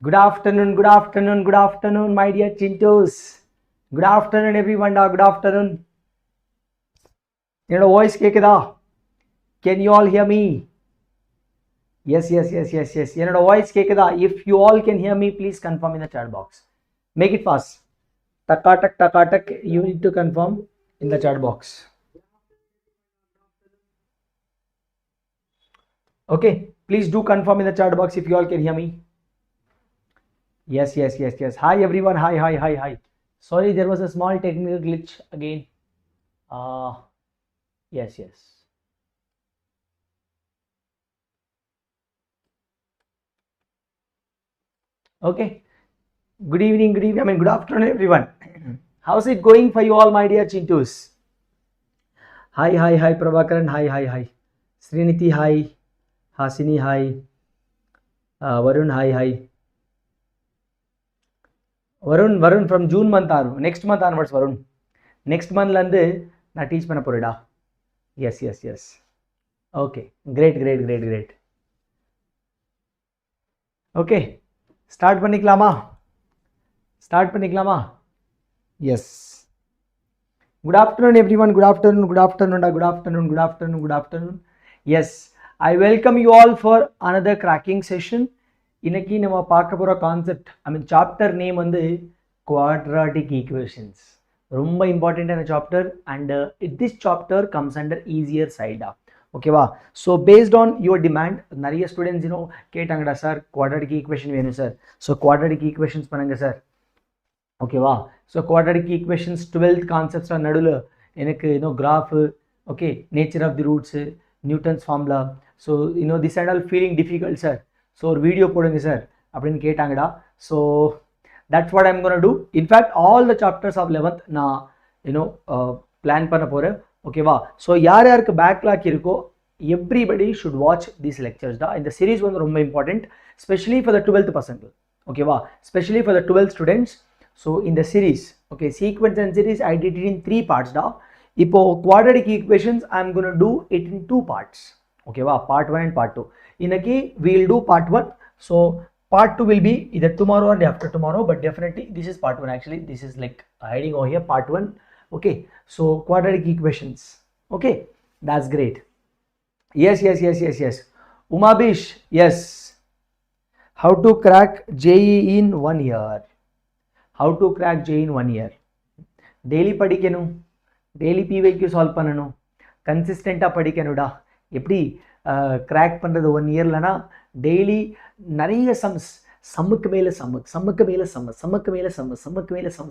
Good afternoon, good afternoon, good afternoon, my dear Chintus. Good afternoon, everyone. Good afternoon. Your voice kekeda? Can you all hear me? Yes. Your voice kekeda? If you all can hear me, please confirm in the chat box. Make it fast. Takatak. You need to confirm in the chat box. Okay, please do confirm in the chat box if you all can hear me. Yes. Hi everyone. Hi. Sorry, there was a small technical glitch again. Yes. Okay. Good evening. Good afternoon, everyone. How's it going for you all, my dear Chintus? Hi, Prabhakaran. Hi. Sriniti, hi. Hasini, hi. Varun, hi. Varun from June month next month onwards, Varun. Next month lande na teach panna porida. Yes. Okay, great. Okay, start pannikalama. Yes. Good afternoon, everyone. Good afternoon. Yes, I welcome you all for another cracking session. இன்னைக்கு நம்ம பார்க்க போற concept chapter name வந்து quadratic equations. ரொம்ப இம்பார்ட்டன்டான chapter and this chapter comes under easier side. ஓகேவா? So based on your demand நிறைய students கேட்டாங்கடா சார் quadratic equation வேணும் சார். ஸோ quadratic equations பண்ணுங்க சார். ஓகேவா? So quadratic equations 12th concepts நடுவில் எனக்கு graph, okay, nature of the roots, Newton's formula, so this and all feeling difficult sir. ஸோ ஒரு video போடுங்க சார் அப்படின்னு கேட்டாங்கடா. So that's what I'm gonna do. In fact all the chapters of 11th நான் plan பண்ண போகிறேன். ஓகேவா? ஸோ யாருக்கு பேக்லாக் இருக்கோ everybody should watch these lectures தான். இந்த சீரீஸ் வந்து ரொம்ப important, specially for the 12th பசங்க. ஓகேவா? Specially for the 12th students. So இந்த series, okay, sequence and series I did it in 3 parts தான். இப்போ quadratic equations I am going to do it in 2 parts. ஓகேவா? part 1 and part 2. இன்னைக்கு we will do part 1. so part 2 will be either tomorrow or day after tomorrow, but definitely this is part 1. actually this is like hiding over here, part 1. okay, so quadratic equations. okay, that's great. Yes. Umabish, yes. How to crack JEE in 1 year? How to crack JEE in 1 year? daily படிக்கணும், daily PYQ solve பண்ணணும், கன்சிஸ்டண்ட்டாக படிக்கணும்டா. எப்படி crack பண்ணுறது 1 இயர்லனா? Daily நிறைய சம்முக்கு மேலே some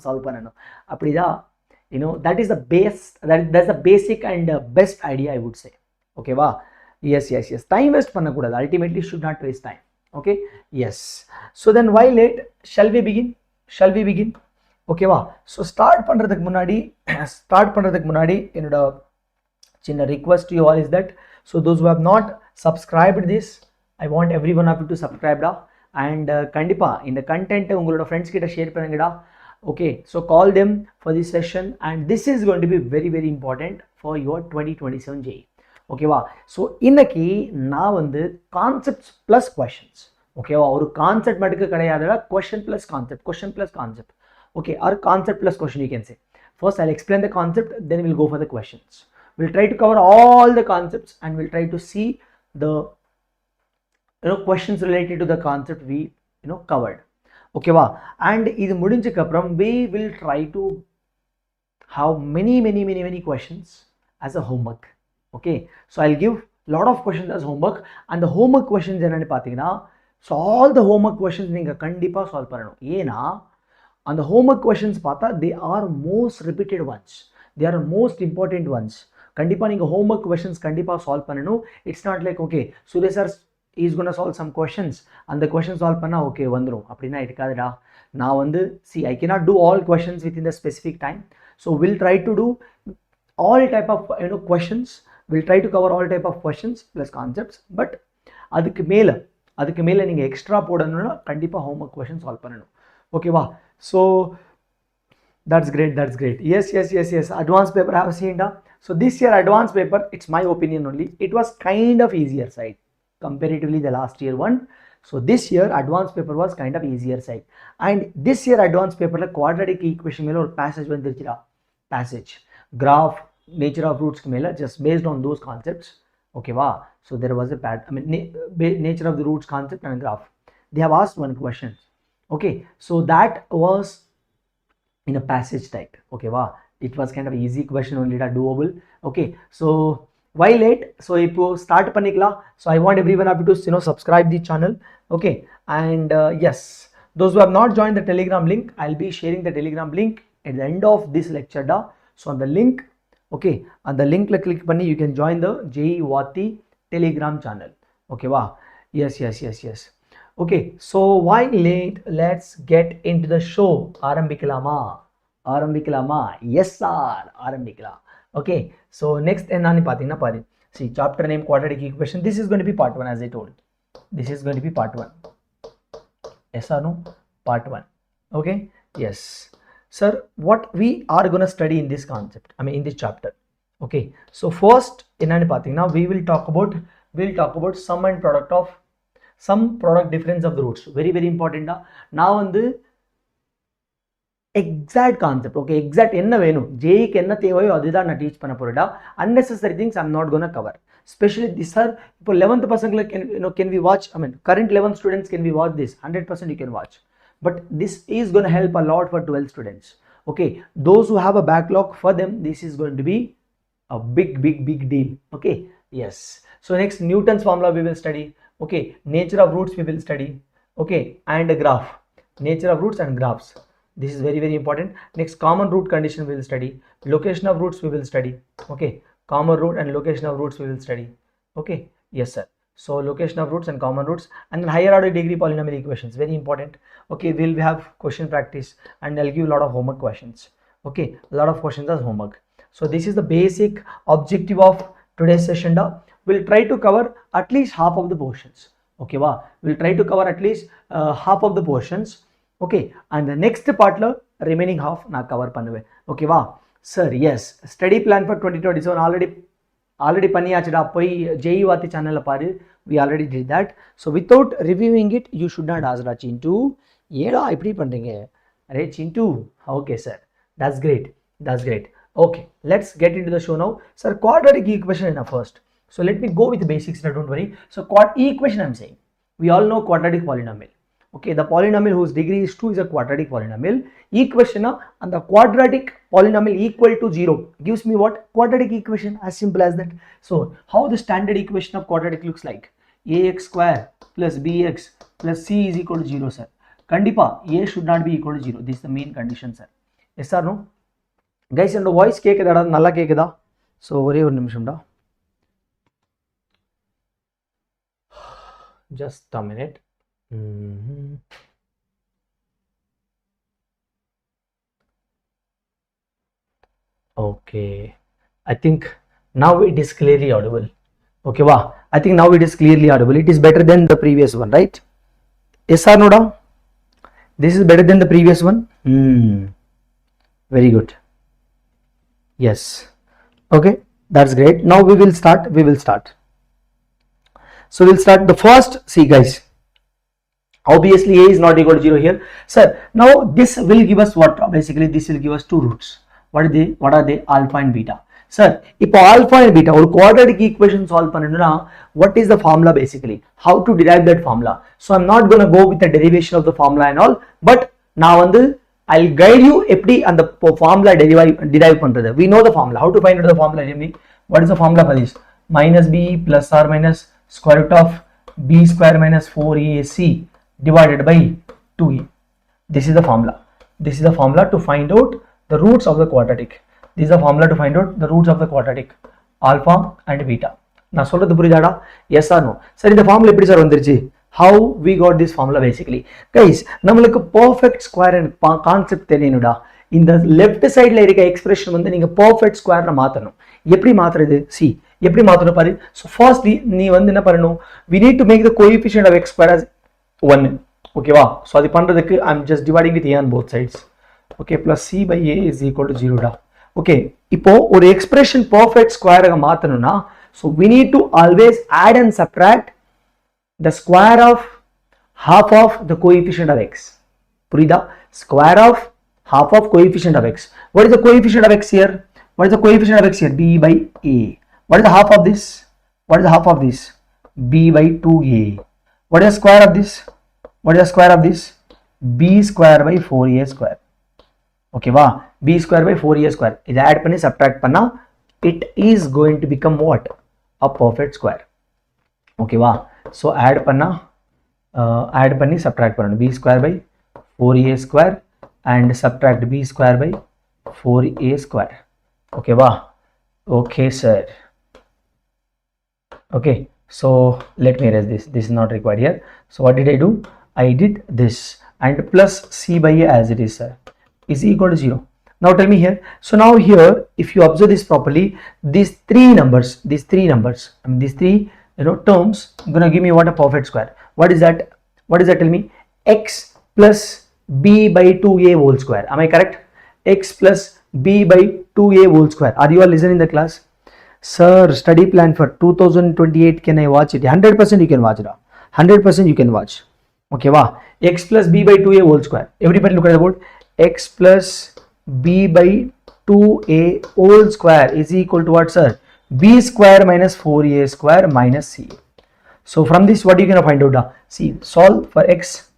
solve பண்ணணும். அப்படிதான் that is the base, that's the basic and best idea I would say. ஓகேவா? yes. டைம் வேஸ்ட் பண்ணக்கூடாது. ultimately should not waste time. okay, yes. so then why late? shall we begin? ஓகேவா? So start பண்ணுறதுக்கு முன்னாடி என்னோட சின்ன request to you all is that, so those who have not subscribed this, I want every one of you to சப்ஸ்கிரைப்டா. And கண்டிப்பாக இந்த கண்டென்ட்டை உங்களோட ஃப்ரெண்ட்ஸ் கிட்ட ஷேர் பண்ணுங்கடா. Okay, so call them for this session and this is going to be very important for your 2027 JEE. ஓகேவா? So இன்னைக்கு நான் வந்து கான்செப்ட்ஸ் ப்ளஸ் கொஷின்ஸ், ஓகேவா, ஒரு கான்செப்ட் மட்டும் கிடையாதுடா, question plus concept. okay, or concept plus question you can say. First I'll explain the concept, then we'll go for the questions. We'll try to cover all the concepts and we'll try to see the questions related to the concept we covered. okay va? And idu mudinjukku appuram we will try to have many questions as a homework. okay, so I'll give lot of questions as homework, and the homework questions enna pathina, so all the homework questions neenga kandipa solve pananum. ஏனா அந்த homework questions பார்த்தா they are most repeated ones, they are most important ones. கண்டிப்பாக நீங்கள் homework questions கண்டிப்பாக solve பண்ணணும். It's not like okay Suresh sir is gonna solve some questions, அந்த questions solve பண்ணால் okay வந்துடும் அப்படின்னா இருக்காதுடா. நான் வந்து see I cannot do all questions within the specific time, so we'll try to do all type of questions, we'll try to cover all type of questions plus concepts, but அதுக்கு மேலே நீங்கள் extra போடணும்னா கண்டிப்பாக homework questions solve பண்ணணும். ஓகேவா? So that's great. yes. Advanced paper I have seen da. So this year advanced paper, it's my opinion only, it was kind of easier side comparatively the last year one. So this year advanced paper was kind of easier side, and this year advanced paper la quadratic equation mela or passage vandiruchira, passage, graph, nature of roots mela, just based on those concepts. Okay va, so there was a nature of the roots concept and graph, they have asked one question. Okay, so that was in a passage type. Okay va, it was kind of easy question only, doable. Okay, so why late? So if you start panikla, so I want everyone of you to subscribe the channel. Okay, and yes, those who have not joined the Telegram link, I'll be sharing the Telegram link at the end of this lecture da. So on the link, okay, on the link click panni, you can join the JEE Vaathi Telegram channel. Okay wow, yes. Okay, so why late? Let's get into the show. ஆரம்பிக்கலாமா? Yes sir, ஆரம்பிக்கலாம். Okay, so next என்னன்னு பாத்தீங்கன்னா பாரு, see chapter name quadratic equation. This is going to be part 1, as I told. This is going to be part 1. Yes or no? Part 1. Okay, yes sir, what we are going to study in this concept, I mean in this chapter. Okay, so first என்னன்னு பாத்தீங்கன்னா we will talk about sum and product of difference of the roots. Very important. Now வந்து exact concept. Okay, exact enna venum, JEE ku enna thevayo adudha na teach panna porada. Unnecessary things I'm not going to cover, especially this sir. For 11th person can we watch, I mean current 11th students, can we watch this? 100% you can watch, but this is going to help a lot for 12th students. Okay, those who have a backlog, for them this is going to be a big deal. Okay, yes. So next, Newton's formula we will study. Okay, nature of roots we will study. Okay, and a graph, nature of roots and graphs. This is very important. Next, common root condition we will study. Location of roots we will study. Okay, common root and location of roots we will study. Okay, yes sir. So location of roots and common roots, and then higher order degree polynomial equations, very important. Okay, we'll have question practice, and I'll give a lot of homework questions. Okay, a lot of questions as homework. So this is the basic objective of today's session. We'll try to cover at least half of the portions. Okay wow, we'll try to cover at least half of the portions. Okay, and the next part la remaining half na cover பண்ணுவே. Okay வா sir? Yes, study plan for 2027 already பண்ணியாச்சுடா, போய் JEE Vaathi channel la பாரு, we already did that. So without reviewing it, you should not ask da Chintu ஏடா இப்படி பண்றீங்க array Chintu. Okay sir, that's great. Okay, let's get into the show now. Sir, quadratic equation in first. So let me go with the basics, don't worry. So equation I'm saying, we all know quadratic polynomial. Okay, the polynomial whose degree is 2 is a quadratic polynomial. Equation and the quadratic polynomial equal to 0 gives me what? Quadratic equation, as simple as that. So how the standard equation of quadratic looks like? ax square plus bx plus c is equal to 0 sir. Kandipa a should not be equal to 0. This is the main condition sir. Yes or no guys? And voice கேக்குதாடா, நல்லா கேக்குதா? So ஒரே ஒரு நிமிஷம்டா, just a minute. Okay, I think now it is clearly audible. Okay wow, I think now it is clearly audible. It is better than the previous one, right? Yes or no da? This is better than the previous one. Very good. Yes, okay, that's great. Now we will start. So we'll start the first. See guys, obviously a is not equal to 0 here sir. Now this will give us what? Basically this will give us two roots. What are they? Alpha and beta. Sir, if alpha and beta or quadratic equation solve pannaduna, what is the formula basically? How to derive that formula? So I'm not going to go with the derivation of the formula and all, but now I'll guide you eppadi and the formula derive pandrathu. We know the formula. How to find out the formula? What is the formula for this? Minus b plus or minus square root of b square minus 4ac divided by 2a. This is the formula. To find out the roots of the quadratic. This is the formula to find out the roots of the quadratic, alpha and beta. Na solradhu puriyada? Yes or no sir? In the formula eppadi sir vandiruchu? How we got this formula basically? Guys, namalukku perfect square and concept theriyanuda. In the left side la irukka expression vandu neenga perfect square la maathranum. Eppadi maatradhu? See, eppadi maathranum paru. So firstly nee vandu enna pananum? We need to make the coefficient of x square as 1. Okay wow, so adi pandradhukku I'm just dividing with a on both sides. Okay, plus c by a is equal to 0 da. Okay, ipo or expression perfect square aga maatanuna, so we need to always add and subtract the square of half of the coefficient of x. Purida, square of half of coefficient of x. What is the coefficient of x here? What is the coefficient of x here? B by a. What is the half of this? What is the half of this? B by 2a. What is the square of this? What is the square of this? B square by 4a square. Okay va? B square by 4a square. This add panni subtract panna, it is going to become what? A perfect square. Okay va? So add panna, add panni subtract panna. B square by 4a square and subtract b square by 4a square. Okay va? Okay sir. Okay, so let me erase this. This is not required here. So what did I do? I did this and plus c by a as it is, sir, is equal to 0. Now tell me here. So now here, if you observe this properly, these three numbers, these three terms gonna give me what? A perfect square. What is that? What is that? Tell me. X plus b by 2a whole square. Am I correct? X plus b by 2a whole square. Are you all listening in the class? Sir, study plan for 2028, can I watch it? 100% you can watch it. 100% you can watch. Okay, wow. X plus b by 2a whole square. Everybody look at the board. X plus b by 2a whole square is equal to what, sir? B square minus 4a square minus c. So from this, what are you going to find out? See, solve for x,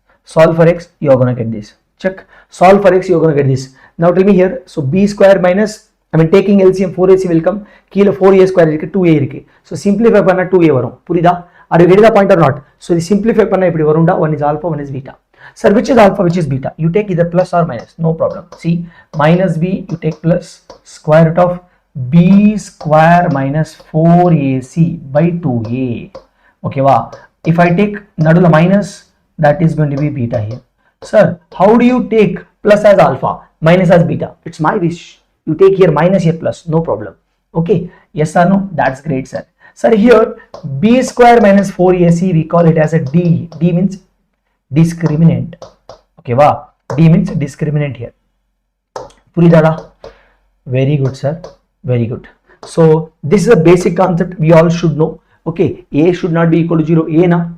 you are going to get this. Check. Solve for x, you are going to get this. Now tell me here. So b square minus, taking LCM 4ac will come. Kilo 4a square irukku, 2a irukku. So simplify panna 2a varum. Purida? Are you getting the point or not? So the simplify panna ipdi varunda. One is alpha, one is beta. Sir, which is alpha, which is beta? You take either plus or minus. No problem. See, minus b, you take plus square root of b square minus 4ac by 2a. Okay, wow. If I take nadula minus, that is going to be beta here. Sir, how do you take plus as alpha, minus as beta? It's my wish. You take here minus, here plus, no problem. Okay, yes or no? That's great, sir. Sir, here b square minus 4ac, we call it as a d. D means discriminant. Okay, wow. D means discriminant here. Puridada? Very good, sir. Very good. So this is a basic concept we all should know. Okay, a should not be equal to 0. A na?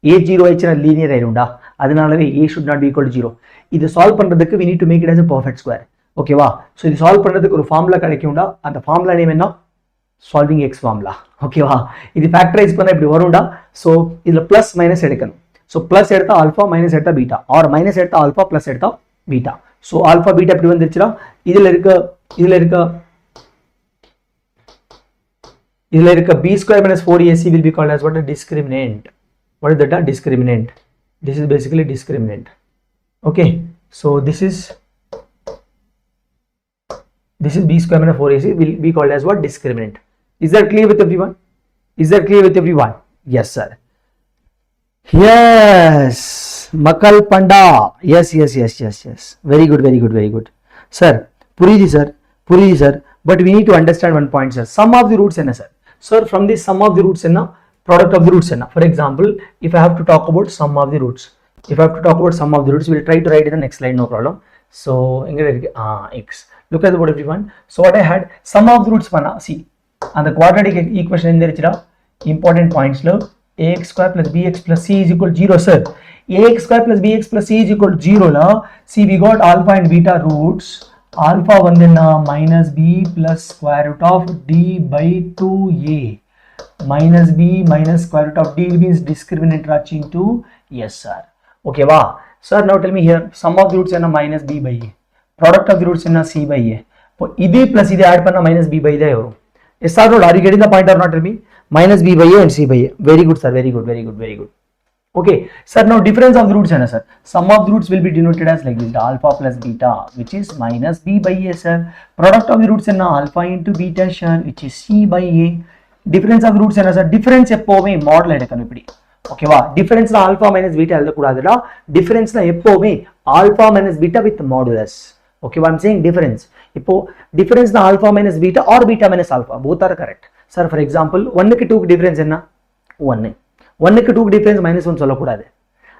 A 0 is linear airunda. Adanalave a should not be equal to 0. This solve pandradhukku we need to make it as a perfect square. Okay va? So this solve pandradhukku oru formula kadikunda, and the formula name enna? Solving x formula. Okay va? This factorize panna ipdi varunda. So idla plus minus edukanu. So plus edutha alpha, minus edutha beta, or minus edutha alpha, plus edutha beta. So alpha beta ipdi vandiruchira. Idla irukka b square minus 4ac will be called as what? A discriminant. What is that? A discriminant. This is basically discriminant. Okay, so this is b square minus 4ac will be called as what? Discriminant. Is that clear with everyone? Is that clear with everyone? Yes, sir. Yes, Makal Panda. Yes. Very good. Sir, Puriji sir. But we need to understand one point, sir. Sum of the roots, sir. Sir, from this sum of the roots, product of the roots. For example, if I have to talk about sum of the roots, we'll try to write in the next slide, no problem. So, x. Look at the board, everyone. So, what I had, sum of the roots, see, and the quadratic equation in there, important points, ax square plus bx plus c is equal to 0, sir. Ax square plus bx plus c is equal to 0, see, we got alpha and beta roots. Alpha minus b plus square root of d by 2a minus b minus square root of d means discriminant reaching to yes, sir. Okay, wow. Sir, now tell me here, sum of the roots minus b by a, product of the roots c by a. So idi plus idi add panna minus b by a. Yes, sir. Are you getting the point or not? Tell me. Minus b by a and c by a. Very good, sir. Very good. Okay, sir, now difference of the roots, sir. Sum of the roots will be denoted as like this, alpha plus beta, which is minus b by a, sir. Product of the roots alpha into beta, sir, which is c by a. Difference of the roots, sir. Difference eppome model edukanu. Okay, wow. Difference na alpha minus beta elakudadada. Difference na eppome alpha minus beta with modulus. Okay, what I'm saying difference. Ippo difference na alpha minus beta or beta minus alpha, both are correct. Sir, for example, 1 ki 2 difference enna? 1. 1 க்கு 2 க்கு difference minus 1 சொல்லக்கூடாது.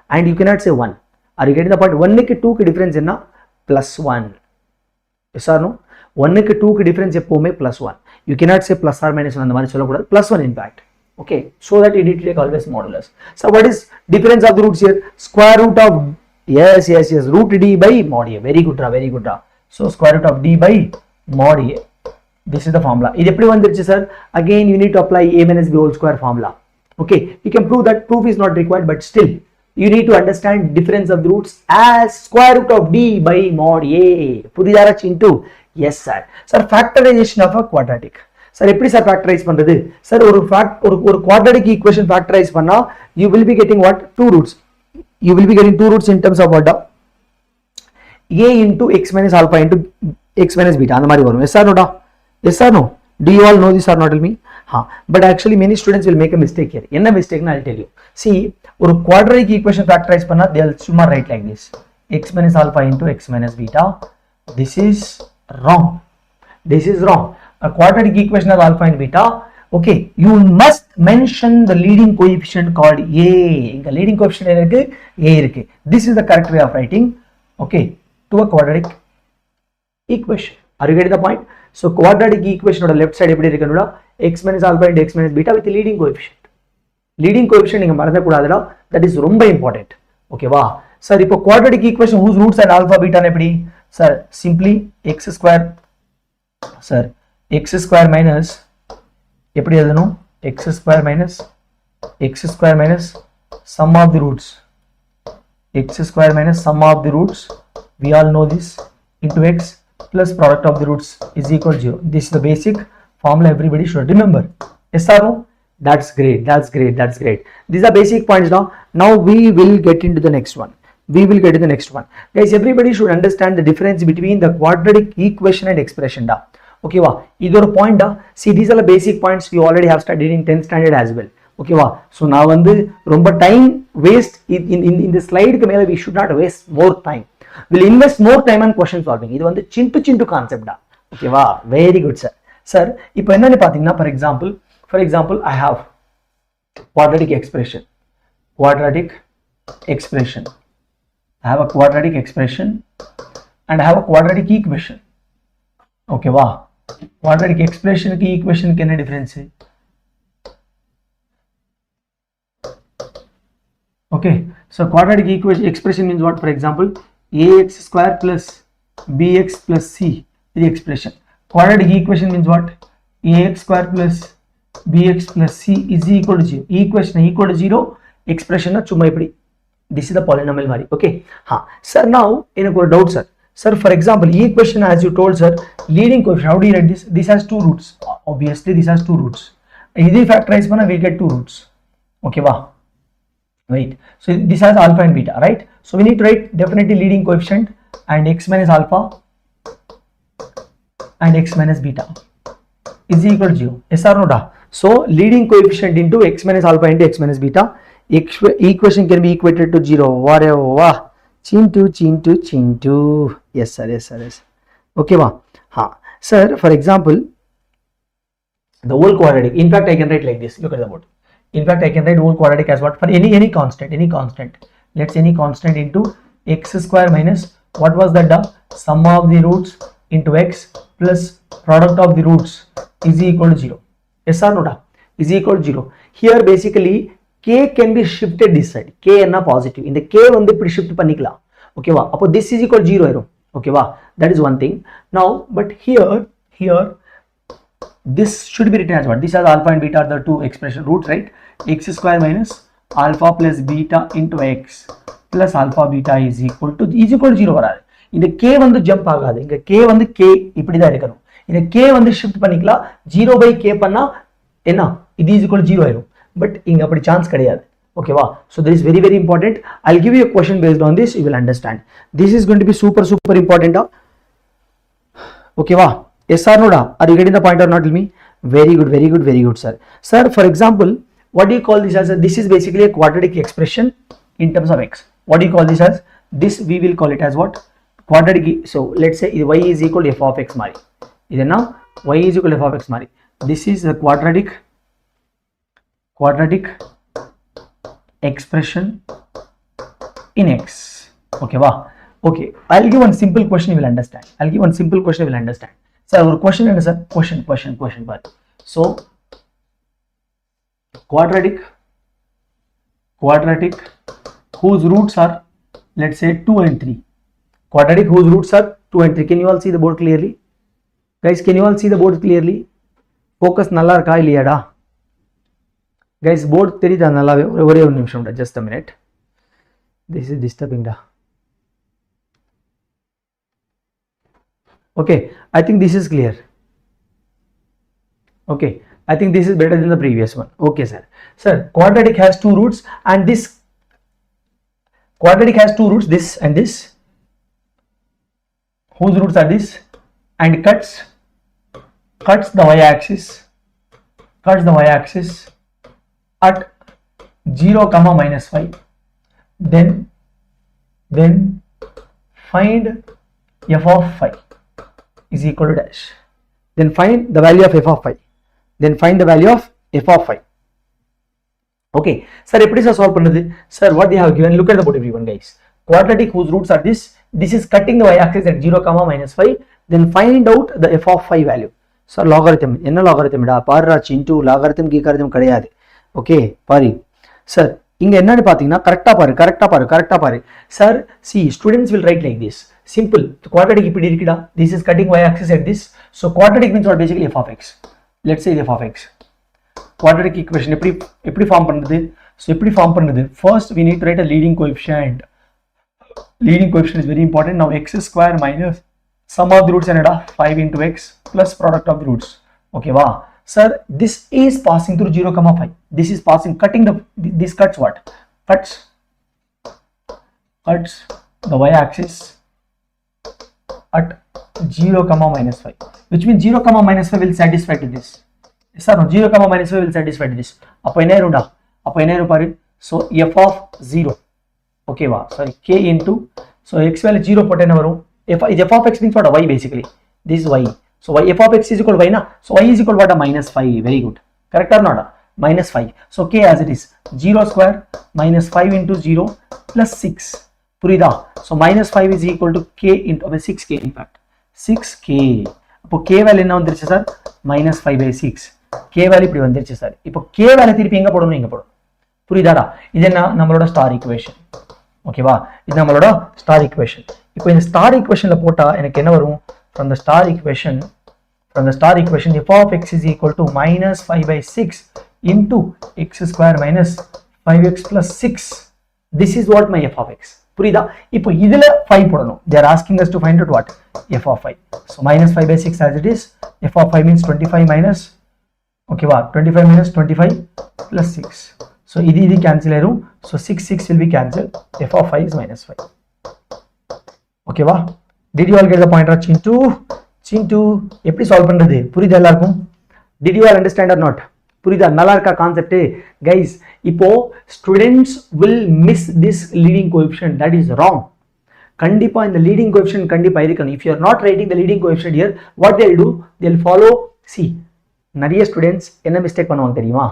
And you cannot say 1. Are you getting the point? 1 க்கு 2 க்கு difference என்ன? Plus 1. Yes or no? 1 க்கு 2 க்கு difference எப்போவுமே plus 1. You cannot say plus or minus 1 அந்த மாதிரி சொல்லக்கூடாது. Plus 1 in fact. Okay, so that you need to take always modulus. So what is difference of the roots here? Square root of, yes, root d by mod a. Very good, very good. So square root of d by mod a. This is the formula. This is sir. Again, you need to apply a minus b whole square formula. Okay, you can prove that. Proof is not required, but still you need to understand difference of the roots as square root of d by mod a. Pudidara into, yes sir. Sir, factorization of a quadratic. Sir, எப்படி sir factorise பண்றது? Sir, ஒரு quadratic equation factorise பண்ணா you will be getting what? Two roots. You will be getting two roots in terms of what? A into x minus alpha into x minus beta. அந்த மாதிரி வரும். Yes or no da? Yes or no? Do you all know this or not? Tell me. But actually many students will make a mistake here. என்ன mistake na I'll tell you. See, ஒரு quadratic equation factorize பண்ணா they'll சும்மா write like this. X minus alpha into x minus beta. This is wrong. This is wrong. A quadratic equation of alpha and beta. Okay, you must mention the leading coefficient called a. The leading coefficient irukku a irukku. This is the correct way of writing, okay, to a quadratic equation. Are you getting the point? So quadratic equation on the left side eppadi irukku? X minus alpha and x minus beta with the leading coefficient. Leading coefficient neenga marandha koodadha. That is romba important. Okay va? Sir, ipo quadratic equation whose roots and alpha beta na eppadi? Sir, simply x square. Sir, x square minus எப்படி எழுதணும்? x square minus sum of the roots. X square minus sum of the roots, we all know this, into x plus product of the roots is equal to 0. This is the basic formula everybody should remember. Yes or no? That's great. These are basic points now. Now we will get into the next one. Guys, everybody should understand the difference between the quadratic equation and expression da. Okay va? This is a point da. See, these are the basic points you already have studied in 10th standard as well. Okay va? So now romba time waste in the slide ku mela we should not waste more time. We'll invest more time on question solving. This is chintu concept da. Okay va? Very good sir. Sir, ipo enna nu pathina, for example I have quadratic expression. I have a quadratic expression and I have a quadratic equation. Okay va? Quadratic expression ki equation ke difference hai? Okay, so quadratic expression means what? For example, ax square plus bx plus c is the expression. Quadratic equation means what? Ax square plus bx plus c is equal to 0. Equation equal to 0, expression na chumma ipdi. This is the polynomial mari. Okay, sir, now enaku or doubt sir. Sir, for example, equation as you told sir, leading coefficient, how do you write this? This has two roots. Obviously, this has two roots. If we factorize, we get two roots. Okay, wow. Wait. So this has alpha and beta, right? So we need to write definitely leading coefficient and x minus alpha and x minus beta is equal to 0. Yes or no da? So leading coefficient into x minus alpha into x minus beta, equation can be equated to 0. Wow. Chintu. Yes sir. Okay va? Sir, for example, the whole quadratic, in fact I can write like this. Look at the board. In fact I can write whole quadratic as what? For any constant. Let's any constant into x square minus what was that? Sum of the roots into x plus product of the roots is equal to 0. Yes or no da? Is equal to 0. Here basically k can be shifted this side. K enna positive. In the k வந்து இப்படி shift பண்ணிக்கலாம். Okay va? அப்போ this is equal to 0 ஆயிரும். Okay va? That is one thing. Now, but here this should be written as what? This has alpha and beta are the two expression roots, right? X square minus alpha plus beta into x plus alpha beta is equal to 0 வராது. இந்த k வந்து jump ஆகாது. இங்க k வந்து k இப்படி தான் இருக்கணும். இந்த k வந்து ஷிஃப்ட் பண்ணிக்கலாம். 0 by k பண்ணா என்ன? இது is equal to 0 ஆயிரும். But இங்க அப்படி சான்ஸ் கிடையாது. Okay va? So that is very important. I'll give you a question based on this, you will understand. This is going to be super important. Okay va? Yes or no da? Are you getting the point or not? Tell me. Very good sir. Sir, for example, what do you call this as? This is basically a quadratic expression in terms of x. What do you call this as? This we will call it as what? Quadratic. So let's say y is equal to f of x mari. Then now y is equal to f of x mari. This is a quadratic expression in x. Okay va? Okay, I'll give one simple question you will understand. Sir, our question is sir, question. So quadratic whose roots are, let's say, 2 and 3. Quadratic whose roots are 2 and 3. Can you all see the board clearly? Guys, can you all see the board clearly? Focus nalla irka illiyada? Guys, board theriyudha nallave? Ore oru nimisham da, just a minute. This is disturbing da. Okay, I think this is clear. Okay, I think this is better than the previous one. Okay, sir. Sir, quadratic has two roots, and this quadratic has two roots, this and this, whose roots are this, and cuts the y-axis at 0, -5. Then find f of phi is equal to dash. Then find the value of f of phi. Okay, sir, eppadi sir solve pannadhu? Sir, what they have given, look at the board everyone, guys. Quadratic whose roots are this is cutting the y-axis at 0, -5. Then find out the f of phi value. Sir, logarithm, enna logarithm da parra chintu logarithm geekarithm kadiyadu. Okay, pari sir, inga enna pathina correct paru. Sir, see, students will write like this. Simple. Quadratic ipdi irukida, this is cutting y-axis at this, so quadratic means what? Basically f of x. Let's say f of x. Quadratic equation eppadi form pannadhu? So eppadi form pannadhu? First we need to write a leading coefficient. Leading coefficient is very important. Now x square minus sum of the roots enada 5 into x plus product of the roots. Okay, wow. Sir, this is passing through 0, 5. This is passing, cutting this cuts what? Cuts the y-axis at 0, -5, which means 0, -5 will satisfy to this. Yes or no? 0, -5 will satisfy to this. Appo enna paru? So f of 0. Okay, wow. Sorry, k into, so x value 0 potena varum. F of x means what? Y basically. This is y. So y, f of x is equal to y na. So y is equal to what? -5. Very good. Correct or not? -5. So k as it is 0 square -5 into 0 plus 6. Purida. So -5 is equal to k into 6k, in fact 6k. Appo k value enna vandiruchu sir? -5/6. K value இப்படி வந்துருச்சு sir. இப்போ k value திருப்பி எங்க போடணும்? இங்க போடணும். புரியுதாடா? இது என்ன? நம்மளோட ஸ்டார் ஈக்குவேஷன். ஓகேவா? இது நம்மளோட ஸ்டார் ஈக்குவேஷன். இப்போ இந்த ஸ்டார் ஈக்குவேஷன்ல போட்டா எனக்கு என்ன வரும்? From the star equation f of x is equal to -5/6 into x square minus 5x plus 6. This is what my f of x. புரியுதா? இப்போ இதுல 5 போடணும். They are asking us to find out what? F of 5. So -5/6 as it is. F of 5 means 25 minus, okay, wow, 25 minus 25 plus 6. So ఇది cancel ఆరు. So 6 will be cancelled. F of 5 is -5. Okay, wow. Did you all get the point? Chintu எப்படி solve பண்றது? புரியுதா எல்லாருக்கும்? Did you all understand or not? புரியுதா? நல்லா இருக்கா concept? Guys, இப்போ students will miss this leading coefficient. That is wrong. கண்டிப்பா இந்த leading coefficient கண்டிப்பா இருக்கணும். If you are not writing the leading coefficient here, what they'll do? They'll follow. See, நிறைய students என்ன மிஸ்டேக் பண்ணுவாங்க தெரியுமா?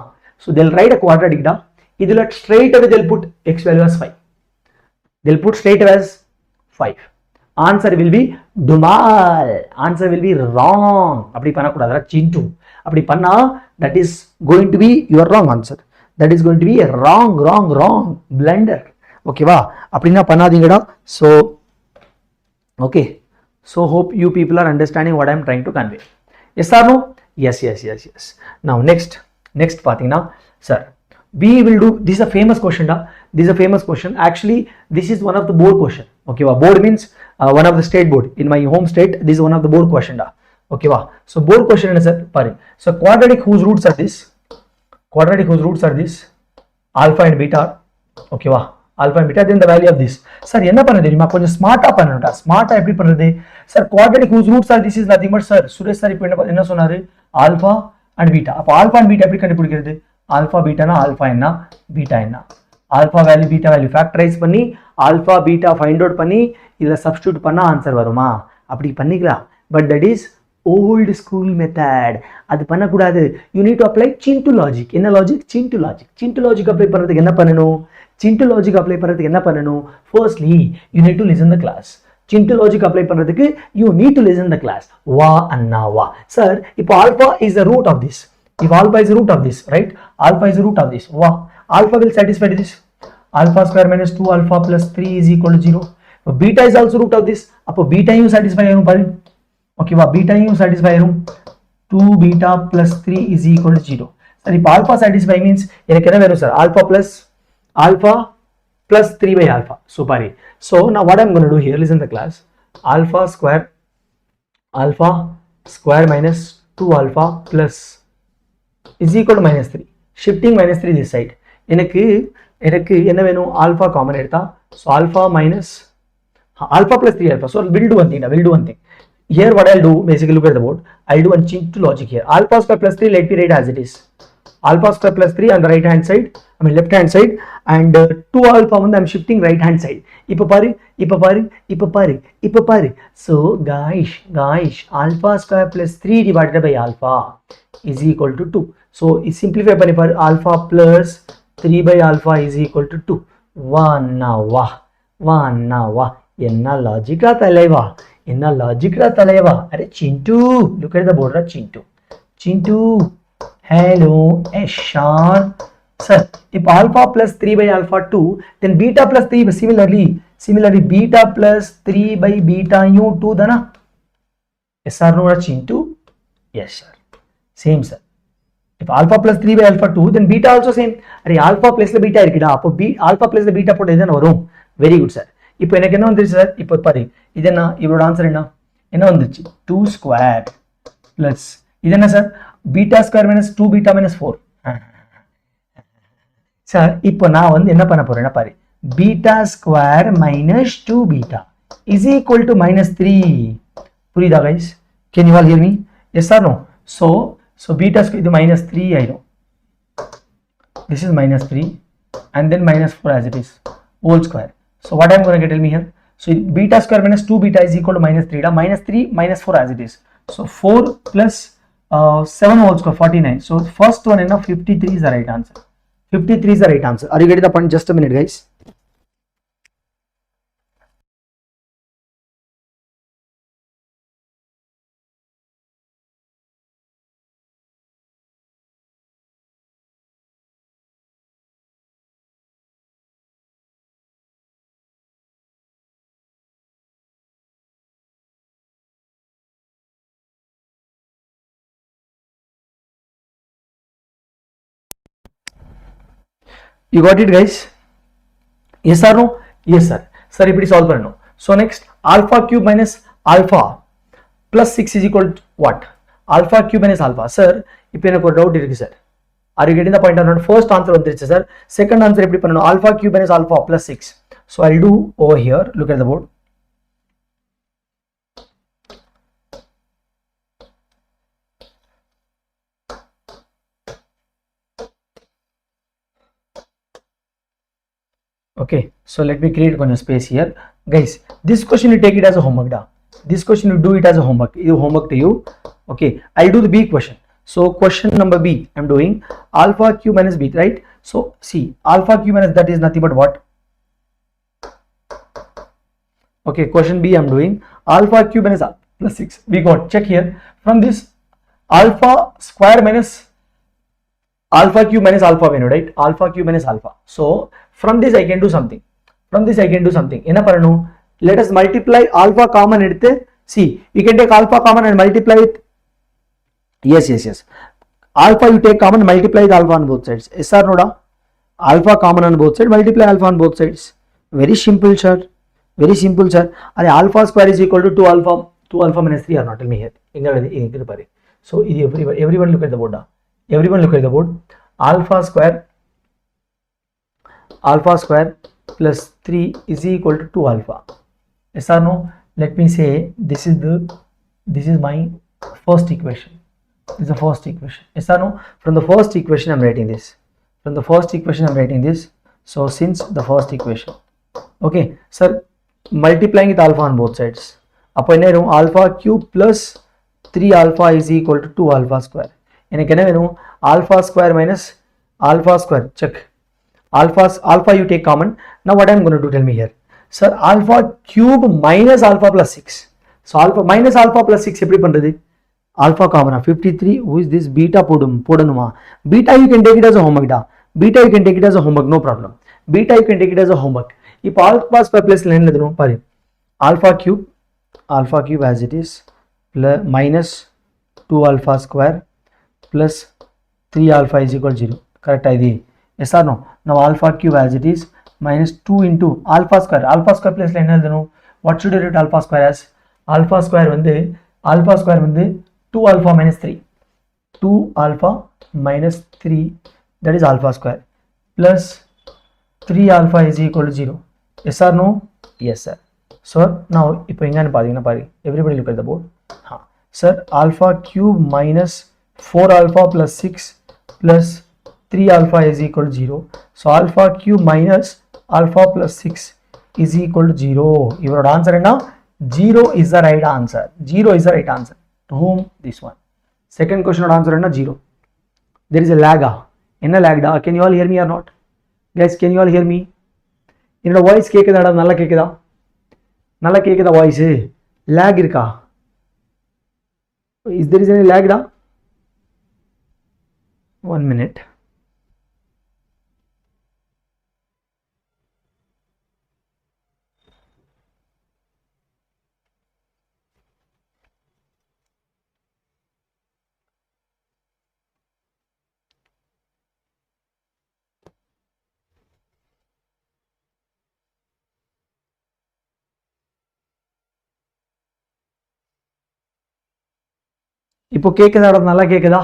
So they'll write a quadratic da. இதுல straight away they'll put x value as 5. They'll put straight away as 5. Answer will be dumal. Answer will be wrong. அப்படி பண்ண கூடாதுடா சிண்டு. அப்படி பண்ணா that is going to be your wrong answer. That is going to be a wrong blunder. ஓகேவா? அப்படினா பண்ணாதீங்கடா. So okay. So hope you people are understanding what I am trying to convey. Yes or no? Yes. Now next பாத்தீங்கன்னா sir, we will do, this is a famous question da. This is a famous question. Actually this is one of the board question. Okay, wow. Board means one of the state board. In my home state, this is one of the board question da. Okay, wow. So board question is sir, pare. So quadratic whose roots are this? Alpha and beta. Okay, wow. Alpha and beta, then the value of this. Sir, enna panna theriyuma? Konjam smarta pannada. Smarta eppadi pannradhu? Sir, quadratic whose roots are this is nothing but sir, Suresh sir ipo enna sonaru? Alpha and beta. அப்ப alpha and beta எப்படி கண்டுபிடிக்கிறது? alpha beta na alpha என்ன, beta என்ன? alpha value beta value factorize பண்ணி alpha beta find out பண்ணி இதுல substitute பண்ணா answer வருமா? அப்படி பண்ணிக்கலாம். But that is old school method. அது பண்ணக்கூடாது. You need to apply Chintu logic. என்ன logic? Chintu logic. Chintu logic apply பண்றதுக்கு என்ன பண்ணணும்? Chintu logic apply பண்றதுக்கு என்ன பண்ணணும்? Firstly, you need to listen the class. Chintu logic apply பண்றதுக்கு you need to listen the class. Va and na va. Sir, இப்போ alpha is the root of this. If alpha is the root of this, right? Alpha is the root of this. Wow. Alpha will satisfy this. Alpha square minus 2 alpha plus 3 is equal to 0. But beta is also root of this. Appo beta you satisfy room. Okay, wow. Beta you satisfy room. 2 beta plus 3 is equal to 0. Sir, if alpha satisfy means sir, alpha plus 3 by alpha. Super. So now what I'm going to do here, listen to the class. Alpha square minus 2 alpha plus is equal to minus 3. Shifting minus 3 this side. எனக்கு என்ன வேணும் alpha common எடுத்தா, so alpha minus alpha plus 3 alpha. So we'll do one thing. Here what I'll do, basically look at the board. I'll do one change to logic here. Alpha square plus 3, let me write as it is. Alpha square plus 3 on the right hand side, left hand side, and 2 alpha வந்து I'm shifting right hand side. இப்போ பாரு. So guys, alpha square plus 3 divided by alpha is equal to 2. So simplify பண்ணி பாரு, alpha plus 3 by alpha is equal to 2. வா என்ன லாஜிக்கா தலைவா, அரே Chintu, look at the board, Chintu, hello, sure. Sir, if alpha plus 3 by alpha 2, then beta plus 3, similarly beta plus 3 by beta u 2 dana. Yes or no, Chintu? Yes sir, same sir. If alpha plus 3 by alpha 2, then beta also same. Arey alpha plus the beta irukida, appo alpha plus the beta போட்டு இதன வரும். Very good sir. இப்போ எனக்கு என்ன வந்துருச்சு sir, இப்போ பாரு இதென்ன, இவரோட ஆன்சர் என்ன வந்துருச்சு, 2 ஸ்கொயர் பிளஸ் இது என்ன sir, beta square minus 2 beta minus 4. Sir இப்போ நான் வந்து என்ன பண்ண போறேன்னா பாரு, beta square minus 2 beta is equal to minus 3. புரியுதா guys? Can you all hear me? Yes or no? So beta square இது minus 3 ஆயிடும். This is minus 3 and then minus 4 as it is, whole square. So what I'm going to tell me here, so beta square minus 2 beta is equal to minus 3, minus 3 minus 4 as it is. So 4 plus 7 whole square 49. So first one enough 53 is the right answer. 53 is the right answer. Are you getting the point? Just a minute guys. You got it guys? Yes or no? Yes sir. Sir, இப்படி solve பண்ணனும். So next, alpha cube minus alpha plus 6 is equal to what? Alpha cube minus alpha. Sir, இப்போ எனக்கு ஒரு doubt இருக்கு sir. Are you getting the point or not? First answer வந்துருச்சு sir. Second answer எப்படி பண்ணனும்? Alpha cube minus alpha plus 6. So I'll do over here. Look at the board. Okay, so let me create a space here guys. This question you take it as a homework da. This question you do it as a homework. You homework to you. Okay, I'll do the B question. So question number B, I'm doing alpha cube minus b, right? So see, alpha cube minus that is nothing but what? Okay, question B, I'm doing alpha cube minus plus 6. We got, check here, from this alpha square minus alpha cube minus alpha value, right? Alpha cube minus alpha. So from this I can do something. Enna paranum? Let us multiply alpha common eduthu. See, we can take alpha common and multiply it. Yes. Alpha you take common, multiply the alpha on both sides. Yes or no da? Alpha common on both sides, multiply alpha on both sides. Very simple sir. Are alpha square is equal to 2 alpha minus 3 or not? Tell me here. So everyone look at the board da. Everyone look at the board. Alpha square plus 3 is equal to 2 alpha. Yes or no? Let me say this is my first equation. This is the first equation. Yes or no? From the first equation I'm writing this. So since the first equation, okay sir, multiplying with alpha on both sides. Appo enna varum? Alpha cube plus 3 alpha is equal to 2 alpha square. எனக்கு என்ன வேணும்? Alpha square minus alpha square. Check. Alpha you take common. Now what I'm going to do, tell me here. Sir, alpha cube minus alpha plus 6. So alpha minus alpha plus 6 எப்படி பண்றது? alpha common 53. Who is this? Beta podanuma. Beta you can take it as a homework da. Beta you can take it as a homework, no problem. Beta you can take it as a homework. If alpha square plus line ledano pari. Alpha cube as it is plus minus 2 alpha square plus 3 alpha is equal to 0. Correct idea? Yes or no? Now alpha cube as it is minus 2 into alpha square plus line ledano. What should I write alpha square as? Alpha square வந்து 2 alpha minus 3. 2 alpha minus 3, that is alpha square, plus 3 alpha is equal to 0. Yes or no? Yes sir. So now everybody look at the board. Sir, alpha cube minus 4 alpha plus 6 plus 3 alpha is equal to 0. So alpha cube minus alpha plus 6 is equal to 0. Your answer is now 0 is the right answer. 0 is the right answer. To whom? This one. Second question answer is now 0. There is a lag. Enna lag da? Can you all hear me or not? Guys, can you all hear me? In the voice kekada nalla kekada? Nalla kekada voice lag irka? Is there any lag da? 1 minute. இப்போ கேக்குதா? நல்லா கேக்குதா?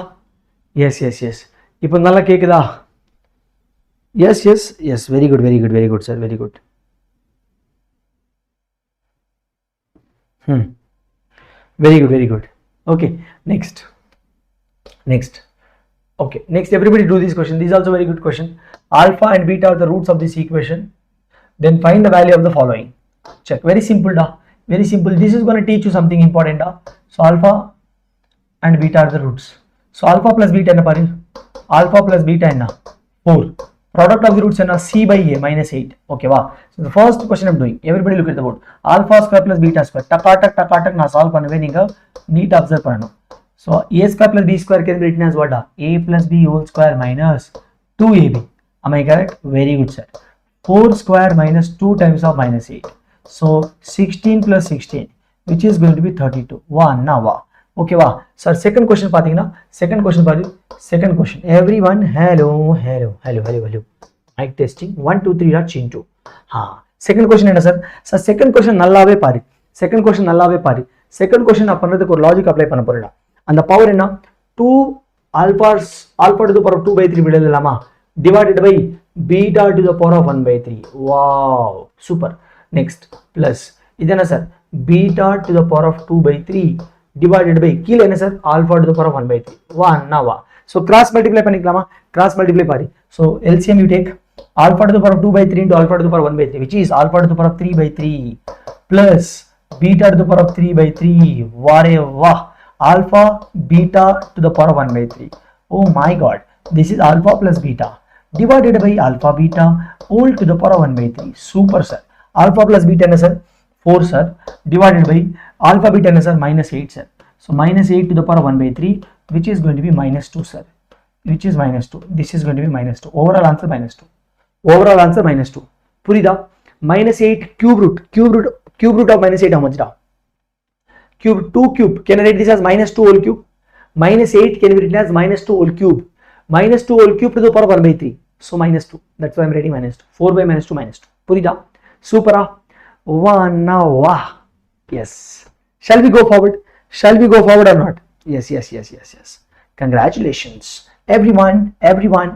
Yes. இப்போ நல்லா கேக்குதா? Yes. Very good sir, very good. Very good. Okay, next. Okay, next everybody do this question. This is also very good question. Alpha and beta are the roots of this equation. Then find the value of the following. Check. Very simple da. Very simple. This is going to teach you something important da. So alpha and beta are the roots. So alpha plus beta enna pari? Alpha plus beta enna? 4. Product of the roots enna? C by A minus 8. Okay, wow. So the first question I'm doing. Everybody look at the board. Alpha square plus beta square. Takatak na solve pannuve neenga neat observe pannu. So a square plus b square can be written as what? A plus b whole square minus 2ab. Am I correct? Very good sir. 4 square minus 2 times of minus 8. So 16 plus 16, which is going to be 32. 1 now. Wow. Okay, wow. Sir, second question pathina. Second question. Everyone, hello. Mic testing. 1 2 3 chintu. Second question enna sir? Sir, second question nallave pari. Second question na pannadhukku or logic apply panna porilla. And the power enna? 2 alpha to the power of 2 by 3 vidalama divided by beta to the power of 1 by 3. Wow, super. Next, plus idena sir, beta to the power of 2 by 3 divided by kila enna sir, alpha to the power of 1 by 3. 1 now. So cross multiply paniklama, cross multiply pari. So LCM you take alpha to the power of 2 by 3 into alpha to the power of 1 by 3, which is alpha to the power of 3 by 3 plus beta to the power of 3 by 3. Wow. Alpha beta to the power of 1 by 3. Oh my god, this is alpha plus beta divided by alpha beta whole to the power of 1 by 3. Super sir. Alpha plus beta enna sir? 4 sir, divided by alpha beta enna sir? Minus 8 sir. So minus 8 to the power of 1 by 3, which is going to be minus 2 sir, which is minus 2. This is going to be minus 2. Overall answer minus 2. Purida. Minus 8 cube root of minus 8 how much da? Cube 2 cube. Can I write this as minus 2 whole cube? Minus 8 can be written as minus 2 whole cube. Minus 2 whole cube to the power of 1 by 3. So minus 2. That's why I'm writing minus 2. 4 by minus 2 minus 2. Purida. Super. 1 now. Yes. Shall we go forward or not? Yes. Congratulations. Everyone.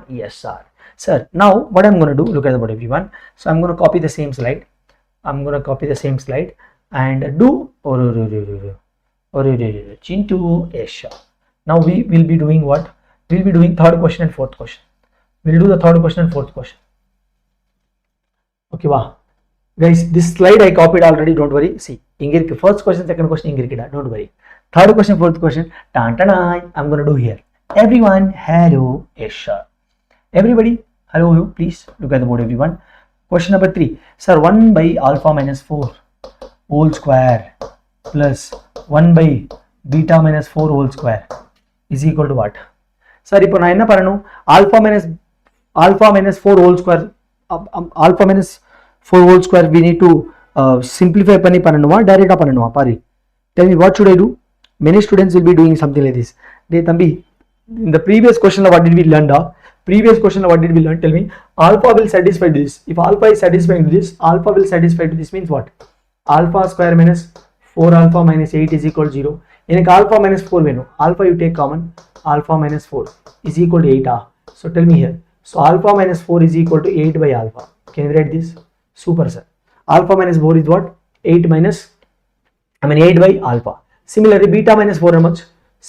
Yes sir. Sir, now what I'm going to do, look at the board everyone. So I'm going to copy the same slide. And do Chintu Esha. Now we will be doing what? We'll be doing third question and fourth question. We'll do the third question and fourth question. Okay, wow. Guys, this slide I copied already, don't worry. See, first question, second question, don't worry. Third question, fourth question, I'm going to do here. Everyone, hello, Esha. Everybody, hello, please look at the board everyone. Question number 3. Sir, 1 by alpha minus 4 whole square plus 1 by beta minus 4 whole square is equal to what? Sir, இப்போ நான் என்ன பண்ணணும்? alpha minus 4 whole square, alpha minus 4 whole square we need to simplify பண்ணி பண்ணணுமா டைரக்டா பண்ணணுமா பாரு. Tell me what should I do? Many students will be doing something like this. Dey thambi, in the previous question what did we learn? What did we learn? Tell me. Alpha will satisfy this. If alpha is satisfying this, alpha will satisfy this means what? Alpha square minus 4 alpha minus 8 is equal to 0. In alpha minus 4 venum, alpha you take common, alpha minus 4 is equal to 8. So tell me here. So alpha minus 4 is equal to 8 by alpha. Can you write this? Super, sir. Alpha minus 4 is what? 8 by alpha. Similarly, beta minus 4 how much?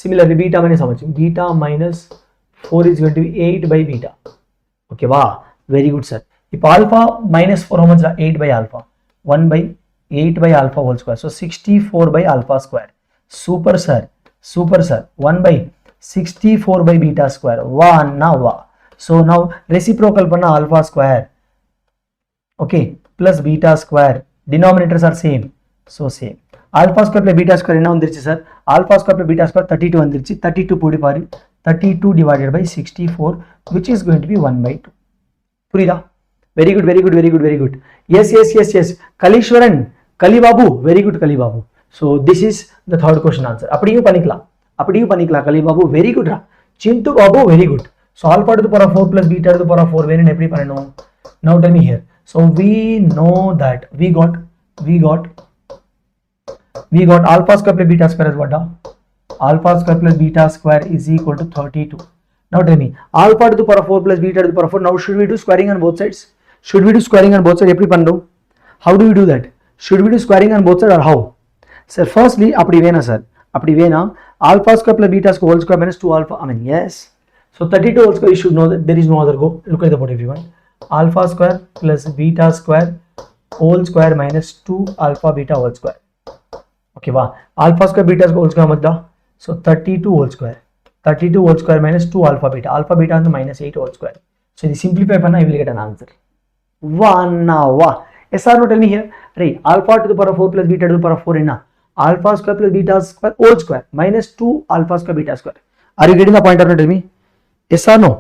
Similarly, beta minus how much? Beta minus 4 is going to be 8 by beta. Okay, wow, very good, sir. If alpha minus 4 how much? 8 by alpha. 1 by 8 by alpha whole square. So 64 by alpha square. Super, sir. 1 by 64 by beta square. Wow, now wow. So now reciprocal panna alpha square. Okay, plus beta square. Denominators are same. So same. Alpha square plus beta square என்ன வந்துருச்சு sir? Alpha square plus beta square 32 வந்துருச்சு. 32 போடி பாரு. 32 divided by 64 which is going to be 1 by 2. புரியுதா? Very good. Yes. Kalishwaran, Kalibabu, very good Kalibabu. So this is the third question answer. அப்படியும் பண்ணிக்கலாம் Kalibabu, very good raw. Chintu Babu, very good. So alpha to the power of 4 plus beta to the power of 4 வேணும் எப்படி பண்ணணும்? Now tell me here. So we know that we got alpha square plus beta square as what? Alpha square plus beta square is equal to 32. Now tell me, alpha to the power of 4 plus beta to the power of 4. Now should we do squaring on both sides? எப்படி பண்ணணும்? How do we do that? Should we do squaring on both sides or how? Sir, firstly, அப்படி வேணா alpha square plus beta square whole square minus 2 alpha. I mean, yes. So 32 whole square, you should know that there is no other go. Look at the board everyone. Alpha square plus beta square whole square minus 2 alpha beta whole square. Okay, wow. Alpha square beta square whole square madda. So 32 whole square minus 2 alpha beta and minus 8 whole square. So if you simplify panna, you will get an answer. Wow. Yes or no, tell me here. Right, alpha to the power of 4 plus beta to the power of 4 enna? Alpha square plus beta square whole square minus 2 alpha square beta square. Are you getting the point or not? Tell me. Yes or no?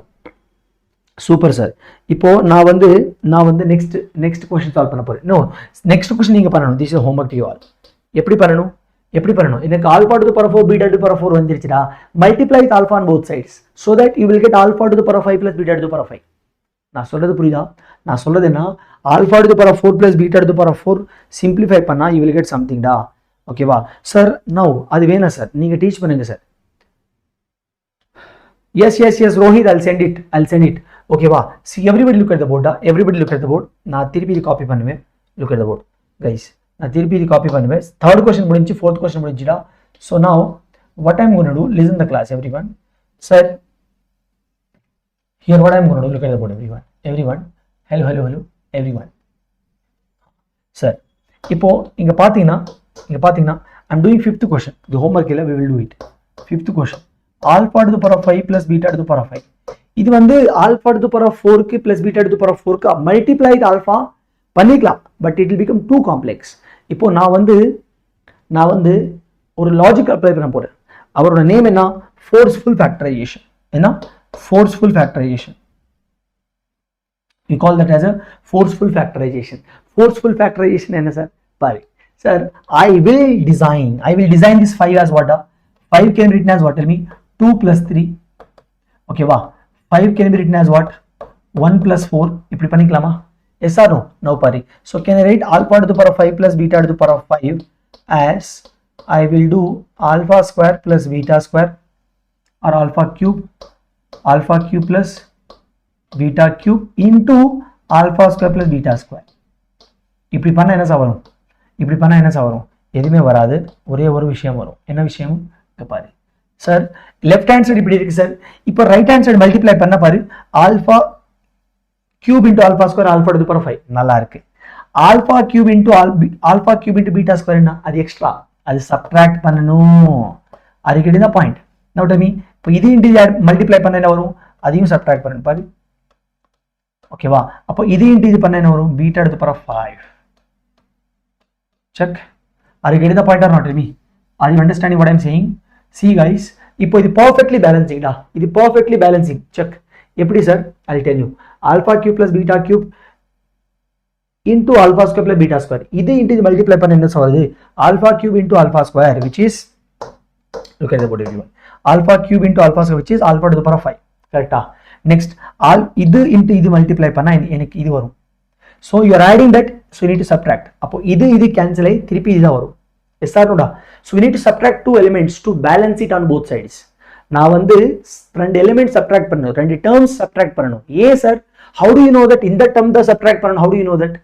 Super, sir. இப்போ நான் வந்து next question solve பண்ண போறேன். No, next question நீங்க பண்ணணும். This is homework to you all. எப்படி பண்ணணும்? எனக்கு alpha to the power of 4 beta to the power of 4 வந்துருச்சுடா. Multiply with alpha on both sides so that you will get alpha to the power of 5 plus beta to the power of 5. நான் சொல்றது புரியுதா? நான் சொல்றது என்ன? Alpha to the power of 4 plus beta to the power of 4 simplify பண்ணா you will get something டா. ஓகேவா? Sir, now அது வேணா சார். நீங்க டீச் பண்ணுங்க sir. Yes, Rohit, I'll send it. Okay, wow. See, everybody look at the board. நான் திருப்பி copy பண்ணுவேன். Look at the board, guys. நான் திருப்பி copy பண்ணுவேன். Third question முடிஞ்சு, fourth question முடிஞ்சுடா. So now, what I'm going to do, listen to the class, everyone. Sir, here what I'm going to do, look at the board, everyone. Hello, everyone. Sir, இப்போ இங்க பாத்தீங்கன்னா, I'm doing fifth question. The homework we will do it. Fifth question. Alpha to the power of 5 plus beta to the power of 5. இது வந்து alpha to the power of 4 க்கு plus beta to the power of 4 க்கு multiply with alpha பண்ணிக்கலாம், but it will become too complex. இப்போ நான் வந்து ஒரு logic apply பண்ண போறேன். அவரோட நேம் என்ன? Forceful factorization. என்ன? Forceful factorization. We call that as a forceful factorization. Forceful factorization என்ன சார்? பாரு. Sir, I will design this 5 as what? 5 can be written as what? Tell me. 2 plus 3. Okay, wow. 5 can be written as what? 1 plus 4. இப்படி பண்ணிக்கலாமா? Yes or no? No, pari. So can I write alpha to the power of 5 plus beta to the power of 5 as I will do alpha square plus beta square or alpha cube plus beta cube into alpha square plus beta square. இப்படி பண்ணா என்ன வரும்? எதுவுமே வராது. ஒரே ஒரு விஷயம் வரும். என்ன விஷயம்? பாரு சார், லெஃப்ட் ஹேண்ட் சைடு இப்படி இருக்கு சார். இப்போ ரைட் ஹேண்ட் சைடு மல்டிப்ளை பண்ண பாரு. Alpha cube into alpha square alpha to the power 5 நல்லா இருக்கு. Alpha cube into beta square என்ன? அது எக்ஸ்ட்ரா, அது சப்ட்ராக்ட் பண்ணணும். அது கிட்ட பாயிண்ட். நவ் டெல் மீ, இப்போ இது இன்டு மல்டிப்ளை பண்ண என்ன வரும்? அதையும் சப்ட்ராக்ட் பண்ணணும் பாரு. ஓகேவா? அப்போ இது இன்டு இது பண்ண என்ன வரும்? Beta to the power 5. Check. Are you getting the point or not? Tell me. Are you understanding what I am saying? see guys, இப்போ இது perfectly balancing டா, இது perfectly balancing, check. எப்படி sir? I'll tell you, alpha cube plus beta cube into alpha square plus beta square, இது into இது multiply பண்ண என்ன சொல்லுது, alpha cube into alpha square, which is, look at the board everyone, alpha cube into alpha square, which is alpha to the power of 5, correct? Next இது into இது multiply பண்ணா எனக்கு இது வரும். So you are adding that, so you need to subtract. அப்போ இது cancel ஆகி திருப்பி இதுதான் வரும். Yes or no da? So we need to subtract two elements to balance it on both sides. நான் வந்து ரெண்டு elements subtract பண்ணனும், ரெண்டு terms subtract பண்ணனும். Yes sir, how do you know that in the term the subtract பண்ணனும்? How do you know that?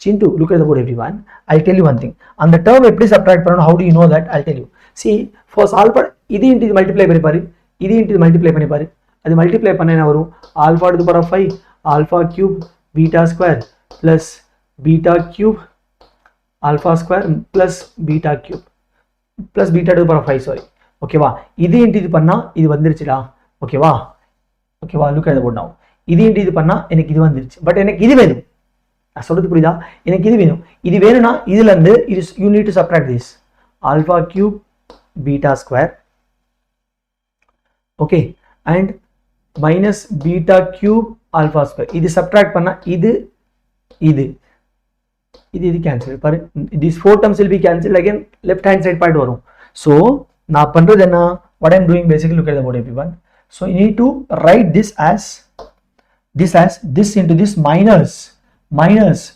Chintu, look at the board everyone. I'll tell you one thing. On the term எப்படி subtract பண்ணனும்? How do you know that? I'll tell you. See, first alpha இது into இது multiply பண்ணி பாரு, இது into இது multiply பண்ணி பாரு. அது multiply பண்ணா என்ன வரும்? Alpha to the power of 5 alpha cube beta square plus beta cube alpha square plus beta cube plus beta to the power of 5, sorry. ஓகேவா? இது into இது பண்ணா இது வந்துருச்சுடா. ஓகேவா? ஓகேவா? look at the board now. இது into இது பண்ணா எனக்கு இது வந்துருச்சு. பட் எனக்கு இது வேணும். நான் சொல்றது புரியுதா? எனக்கு இது வேணும். இது வேணும்னா இதுல இருந்து இது you need to subtract this. Alpha cube beta square. Okay, and minus beta cube alpha square. இது subtract பண்ணா இது cancel பாரு. These four terms will be cancelled, again left hand side part வரும். So நான் பண்றது என்ன, what I am doing basically, look at the board everyone. So you need to write this as this into this minus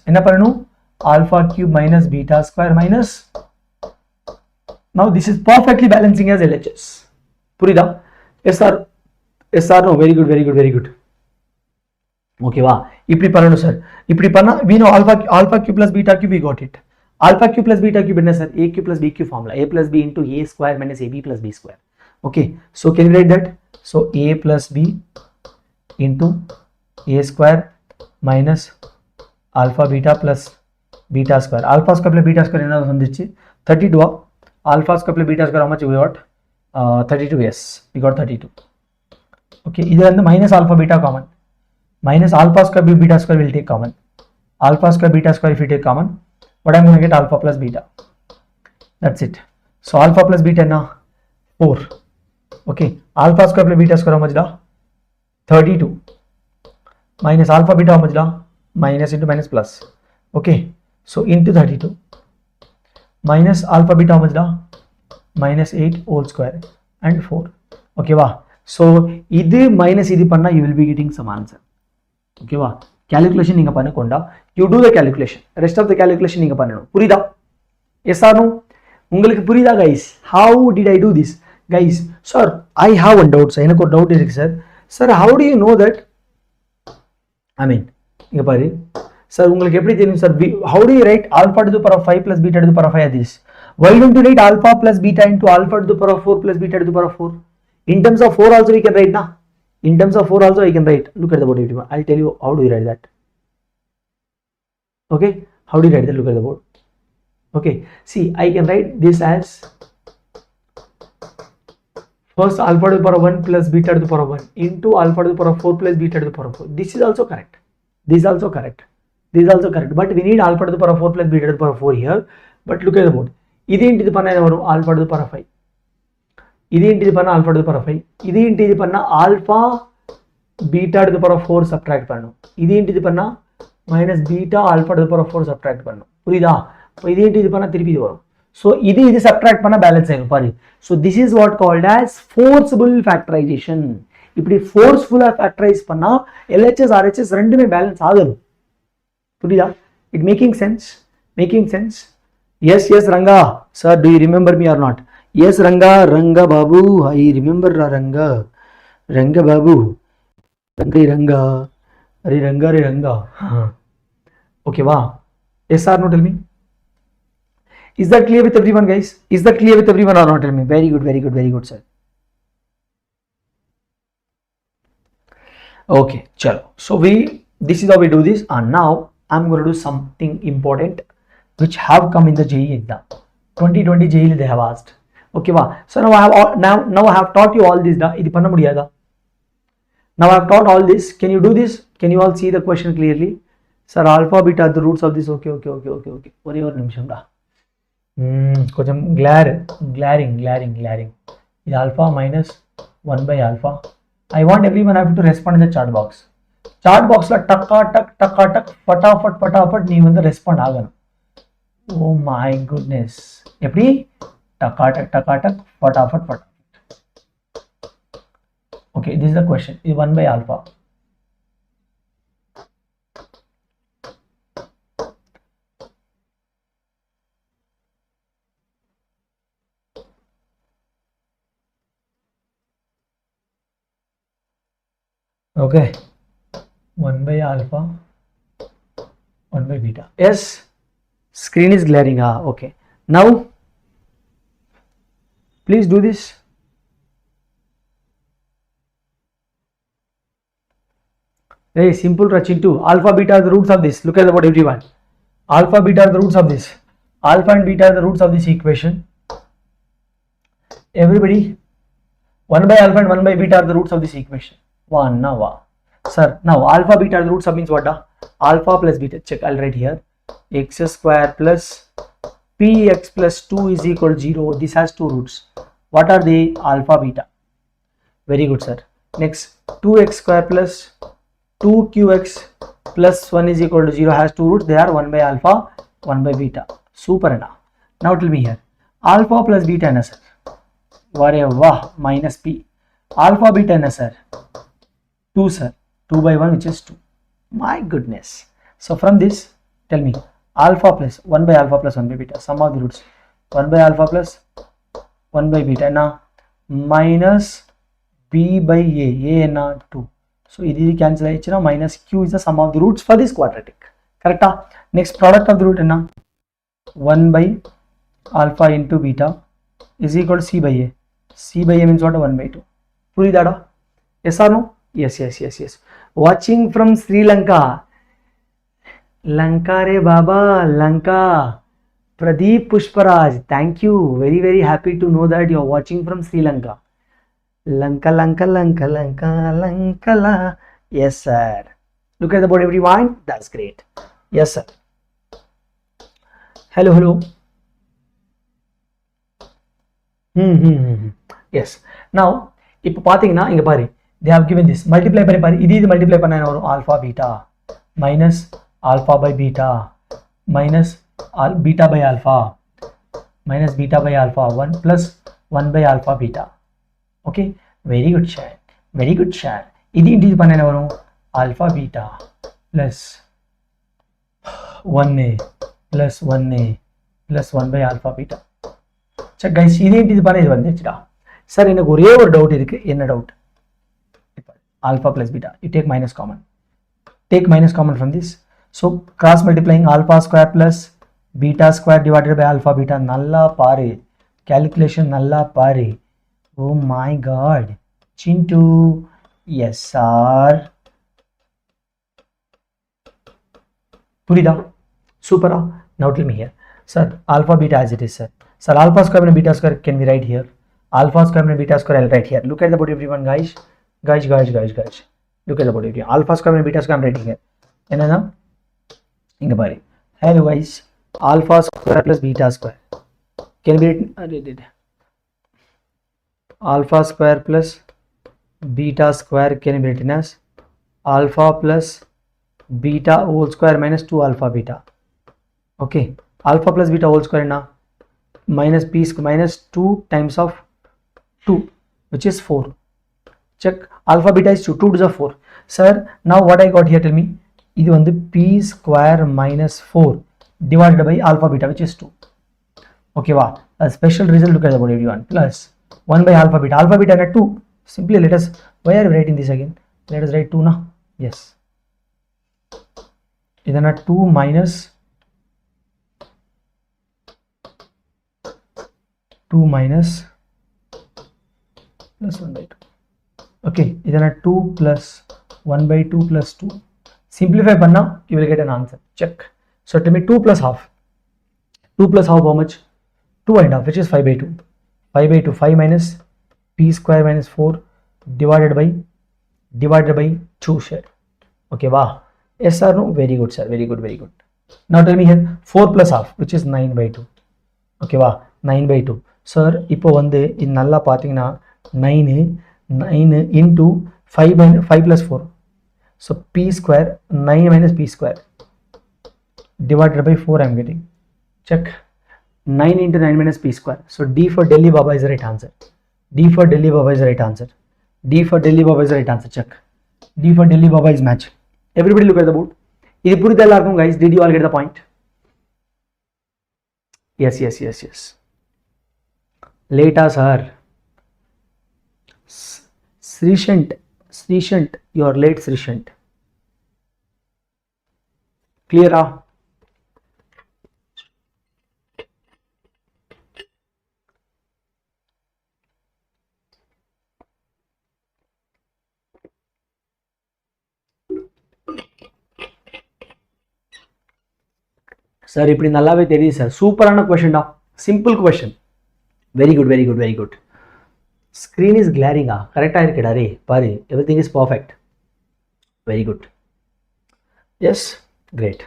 என்ன பண்ணனும், alpha cube minus beta square minus, now this is perfectly balancing as LHS. புரியுதா? Yes or no? Very good. Okay வா? இப்படி பண்ணனும் sir. இப்படி பண்ணா we know alpha cube plus beta cube, we got it. Alpha cube plus beta cube என்ன sir? A cube plus B cube formula. A plus B into A square minus AB plus B square. Okay, so can you write that? So A plus B into A square minus alpha beta plus beta square. Alpha square plus beta square என்ன வந்துச்சு? 32. Alpha square plus beta square, how much we got? 32. Yes, we got 32. Okay, இதுல இருந்து minus alpha beta common. Minus alpha square beta square will take common. Alpha square beta square if you take common, what I'm going to get? Alpha plus beta. That's it. So alpha plus beta na 4. Okay, alpha square plus beta square how much da? 32. Minus alpha beta how much da? Minus into minus plus. Okay, so into 32. Minus alpha beta how much da? Minus 8 whole square and 4. Okay va? So இது minus இது பண்ணா you will be getting some answer. Okay va? Calculation நீங்க பண்ணக்கொண்டா, you do the calculation, rest of the calculation நீங்க பண்ணணும். புரியுதா? Yes or no? உங்களுக்கு புரியுதா guys? How did I do this? Guys, sir, I have one doubt sir. எனக்கு ஒரு doubt இருக்கு sir. Sir, how do you know that? I mean, இங்க பாரு sir, உங்களுக்கு எப்படி தெரியும் sir? How do you write alpha to the power of 5 plus beta to the power of 5 as this? Why don't you write alpha plus beta into alpha to the power of 4 plus beta to the power of 4? In terms of 4 also we can write na. In terms of 4 also I can write. Look at the board everyone. I'll tell you how do you write that. Okay, how do you write that? Look at the board. Okay, see, I can write this as first alpha to the power of 1 plus beta to the power of 1 into alpha to the power of 4 plus beta to the power of 4. This is also correct. This is also correct. This is also correct. But we need alpha to the power of 4 plus beta to the power of 4 here. But look at the board. இது into இது பண்ணா என்ன வரும்? Alpha to the power of 5. இது into இது பண்ணா alpha to the power of 5. இது into இது பண்ணா alpha beta to the power of 4 subtract பண்ணணும். இது into இது பண்ணா minus beta alpha to the power of 4 subtract பண்ணணும். புரியுதா? இப்போ இது into இது பண்ணா திருப்பி இது வரும். So இது subtract பண்ணா balance ஆகும் பாரு. So this is what called as forcible factorization. இப்படி forceful factorize பண்ணா LHS RHS ரெண்டுமே balance ஆகும். புரியுதா? It making sense? Making sense? Yes, Ranga. Sir, do you remember me or not? Yes, Ranga Babu. I remember Ranga Babu. Ranga. Okay, wow. Yes or no? Tell me. Is that clear with everyone, guys? Is that clear with everyone or not? Tell me. Very good, sir. Okay, chalo. So this is how we do this, and now I'm going to do something important which have come in the JEE exam. 2020 JEE they have asked. Okay, wow. So now I have taught you all this. Idi panna mudiyada. Now I have taught all this. Can you do this? Can you all see the question clearly? Sir, alpha beta are the roots of this. Okay. One nimisham da. Koncham glaring. ఇది alpha minus 1 by alpha. I want everyone have to respond in the chat box. Chat box la takka tak fatafat nee vandu respond aganu. Oh my goodness. Eppadi takka tak fatafat. Okay, this is the question. Is 1 by alpha. Okay, 1 by alpha, 1 by beta. Yes, screen is glaring. Okay. Now, please do this. Very simple, Rachintu. Alpha, beta are the roots of this. Look at what everyone. Alpha, beta are the roots of this. Alpha and beta are the roots of this equation. Everybody, 1 by alpha and 1 by beta are the roots of this equation. One now, sir. Now alpha beta are the roots of means what? Alpha plus beta. Check. I'll write here. X square plus px plus 2 is equal to 0. This has two roots. What are they? Alpha beta. Very good, sir. Next, 2x square plus 2qx plus 1 is equal to 0 has two roots. They are 1 by alpha, 1 by beta. Super enough. Now tell me here. Alpha plus beta na sir. Whatever minus p. Alpha beta na sir. 2 sir, 2 by 1 which is 2. My goodness. So from this, tell me alpha plus 1 by alpha plus 1 by beta, sum of the roots 1 by alpha plus 1 by beta na minus b by a na 2. So this cancel aichina, minus q is the sum of the roots for this quadratic. Correct? Next, product of the root na 1 by alpha into beta is equal to c by a. C by a means what? 1 by 2. Puri dada? Yes or no? Yes. Watching from Sri Lanka. Lanka re baba, Lanka. Pradeep Pushparaj, thank you. Very happy to know that you are watching from Sri Lanka. Lanka la. Yes sir. Look at the board everyone. That's great. Yes sir. Hello. Yes. Now, இப்போ பாத்தீங்கன்னா இங்க பாரு, they have given this, multiply பண்ணி பாரு, இது multiply பண்ணா என்ன வரும்? Alpha beta minus alpha by beta minus beta by alpha minus beta by alpha 1 plus 1 by alpha beta. Okay, very good share. இது பண்ணா என்ன வரும்? Alpha beta plus 1a plus 1a plus 1 by alpha beta. Check guys, இது பண்ணா இது வந்துச்சுடா. Sir எனக்கு ஒரே ஒரு டவுட் இருக்கு. என்ன doubt? Alpha plus beta, you take minus common from this. So cross multiplying alpha square plus beta square divided by alpha beta. Nalla pare calculation, nalla pare. Oh my god, Chintu. Yes sir. Purida, super. Now tell me here, sir, alpha beta as it is, sir. Sir, alpha square and beta square can we write here? Alpha square and beta square I'll write here. Look at the board everyone, guys. Look at the board everyone. Alpha square and beta square I'm writing here. Enna inga pare. Hello guys, alpha square plus beta square can be written, alpha square plus beta square can be written as alpha plus beta whole square minus 2 alpha beta. Okay, alpha plus beta whole square na minus p square minus 2 times of 2 which is 4. Check, alpha beta is 2 to the 4. Sir, now what I got here, tell me. This is p square minus 4 divided by alpha beta which is 2. Okay, wow. A special result, look at the board everyone. Plus 1 by alpha beta. Alpha beta at 2. Simply let us, why are we writing this again? Let us write 2 now. Yes. Then at 2 minus 2 minus plus 1 by 2. Okay, then at 2 plus 1 by 2 plus 2. Simplify panna, you will get an answer. Check. So tell me 2 plus half. 2 plus half how much? 2 and half, which is 5 by 2. 5 by 2, 5 minus p square minus 4 divided by 2 share. Okay, wow. Yes or no? Very good, sir. Very good. Now tell me here 4 plus half, which is 9 by 2. Okay, wow. 9 by 2. Sir இப்போ வந்து இது நல்லா பார்த்தீங்கன்னா 9 into 5 plus 4. So p square 9 minus p square divided by 4 I am getting. Check 9 into 9 minus p square. So D for Delhi Baba is the right answer. D for Delhi Baba is the right answer. D for Delhi Baba is the right answer. Check. D for Delhi Baba is match. Everybody look at the board. This puri tellarkum guys. Did you all get the point? Yes, yes, yes, yes. Later, sir. Srishant, you are late, Srishant. Clear? Sir, இப்படி நல்லாவே தெரியுது சார். சூப்பரான கொஸ்டின்டா. Simple question. Very good, very good, very good. Screen is glaring. Correct இருக்குடா ரே. பாரு, everything is perfect. Very good. Yes, great.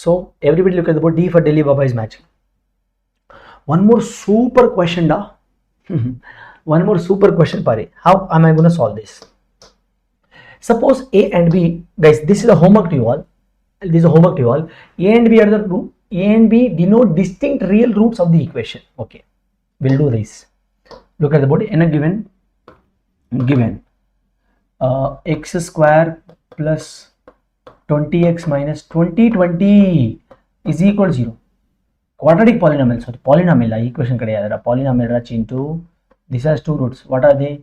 So everybody look at the board. D for Delhi Baba is matching. One more super question da. One more super question pare. How am I going to solve this? Suppose A and B, guys, this is a homework to you all. This is a homework to you all. A and B are the root. A and B denote distinct real roots of the equation. Okay, we'll do this. Look at the board. In a given x square plus 20x minus 20 is equal to 0. Quadratic polynomial. Sorry, polynomial equation kadiyadra. Polynomial into this has two roots. What are they?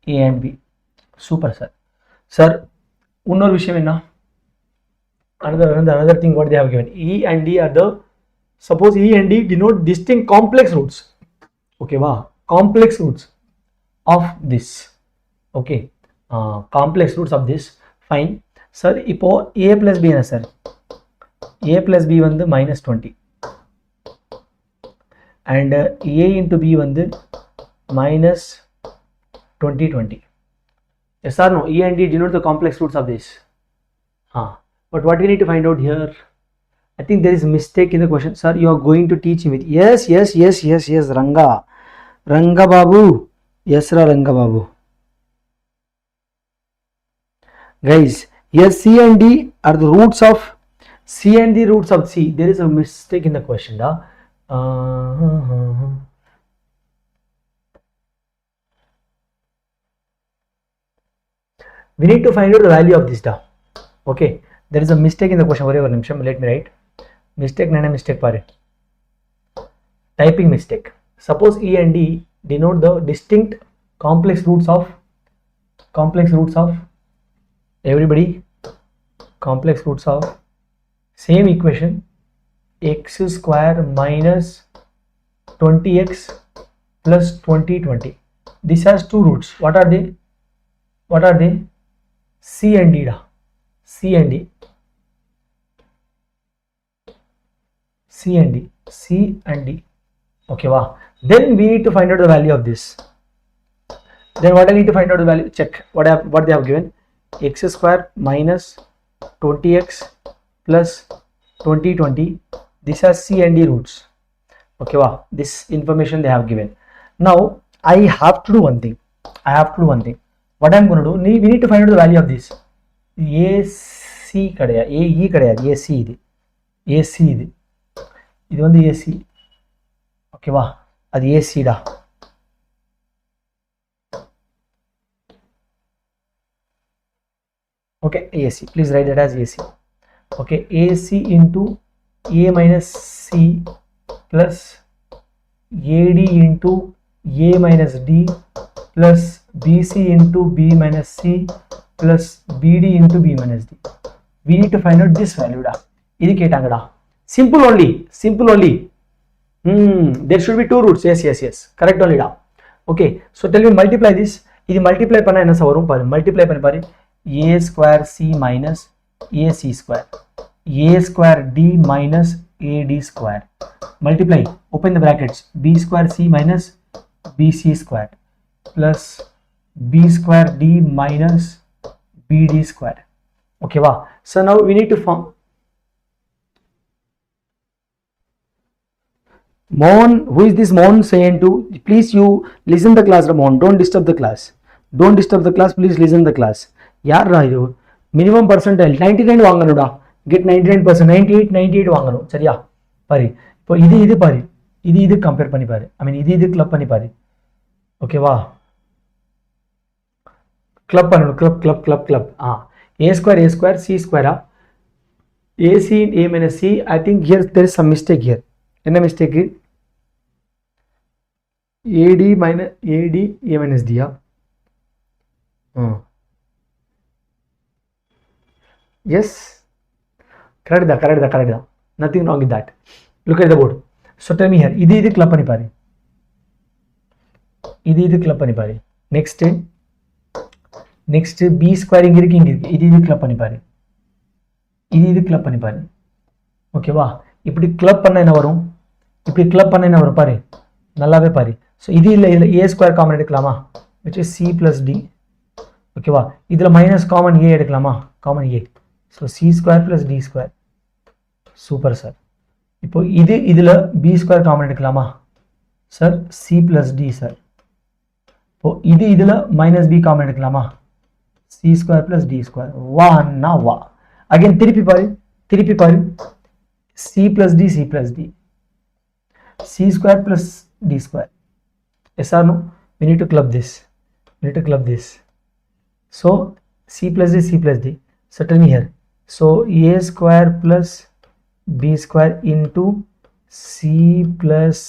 A and B. Super, sir. Sir, unnor vishayam enna? Another thing what they have given. E and D are the, suppose E and D denote distinct complex roots. Okay, wow. Complex roots of this. Okay, complex roots of this. Fine, sir. Ipo A plus B na sir. A plus B vandu minus 20 and A into B vandu minus 20. Yes or no? E and D denote the complex roots of this. But what we need to find out here, I think there is a mistake in the question. Sir, you are going to teach me. Yes, Ranga Babu. Yes, Ranga Babu. Guys, yes, C and D are the roots of C and the roots of C. There is a mistake in the question. We need to find out the value of this. Okay, there is a mistake in the question. Let me write. Mistake, pare. Typing mistake. Suppose E and D denote the distinct complex roots of everybody. Complex roots of same equation, x square minus 20x plus 20. This has two roots. What are they? C and D da. C and D. Okay, wow. Then we need to find out the value of this. Then what I need to find out the value? Check what they have given. X square minus 20x plus 20. This has C and D roots. Okay, wow. This information they have given. Now I have to do one thing. What I am going to do? We need to find out the value of this. AC kadaya. AE kadaya. AC idu. Idu vandu AC. Okay, wow. Adu AC da. Okay, AC. Please write that as AC. Okay, AC into A minus C plus AD into A minus D plus BC into B minus C plus BD into B minus D. We need to find out this value da. Idu ketanga. Simple only. There should be two roots. Yes. Correct only da. Okay, so tell me multiply this. Idu multiply panna enna varum paru. Multiply panni paru. A square C minus AC square. A square D minus AD square. Multiply. Open the brackets. B square C minus BC square plus B square D minus BD square. Okay, wow. So now we need to form. Mohan, who is this Mohan saying to? Please you listen the class, Mohan. Don't disturb the class. Don't disturb the class. Please listen the class. யாரா இது? Minimum percentile 99 வாங்கணும்டா. Get 99%, 98, 98 வாங்கணும். சரியா? பாரு. இப்போ இது பாரு. இது compare பண்ணி பாரு. I mean இது கிளப் பண்ணி பாரு. ஓகேவா? கிளப் பண்ணணும். Club. A square C square AC A minus C. I think here there is some mistake here. என்ன mistake? AD A minus D. Yes, correct da. Nothing wrong with that. Look at the board. So tell me here, இது club பண்ணி பாரு. இது club பண்ணி பாரு. Next B square இங்க இருக்கு. இது club பண்ணி பாரு. இது club பண்ணி பாரு. ஓகேவா? இப்படி club பண்ணா என்ன வரும்? பாரு. நல்லாவே பாரு. So இது இல்ல A square காமன் எடுக்கலாமா? Which is C plus D. ஓகேவா? இதுல minus common A எடுக்கலாமா? Common A. So C square plus D square. Super sir. இப்போ இதுல B square காமன் எடுக்கலாமா? Sir C plus D sir. இப்போ இதுல minus B காமன் எடுக்கலாமா? C square plus D square. வா. Again திருப்பி பாரு. C plus D. C square plus D square. Yes or no? We need to club this. So C plus D. So tell me here. So A square plus B square into C plus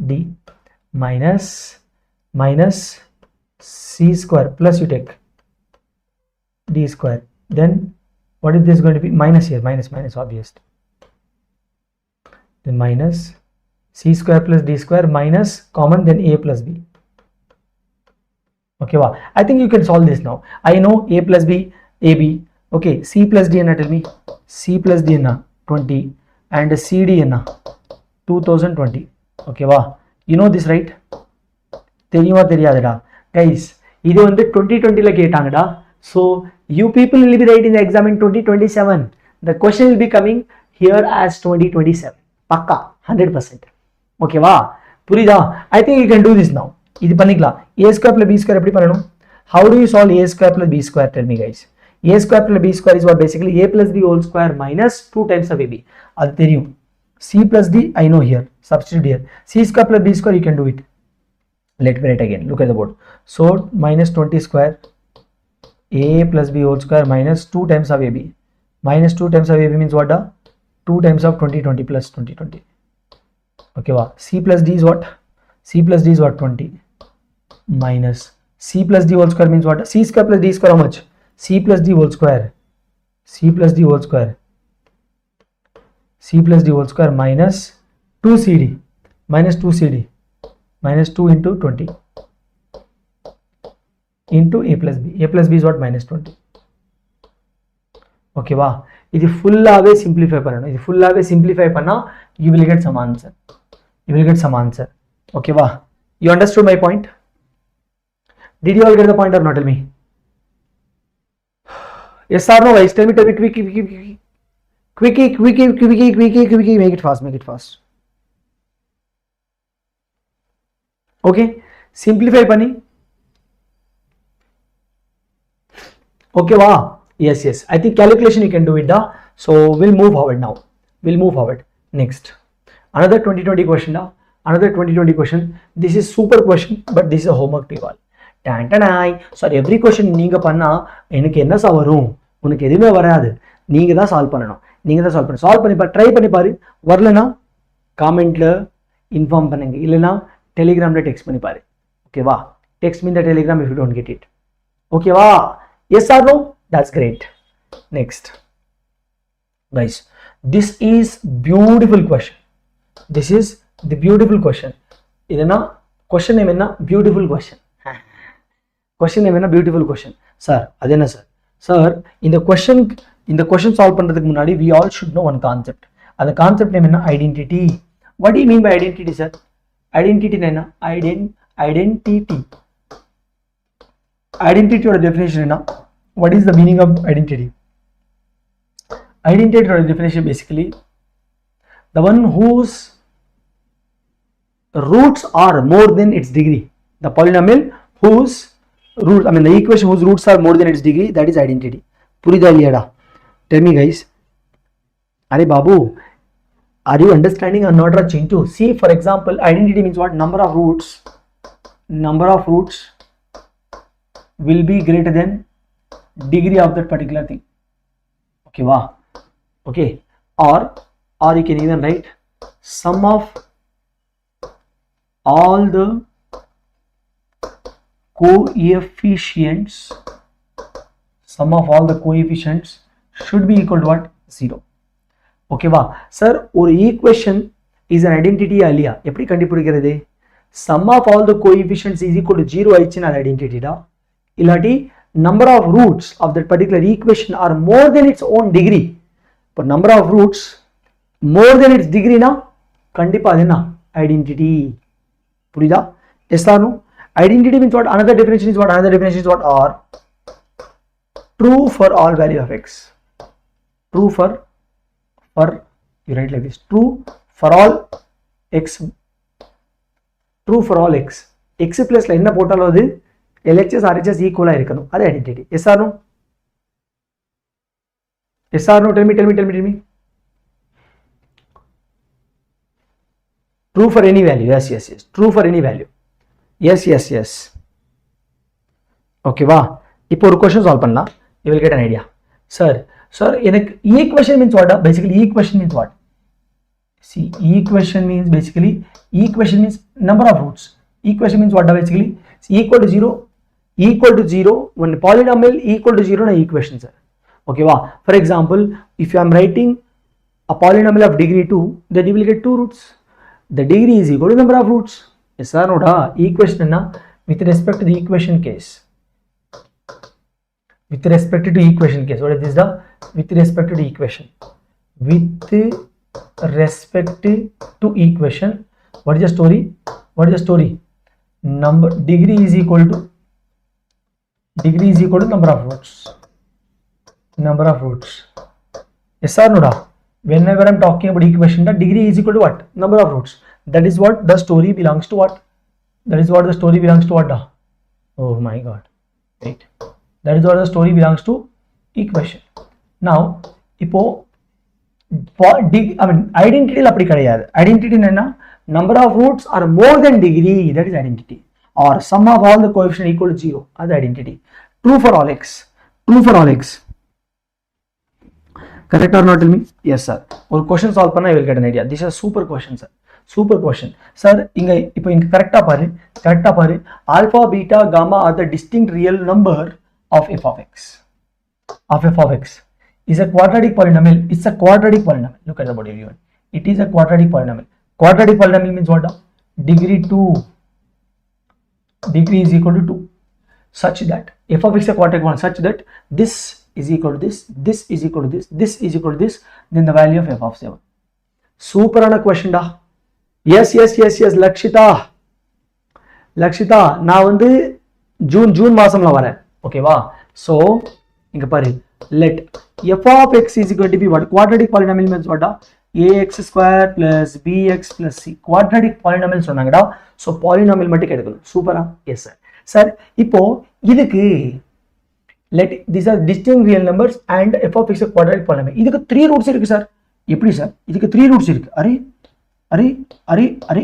D minus C square plus you take D square. Then what is this going to be? Minus here. Minus obvious. Then minus C square plus D square minus common then A plus B. Okay, wow. I think you can solve this now. I know A plus B, AB. Okay, C plus D enna tell me. C plus D enna 20 and CD enna 2020. Okay, wow. You know this, right? தெரியுமா தெரியாதுடா guys, இது வந்து 2020ல கேட்டாங்கடா. So you people will be writing the exam in 2027. The question will be coming here as 2027. Pakka 100%. Okay, wow. புரியுதா? I think you can do this now. இது பண்ணிக்கலாம். A square plus B square எப்படி பண்ணணும்? How do you solve A square plus B square? Tell me guys. A square plus B square is what? Basically A plus B whole square minus 2 times of AB. அது தெரியும். C plus D I know here. Substitute here. C square plus B square you can do it. Let me write again. Look at the board. So minus 20 square A plus B whole square minus 2 times of AB. Minus 2 times of AB means what? 2 times of 2020 plus 2020. Okay, wow. C plus D is what? C plus D is what? 20 minus C plus D whole square means what? C square plus D square how much? C plus D whole square. C plus D whole square. C plus D whole square minus 2CD. Minus 2CD. Minus 2 into 20. Into A plus B. A plus B is what? Minus 20. Okay, wow. If you full-ஆவே simplify பண்ணணும். If full-ஆவே simplify பண்ணா you will get some answer. Okay, wow. You understood my point? Did you all get the point or not? Tell me. Yes or no guys? Tell me quickie. Make it fast. Okay, simplify pani. Okay, wow. Yes. I think calculation you can do it. So we'll move forward now. Next, another 2020 question. This is super question, but this is a homework to you all. Sorry, every question நீங்க பண்ணா எனக்கு என்ன வரும்? உனக்கு எதுவுமே வராது. நீங்க தான் சால்வ் பண்ணணும். சால்வ் பண்ணி பாரு, ட்ரை பண்ணி பாரு. வரலனா கமெண்ட்ல இன்ஃபார்ம் பண்ணுங்க. இல்லனா டெலிகிராம்ல டெக்ஸ்ட் பண்ணி பாரு. ஓகேவா? Text me in the telegram if you don't get it. Okay, wow. Yes or no? That's great. Next, guys, this is beautiful question. This is the beautiful question. Idana question name enna? Beautiful question. Question name enna? Beautiful question. Sir, adena sir, in the question solve பண்றதுக்கு முன்னாடி we all should know one concept. அந்த concept name enna? Identity. What do you mean by identity, sir? Identity enna? Identity or definition enna? What is the meaning of identity? Identity or definition basically the one whose roots are more than its degree. The polynomial whose roots, I mean the equation whose roots are more than its degree, that is identity. Purida liyada? Tell me guys. Are babu, are you understanding or not, Chintu? See, for example, identity means what? Number of roots will be greater than degree of that particular thing. Okay, wow. Okay, or you can even write sum of all the coefficients should be equal to what? 0. Okay va sir, or equation is an identity alliya eppadi kandipidikiradhu? Sum of all the coefficients is equal to 0 aichina ad identity da, illati number of roots of that particular equation are more than its own degree. But number of roots more than its degree na kandipa adena identity. Purida? Yes or no? Identity means what? Another definition is what? Or true for all value of x. True for you write like this, true for all x. True for all x. X plus la enna potalo adu LHS RHS equal ah irukanu, adu identity. Yes or no? Yes or no? Tell me. True for any value. Yes. True for any value. Yes. Okay va, ipo or question solve panna, you will get an idea. Sir, equation means what? Basically equation means what? See, equation means number of roots. Equation means what? Basically equal to 0 when polynomial equal to 0 na equation, sir. Okay va, for example, if I am writing a polynomial of degree 2, then you will get 2 roots. The degree is equal to number of roots. Yes or no? Equation na with respect to the equation case. With respect to equation case, what is this? With respect to the equation. With respect to equation, what is the story? Number degree is equal to number of roots. Yes or no? Whenever I am talking about equation, the degree is equal to what? Number of roots. That is what the story belongs to what? Oh my god. Wait. That is what the story belongs to equation. Now, ipo identity la appadi kedaiyadu. Identity enna? Number of roots are more than degree, that is identity. Or sum of all the coefficient equal to 0, that is identity. True for all x. Correct or not? Tell me. Yes sir. Or question solve panna, you will get an idea. This is a super question, sir. Sir, inga correct paru. Alpha, beta, gamma are the distinct real number of f of x. Is a quadratic polynomial. It's a quadratic polynomial. Look at the body given. It is a quadratic polynomial. Quadratic polynomial means what? Degree is equal to 2, such that f of x is a quadratic one, such that this is equal to this is equal to this is equal to this, then the value of f of 7. Super ana question da. Yes. Lakshita, நான் வந்து June மாசம்ல வரேன். ஓகேவா? So இங்க பாரு, let f of x is equal to be what? Quadratic polynomial means what? ax square plus bx plus c. Quadratic polynomial சொன்னாங்கடா. So polynomial மட்டும் எடுக்கணும். சூப்பரா? Yes sir. Sir இப்போ இதுக்கு let these are distinct real numbers and f of x is a quadratic polynomial. இதுக்கு 3 roots இருக்கு sir. எப்படி sir? இதுக்கு 3 roots இருக்கு. அரே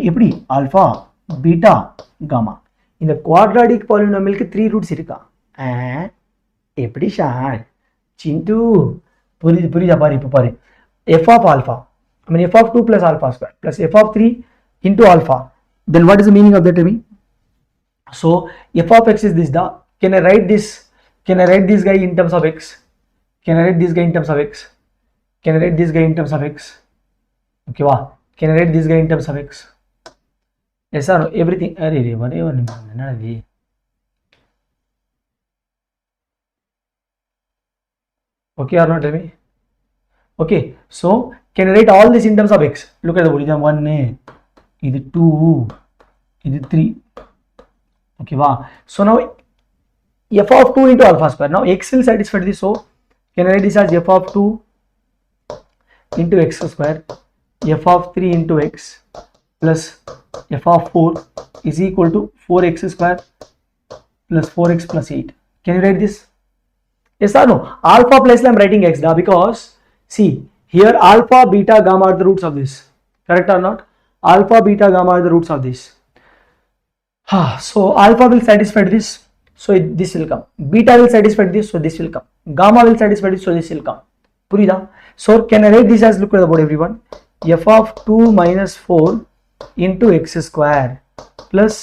எப்படி? Alpha, beta, gamma. இந்த குவாட்ராட்டிக் பாலினாமியலுக்கு 3 ரூட்ஸ் இருக்கா? எப்படி சார்? சிண்டு புரியுதா? பாரு, இப்போ பாரு, f of alpha, I mean f of 2 plus alpha square plus f of 3 into alpha, then what is the meaning of that to me? So f of x is this da. Can I write this guy in terms of x? Can I write this guy in terms of x? Okay va, can I write this guy in terms of x? Yes or no? Everything. Whatever. Okay or not? Tell me. Okay, so can I write all this in terms of x? Look at the body. 1, this 2, this 3. Okay, wow. So now f of 2 into alpha square. Now x will satisfy this. So can I write this as f of 2 into x square, f of 3 into x, plus f of 4 is equal to 4x square plus 4x plus 8. Can you write this? Yes or no? Alpha place I am writing x because see here alpha, beta, gamma are the roots of this. Correct or not? Alpha, beta, gamma are the roots of this. So alpha will satisfy this, so this will come. Beta will satisfy this, so this will come. Gamma will satisfy this, so this will come. Purida. So can I write this as, look at the board everyone, f of 2 minus 4 into x square plus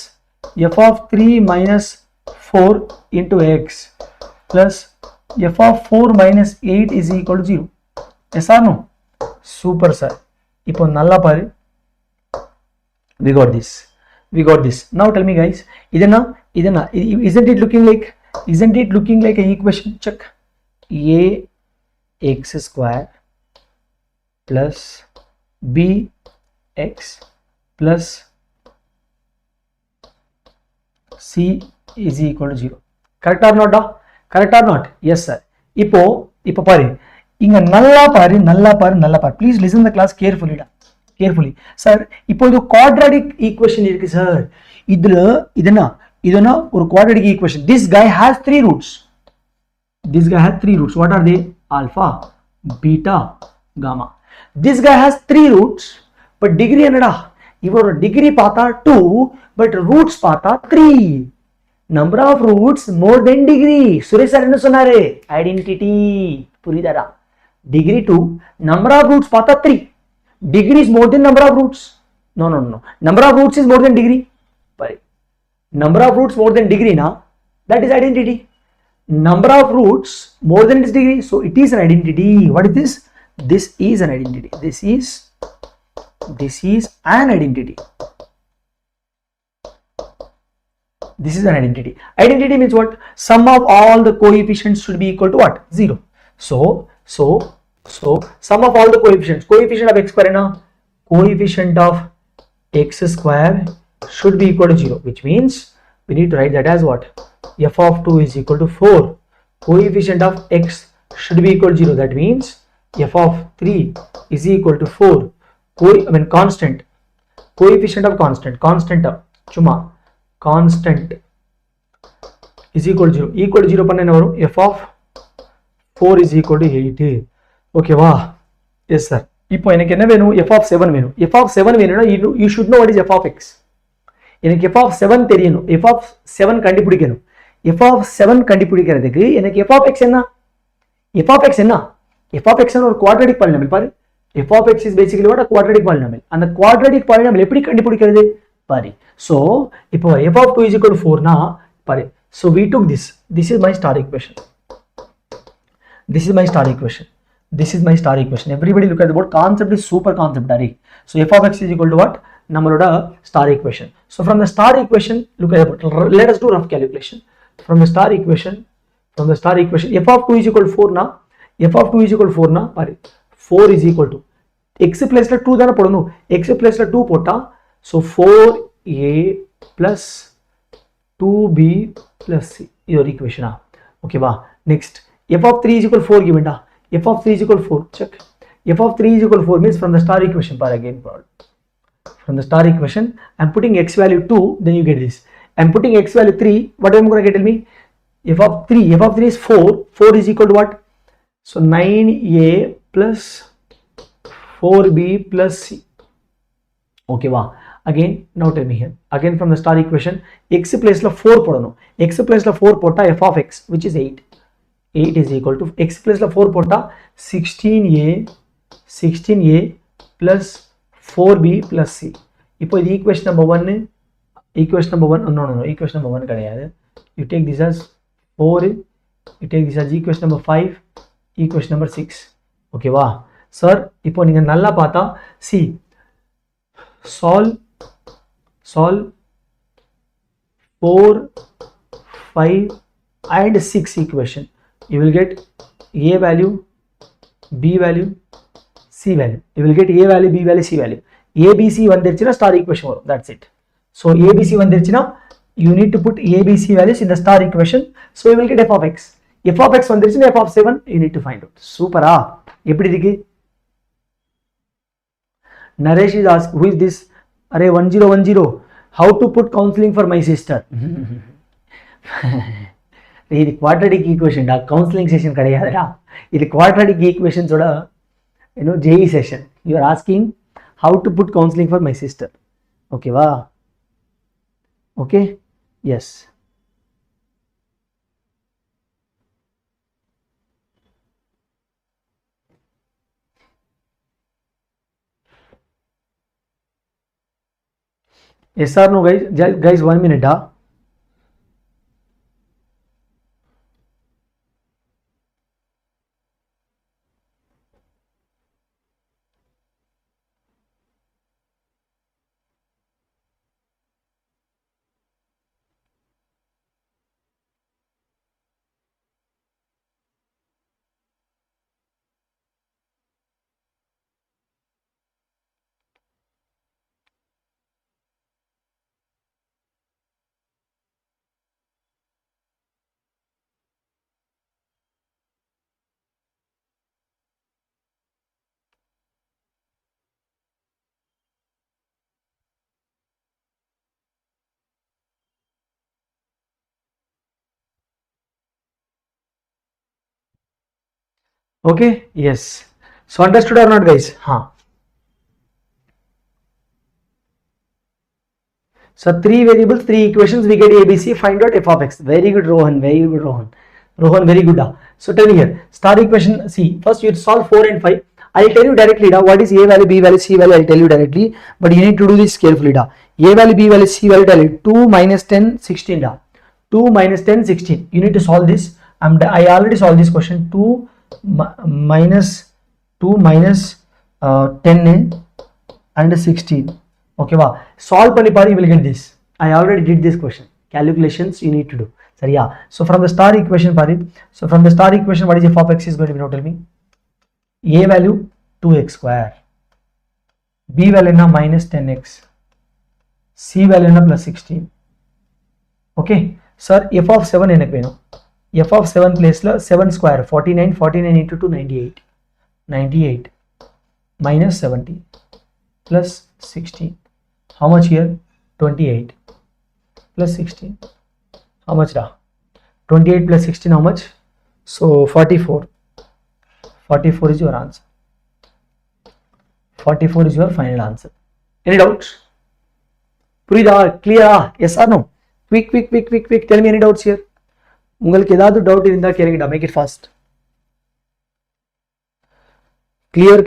f of 3 minus 4 into x plus f of 4 minus 8 is equal to 0. Yes or no? Super sir. Ipo nalla pari. We got this. We got this. Now tell me guys, isn't it looking like an equation? Check. A x square plus b x plus c is equal to 0. Correct or not? Correct or not? Yes sir. Ipo pari. Inga nalla pari. Please listen the class carefully. Carefully. Sir, இப்போ இது quadratic equation இருக்கு sir. இதுனா ஒரு quadratic equation. This guy has three roots. What are they? Alpha, beta, gamma. This guy has three roots, but degree என்னடா? இவரோட degree பார்த்தா 2, but roots பார்த்தா 3. Number of roots more than degree. Suresh sir என்ன சொன்னாரு? Identity. புரியுதாடா? Degree 2, number of roots பார்த்தா 3. Degree is more than number of roots. No. Number of roots is more than degree. Number of roots more than degree now. That is identity. Number of roots more than its degree. So it is an identity. What is this? This is an identity. This is an identity. This is an identity. Identity means what? Sum of all the coefficients should be equal to what? 0. So sum of all the coefficients. Coefficient of x square na? Coefficient of x square should be equal to 0, which means we need to write that as what? F of 2 is equal to 4. Coefficient of x should be equal to 0. That means f of 3 is equal to 4. Constant. Coefficient of constant. Constant is equal to 0. Equal to 0 panna f of 4 is equal to 8. Okay va? Yes sir. இப்போ எனக்கு என்ன வேணும்? f of 7 வேணும். f of 7 வேணும்னா you should know what is f of x. எனக்கு f of 7 தெரியணும். f of 7 கண்டுபிடிக்கணும். f of 7 கண்டுபிடிக்கிறதுக்கு எனக்கு f of x என்ன? f of x என்ன? f of x ஒரு quadratic polynomial பாரு. f of x is basically what? A quadratic polynomial. அந்த quadratic polynomial எப்படி கண்டுபிடிக்கிறது? பாரு. So இப்போ f of 2 is equal to 4 னா பாரு. So we took this. This is my star equation. This is my star equation. Everybody look at the board. Concept is super concept. So f of x is equal to what? Nammaloda star equation. So from the star equation, look at the board. Let us do rough calculation. From the star equation, f of 2 is equal to 4 na. F of 2 is equal to 4 na. 4 is equal to x plus 2 dana podanu. X plus 2 pota. So 4a plus 2b plus c. Your equation. Okay ba. Next. F of 3 is equal to 4 given da. F of 3 is equal to 4. Check. F of 3 is equal to 4 means from the star equation part again. From the star equation, I am putting x value 2, then you get this. I am putting x value 3. What am I going to get? Tell me. F of 3 is 4. 4 is equal to what? So 9a plus 4b plus c. Okay, wow. Again, now tell me here. Again from the star equation, x place la 4 podano. X place la 4 pota f of x, which is 8. 8 is equal to x plus la 4 pota 16a plus 4b plus c. இப்போ இது equation number 1. Equation number 1 கிடையாது. You take this as 4. You take this as equation number 5. Equation number 6. Okay வா? Sir, இப்போ நீங்க நல்லா பார்த்தா see solve 4, 5 and 6 equation. You will get a value, b value, c value. You will get a value, b value, c value. A, b, c vandirchina star equation varum. That's it. So a, b, c vandirchina you need to put a, b, c values in the star equation. So you will get f of x. F of x vandirchina f of 7 you need to find out. Super ah. Eppadi irukku? Naresh is asked, who is this? अरे 1010 how to put counseling for my sister. இது quadratic equation டா, counseling session கிடையாதுடா. இது quadratic equations ஓட JEE session. You are asking how to put counseling for my sister. Okay வா? Okay? Yes. Yes or no guys? Guys 1 minute da. Okay, yes. So understood or not guys? So 3 variables, 3 equations, we get ABC, find out f of x. Very good Rohan, very good Rohan. Rohan, very good. So tell me here, star equation, see, first you solve 4 and 5. I'll tell you directly what is A value, B value, C value, I'll tell you directly, but you need to do this carefully. A value, B value, C value, tell you 2 minus 10, 16. 2 minus 10, 16. You need to solve this. I already solved this question. 2 minus 10 and 16. Okay, wow. Solve pani pari, you will get this. I already did this question. Calculations you need to do. So yeah. So from the star equation pari. So from the star equation, what is f of x is going to be? Now tell me. A value 2x square. B value na minus 10x. C value na plus 16. Okay. Sir, f of 7 enakku f of 7 place la 7 square 49. 49 into 2 98. 98 minus 70 plus 16. How much here? 28 plus 16. How much da? 28 plus 16 how much? So 44. 44 is your answer. 44 is your final answer. Any doubts? Purida, clear? Yes or no? Quick. Tell me any doubts here. உங்களுக்கு ஏதாவது doubt இருந்தா கேளுங்கடா. Make it fast. Clear.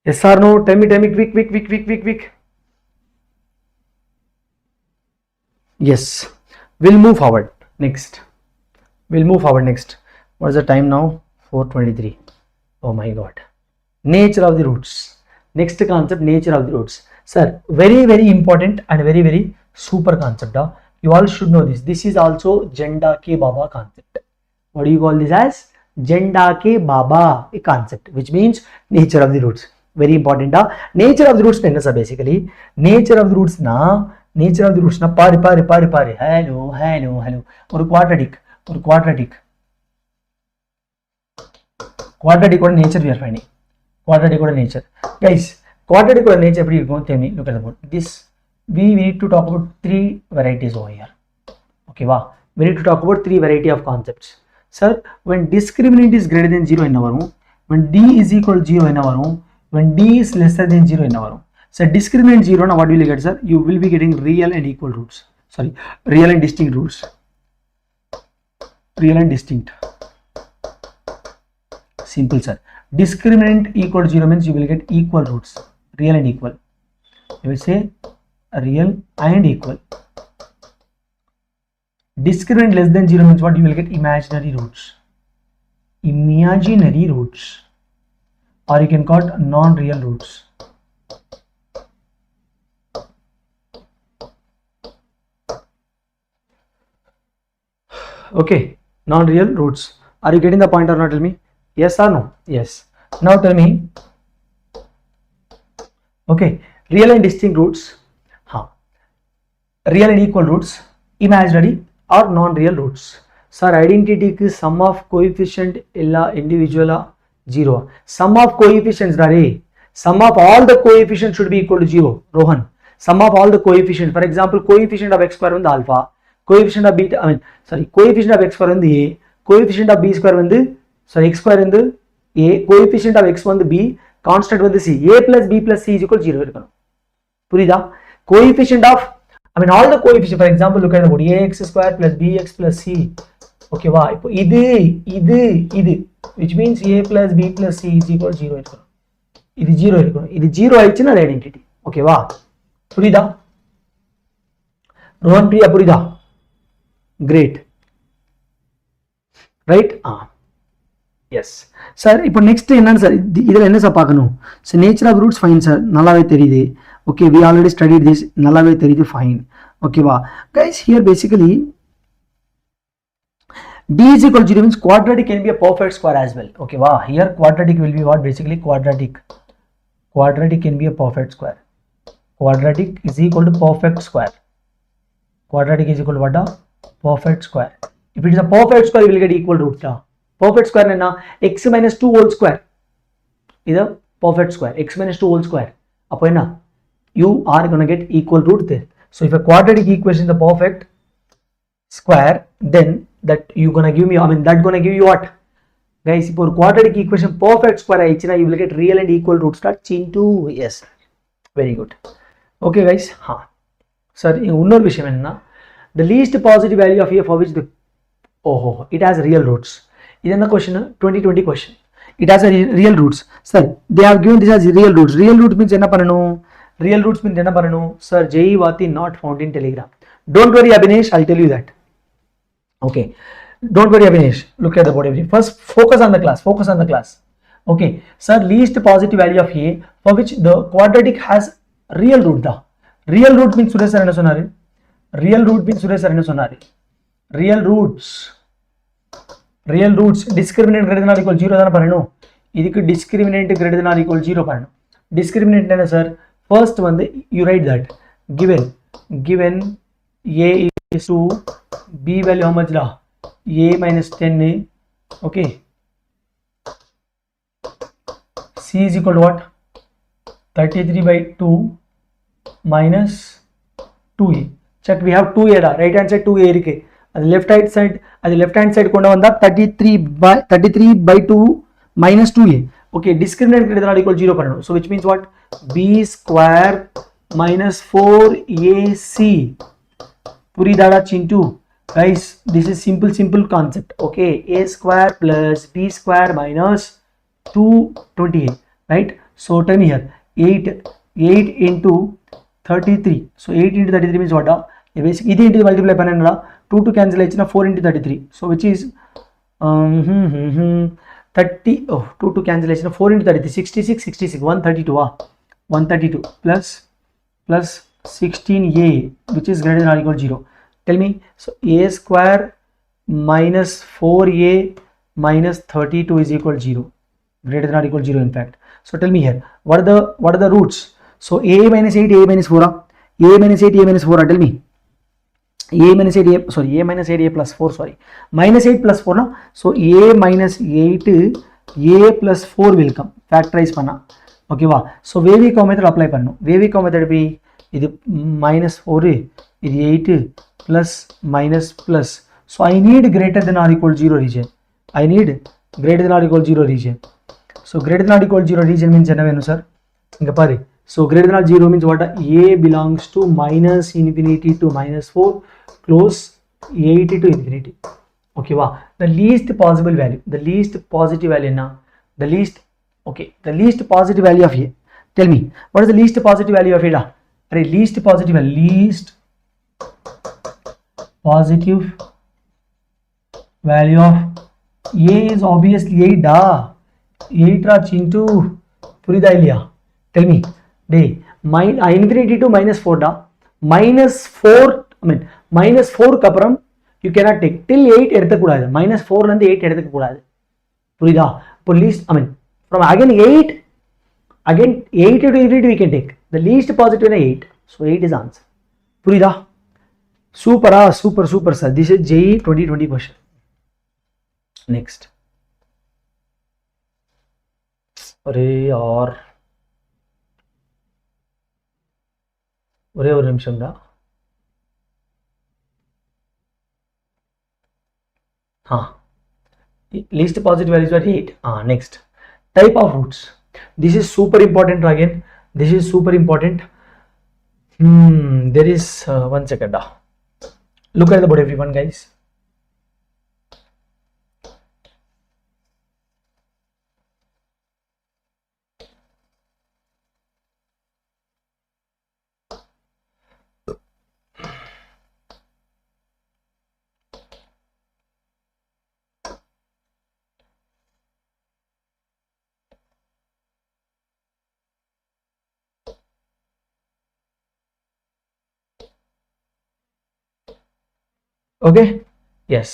Yes or no? Tell me, quick. Yes. We'll move forward. Next. What is the time now? 4:23. Oh my god. Nature of the roots. Next concept, nature of the roots. Sir, very important and very super concept. You all should know this. This is also Janda ke Baba concept. What do you call this as? Janda ke Baba concept, which means nature of the roots. Very important. Nature of the roots enna sir basically. Nature of the roots na pari. Hello. Or quadratic or nature we are finding. Quadratic or nature. Guys, quadratic or nature, tell me, look at the board. This, we need to talk about 3 varieties over here. Okay, wow. We need to talk about 3 variety of concepts. Sir, when discriminant is greater than 0 in our room, when d is equal to 0 in our room, when d is lesser than 0 in our room. So discriminant 0, now what will you get, sir? You will be getting real and equal roots. Sorry, real and distinct roots. Real and distinct. Simple, sir. Discriminant equal to 0 means you will get equal roots. Real and equal. You will say real and equal. Discriminant less than 0 means what? You will get imaginary roots. Imaginary roots. Or you can call it non-real roots. Okay, non-real roots. Are you getting the point or not? Tell me yes or no. Yes. Now tell me, okay, real and distinct roots, real and equal roots, imaginary or non-real roots. Sir, identity ku sum of coefficient illa individual zero. Sum of coefficients rare. Sum of all the coefficients should be equal to 0. Rohan, sum of all the coefficients, for example, coefficient of x square வந்து alpha, coefficient of beta, coefficient of x square வந்து a, coefficient of b square வந்து x square வந்து a, coefficient of x வந்து b, constant வந்து c, a plus b plus c is equal to 0 இருக்கணும். புரியுதா? Coefficient of, all the coefficients, for example, look at the board, ax square plus bx plus c. Okay வா? இப்போ இது which means a plus b plus c is equal to 0 இருக்கணும். இது 0 இருக்கணும். இது 0 ஆயிடுச்சுன்னா அது ஐடென்டிட்டி. ஓகேவா? புரியுதா? ரோஹன் பிரியா புரியுதா? கிரேட். ரைட்? Yes sir. இப்போ நெக்ஸ்ட் என்னன்னு சார், இதில் என்ன சார் பார்க்கணும்? So nature of roots fine sir, நல்லாவே தெரியுது. Okay, we already studied this, நல்லாவே தெரியுது, ஃபைன். ஓகேவா guys? Here basically d is equal to 0 means quadratic can be a perfect square as well. Okay wow, here quadratic will be what? Basically quadratic can be a perfect square. Quadratic is equal to perfect square. Quadratic is equal to what? Perfect square. If it is a perfect square, you will get equal root. Perfect square is x minus 2 whole square. This is a perfect square, x minus 2 whole square. You are going to get equal root there. So if a quadratic equation is a perfect square, then that you gonna give me, that gonna give you what? Guys, if quadratic equation perfect square aichina, you will get real and equal roots. Start into, yes, very good. Okay guys, sir, unnor vishayam enna, the least positive value of a for which the it has real roots. This is a question, 2020 question. It has a real roots. Sir, they have given this as real roots. Real roots means enna pananu? Real roots means enna pananu? Sir, JEE Vaathi not found in Telegram. Don't worry Abhinesh, I'll tell you that. Okay, don't worry Abhinesh, look at the board. First focus on the class. Okay, sir, least positive value of a for which the quadratic has real root. The real root means Suresh Sir enna sonnaru? Real root means Suresh Sir enna sonnaru? Real roots discriminant greater than or equal 0 dana parano. Idukku discriminant greater than or equal 0 parano. Discriminant enna sir? First one you write that given a is to b value how much da? A minus 10. Okay, c is equal to what? 33 by 2 minus 2a. Check, we have 2a da, right hand side 2a irukke, adu left hand side konda vanda 33 by 2 minus 2a. Okay, discriminant greater than or equal 0 parano. So which means what? b square minus 4ac. Puridada chintu. Guys, this is simple concept. Okay, a square plus b square minus 228, right? So tell me here, 8 into 33. So 8 into 33 means what? Basically this into multiply panna 2 to cancel aichina 4 into 33. So which is 30. 2 to cancel aichina 4 into 33, 66 132. 132 plus 16a, which is greater than or equal to 0. Tell me, so a square minus 4a minus 32 is equal to 0, greater than or equal to 0 in fact. So tell me here, what are the roots? So a minus 8, a minus 4, a minus 8, a minus 4, tell me. A minus 8, a minus 8, a plus 4, sorry, minus 8 plus 4 na? So a minus 8, a plus 4 will come, factorize panna. Okay va? So 𝑉𝐵 method apply pannu. 𝑉𝐵 method be idu minus 4, idu 8 plus minus plus. So I need greater than or equal to 0 region. I need greater than or equal to 0 region. So greater than or equal to 0 region means enna venu sir? Inga pare. So greater than or 0 means what? A belongs to minus infinity to minus 4, close 80 to infinity. Okay wow, the least possible value, the least positive value na, the least positive value of a. Tell me, what is the least positive value of a? Least positive value, least positive value of a is obviously 8 da. 8 ra chintu, purida illaya? Tell me, infinity to minus 4 da, minus 4 minus 4 kapram you cannot take till 8 எடுத்துக்கூடாது, -4 ல இருந்து 8 எடுத்துக்கூடாது. புரியுதா? இப்போ least, I mean from again 8 to infinity we can take the least positive in 8, so 8 is answer. புரியுதா? சூப்பரா, super sir. this is JEE 2020 question. next, ஒரே ஒரு நிமிஷம் தான். least positive values are 8. Next, type of roots. This is super important again. This is super important. There is 1 second. Look at the board everyone, guys. Okay, yes,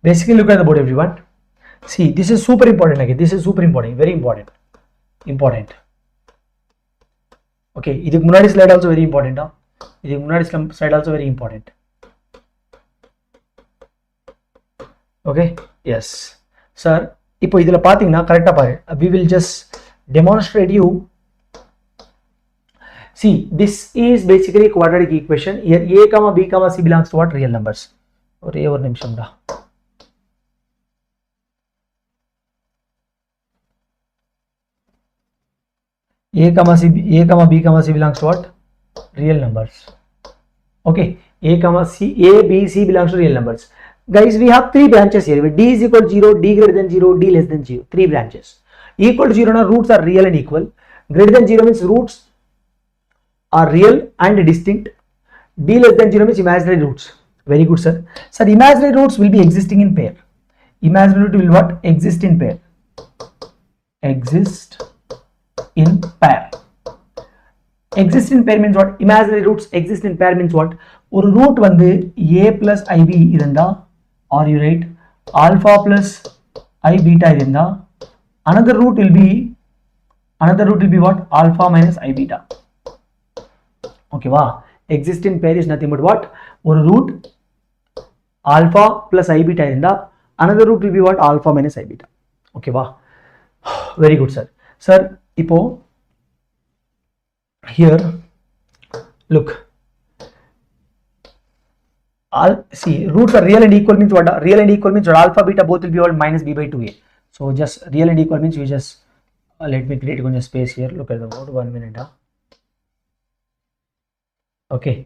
basically look at the board everyone. See, this is super important again. This is super important, very important. Okay, idhukku munadi slide also very important. Idhukku munadi slide also very important. Okay, yes sir. Ipo idhula pathina correct ah paru, we will just demonstrate you. See, this is basically quadratic equation. Here a comma b comma c belongs to what? Real numbers. ஒரே ஒரு நிமிஷம்டா. a comma b comma c belongs to what? Real numbers. Okay, a b c belongs to real numbers. Guys, we have 3 branches here. d is equal to 0, d greater than 0, d less than 0. 3 branches. Equal to 0 now roots are real and equal. Greater than 0 means roots are real and distinct. d less than 0 means imaginary roots. Very good, sir. Sir, imaginary roots will be existing in pair. Imaginary root will what? Exist in pair. Exist in pair. Exist in pair means what? Imaginary roots exist in pair means what? ஒரு root வந்து a plus ib இருந்தா, or you write alpha plus I beta இருந்தா, another root will be what? Alpha minus I beta. Okay, wow. Exist in pair is nothing but what? ஒரு root alpha plus I beta இருந்தா, another root will be what? Alpha minus I beta. Okay, wow. Very good, sir. Sir, இப்போ here look, see, roots are real and equal means what? Real and equal means what? Alpha beta both will be all minus b by 2a. So just real and equal means we just let me create a space here. Look at the board, 1 minute. Okay,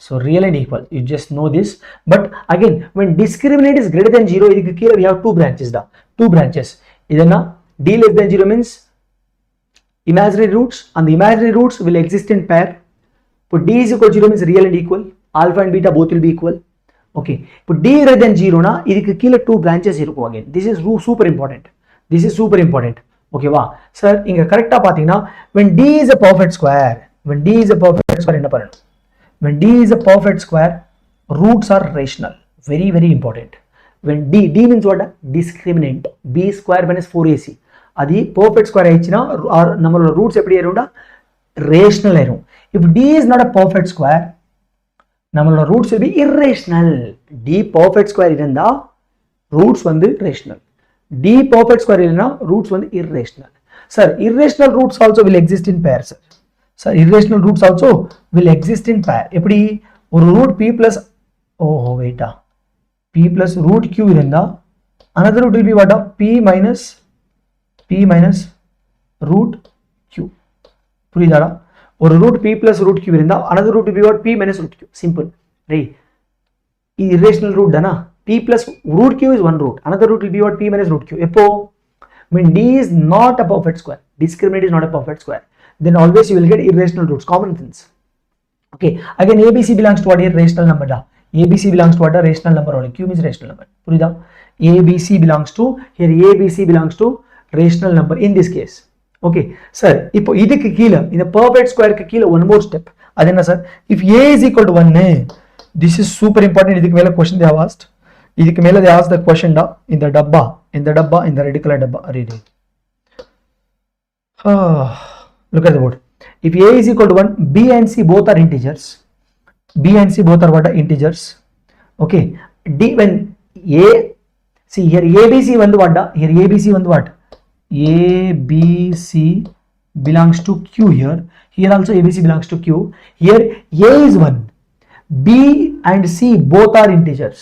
so real and equal, you just know this. But again, when discriminant is greater than 0, we have 2 branches. 2 branches. Idana d less than 0 means imaginary roots, and the imaginary roots will exist in pair. But d is equal to 0 means real and equal. Alpha and beta both will be equal. Okay, but d greater than 0 na, idhukku keela 2 branches irukum again. This is super important. This is super important. Okay, wow. Sir, inga correct ah pathina, when d is a perfect square, enna paranum? When d is a perfect square, roots are rational. Very important. When d means what? Discriminant. b square minus 4ac. Adi perfect square aichina, or nammala roots eppadi airunda? Rational airum. If d is not a perfect square, nammala roots will be irrational. d perfect square irundha, roots vandu rational. d perfect square irundha, roots vandu irrational. Sir, irrational roots also will exist in pair, sir. So irrational roots also will exist in pair. Eppadi ஒரு root p plus p plus root q irundha, another root will be what? p minus root q. புரியுதாடா? ஒரு root p plus root q irundha, another root will be what? p minus root q. Simple, right? Irrational root dana. p plus root q is one root, another root will be what? p minus root q. Eppo when d is not a perfect square, discriminant is not a perfect square, then always you will get irrational roots, common sense. Okay, again abc belongs to what? A rational number da. abc belongs to what? A rational number only. Q means rational number. Purida? abc belongs to, here abc belongs to rational number in this case. Okay, sir, ipo idukku keela, in the perfect square ku keela one more step. Adena sir, if a is equal to 1, this is super important. Idukku mela question they have asked. இதுக்கு மேல they ask the question da இந்த டப்பா இந்த red colour டப்பா read it. Look at the board. If a is equal to 1, b and c both are integers. B and c both are what? Integers. Okay. D when a, see here abc வந்து what? Here abc வந்து what? abc belongs to q here. Here also abc belongs to q. Here a is 1. B and c both are integers.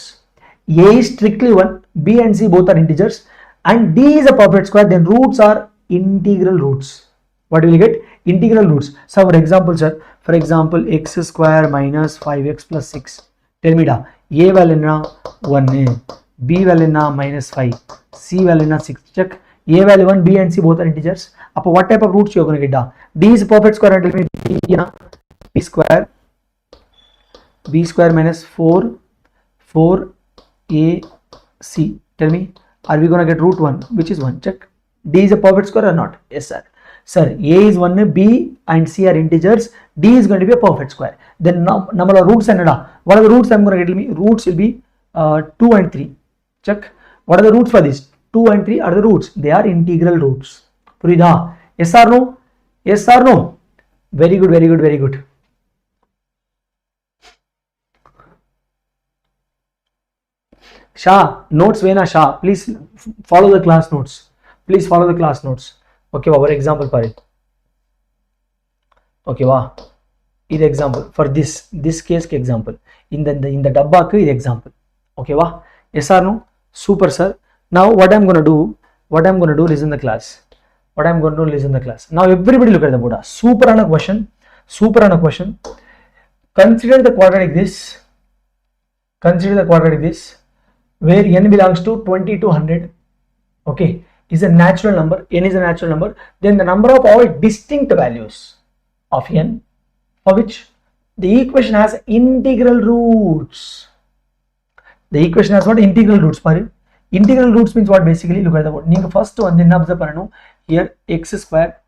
A is strictly 1. B and c both are integers. And D is a perfect square. Then roots are integral roots. What will you get? Integral roots. So for example, sir, for example, x square minus 5x plus 6. Tell me da, a value na 1, b value na minus 5, c value na 6. Check. A value 1, b and c both are integers. Appo what type of roots you are going to get da? D is a perfect square. Tell me b na b square minus 4ac. Tell me, are we going to get root 1, which is 1? Check. D is a perfect square or not? Yes, sir. Sir, a is 1, b and c are integers. D is going to be a perfect square. Then now number of roots and what are the roots I'm going to get? Tell me, roots will be 2 and 3. Check. What are the roots for this? 2 and 3 are the roots. They are integral roots. Purida? Yes or no? Yes or no? Very good, very good, very good. Shah, notes Vena Shah, please follow the class notes. Please follow the class notes. Okay, for example, pare. Okay, wow. This example for this case example. In the dabba ku example. Okay, wow. Yes or no? Super, sir. Now what I'm going to do, listen the class. Now everybody look at the board. Super on a question. Consider the quadratic this. Where n belongs to 20 to 100, okay, is a natural number. N is a natural number. Then the number of all distinct values of n for which the equation has integral roots. The equation has what? Integral roots. Integral roots means what? Basically, look at the word. You first one then observe here x square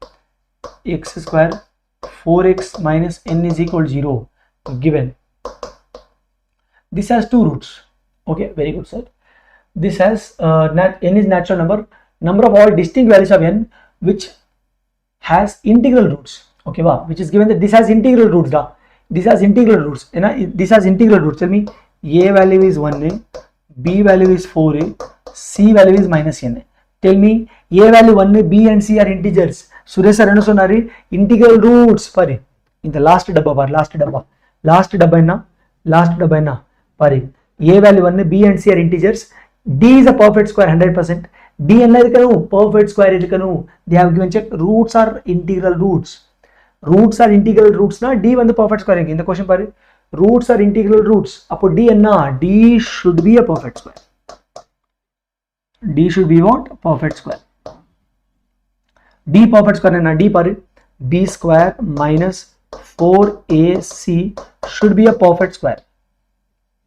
4x minus n is equal to 0 given. This has two roots. Okay, very good, sir. This has n is natural number of all distinct values of n which has integral roots. Okay, wow, which is given that this has integral roots. This has integral roots. This has integral roots. Tell me, a value is 1a, b value is 4a, c value is minus n. Tell me, a value 1a, b and c are integers. Suresh Sir ennu integral roots pari. In the last dabba enna pari. A value 1, B and C are integers. D is a perfect square 100%. D and perfect square. They have given check. Roots are integral roots. Roots are integral roots. Na D one the perfect square. In the question pari, roots are integral roots. Apo D and D should be a perfect square. D should be what? Perfect square. D perfect square na D pari. B square minus 4AC should be a perfect square.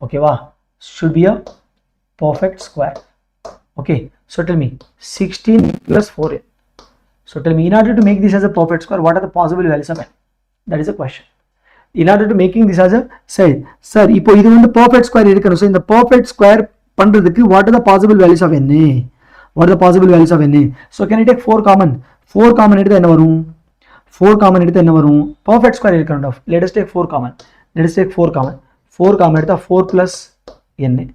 Okay, wow. Should be a perfect square. Okay, so tell me 16 plus 4a. So tell me, in order to make this as a perfect square, what are the possible values of n? That is a question. In order to making this as a sir, ipo idu vandu perfect square irukanu. So in the perfect square pandradhukku what are the possible values of n? What are the possible values of n? So can I take 4 common? 4 common edutha enna varum? 4 common edutha enna varum? Perfect square irukanu. Let us take 4 common. 4 common edutha 4 plus n.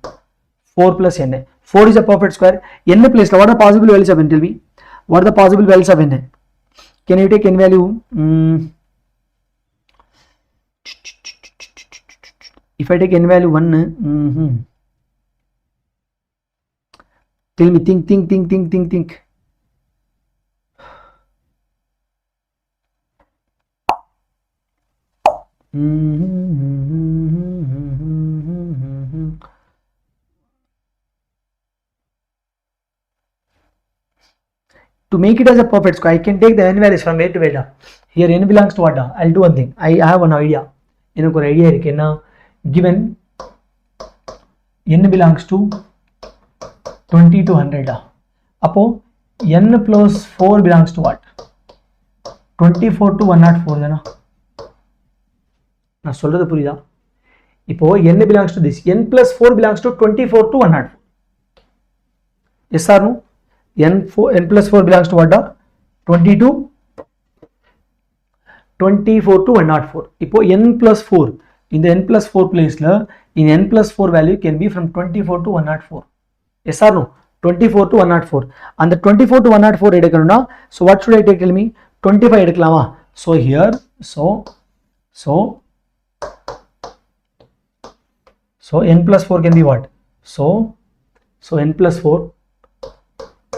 4 plus n. 4 is a perfect square. N place. What are the possible values of n? Tell me. What are the possible values of n? Can you take n value? If I take n value 1, tell me, think. To make it as a perfect square, I can take the n values from A to Veda. Here n belongs to what? I'll do one thing. I have one idea. Given n belongs to 20 to 100. Apo n plus 4 belongs to what? 24 to 104. Na solradhu purida. இப்போ n belongs to this, n plus 4 belongs to 24 to 104. Yes or no? n plus 4 belongs to what? 24 to 104. இப்போ n plus 4, in the n plus 4 place la, in n plus 4 value can be from 24 to 104. Yes or no? 24 to 104. And the 24 to 104 edukanuna, so what should I take? Tell me. 25 edukalama. So here, so n plus 4 can be what? So n plus 4,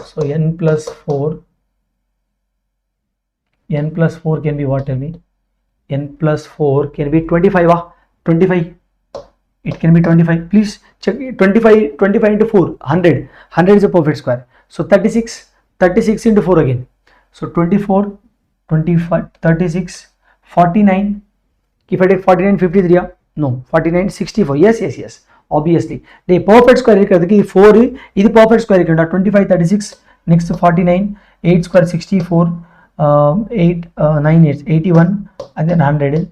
so n plus 4 can be what? Tell me. N plus 4 can be 25. 25. It can be 25. Please check. 25 into 4, 100. 100 is a perfect square. So 36 into 4 again. So 24, 25, 36, 49. If I take 49, 53, no, 49, 64. Yes. Obviously, the perfect square is 4. This perfect square is 25, 36. Next 49, 8 square 64, 8, 9, 8, 81, and then 100.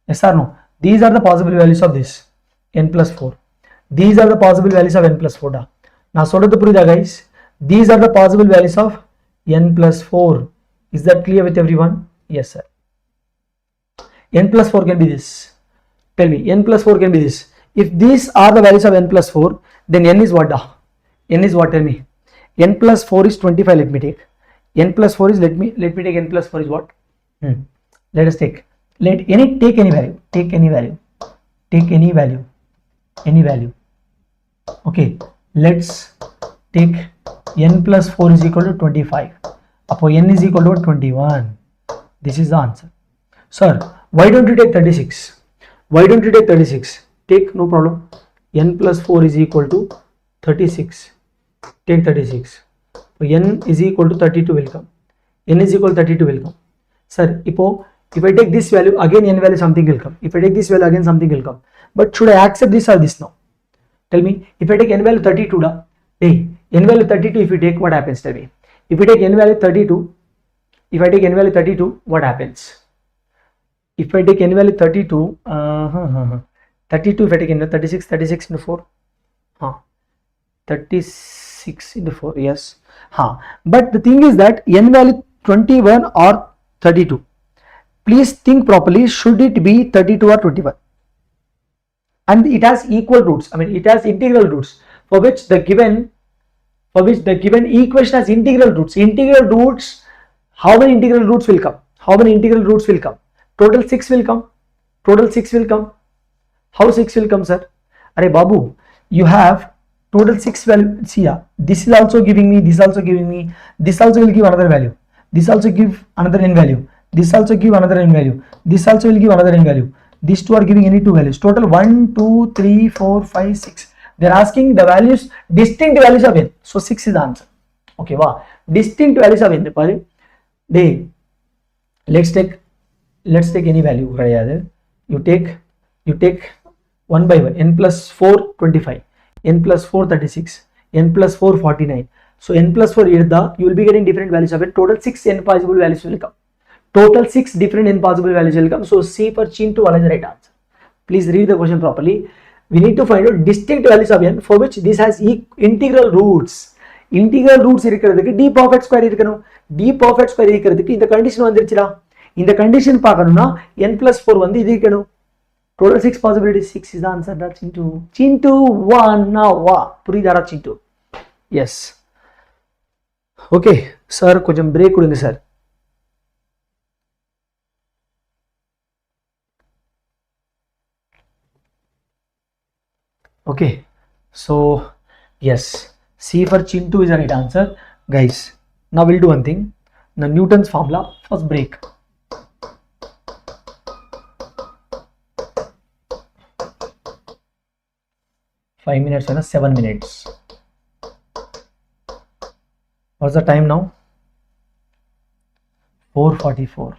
Yes or no? These are the possible values of this n plus 4. These are the possible values of n plus 4. Now, solve guys. These are the possible values of n plus 4. Is that clear with everyone? Yes, sir. N plus 4 can be this. Tell me, n plus 4 can be this. If these are the values of n plus 4, then n is what? N is what? Tell me. N plus 4 is 25. Let me take. N plus 4 is, let me take n plus 4 is what? Let us take. Take any value. Take any value. Take any value. Any value. Okay. Let's take n plus 4 is equal to 25. Upon n is equal to 21. This is the answer. Sir, why don't you take 36? Why don't you take 36? Take, no problem. N plus 4 is equal to 36. Take 36. So n is equal to 32 will come. N is equal to 32 will come. Sir, if I take this value, again n value something will come. If I take this value, again something will come. But should I accept this or this now? Tell me. If I take n value 32, n value 32, if you take, what happens? Tell me. If you take n value 32, if I take n value 32, what happens? If I take n value 32, 32, if I take n value 36 into 4, 36 into 4, yes. But the thing is that n value 21 or 32. Please think properly. Should it be 32 or 21? And it has equal roots. I mean, it has integral roots for which the given equation has integral roots. Integral roots. How many integral roots will come? How many integral roots will come? Total 6 will come. Total 6 will come. How 6 will come, sir? Arey Babu, you have total 6 value. See, this is also giving me, this also giving me, this also will give another value. This also give another n value. This also give another n value. This also will give another n value. These two are giving any two values. Total 1, 2, 3, 4, 5, 6. They are asking the values, distinct values of n. So 6 is the answer. Okay, wow. Distinct values of n. Let's take any value. You take 1 by 1. N plus 4 25. N plus 4 36. N plus 4 49. So n plus 4 you will be getting different values of it. Total 6 n possible values will come. Total 6 different n possible values will come. So C for Chintu is the right answer. Please read the question properly. We need to find out distinct values of n for which this has integral roots. Integral roots irukkiradhukku d perfect square irukkanum. D perfect square irukkiradhukku இந்த condition வந்துருச்சுடா. இந்த condition பார்க்கணும்னா n plus 4 வந்து இது இருக்கணும். Total 6 possibilities. 6 is the answer. That's Chintu 1. Now புரியுதாடா Chintu? Yes. Okay, sir, கொஞ்சம் break கொடுங்க sir. Okay, so yes, C for Chintu is the right answer, guys. Now we'll do one thing. Now Newton's formula. First break. Five minutes and 7 minutes. What's the time now? 4:44.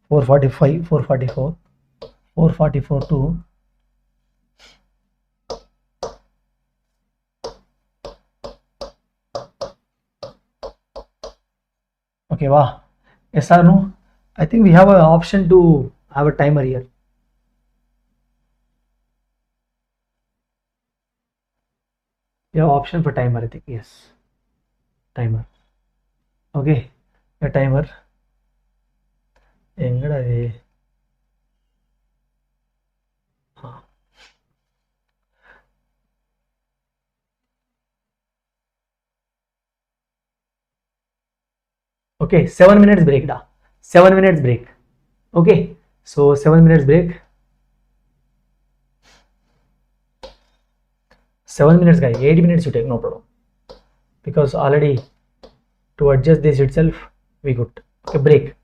4:45. 4:44. 4:44 to. Okay, wow. Yes or no? I think we have an option to have a timer here. You have option for timer, I think. Yes, timer. Okay, a timer. Okay, 7 minutes break. 7 minutes break. Okay, so 7 minutes break. 7 minutes, guy. 8 minutes you take, no problem. Because already to adjust this itself, we good. Okay, break.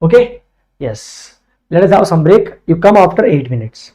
Okay, yes. Let us have some break. You come after 8 minutes.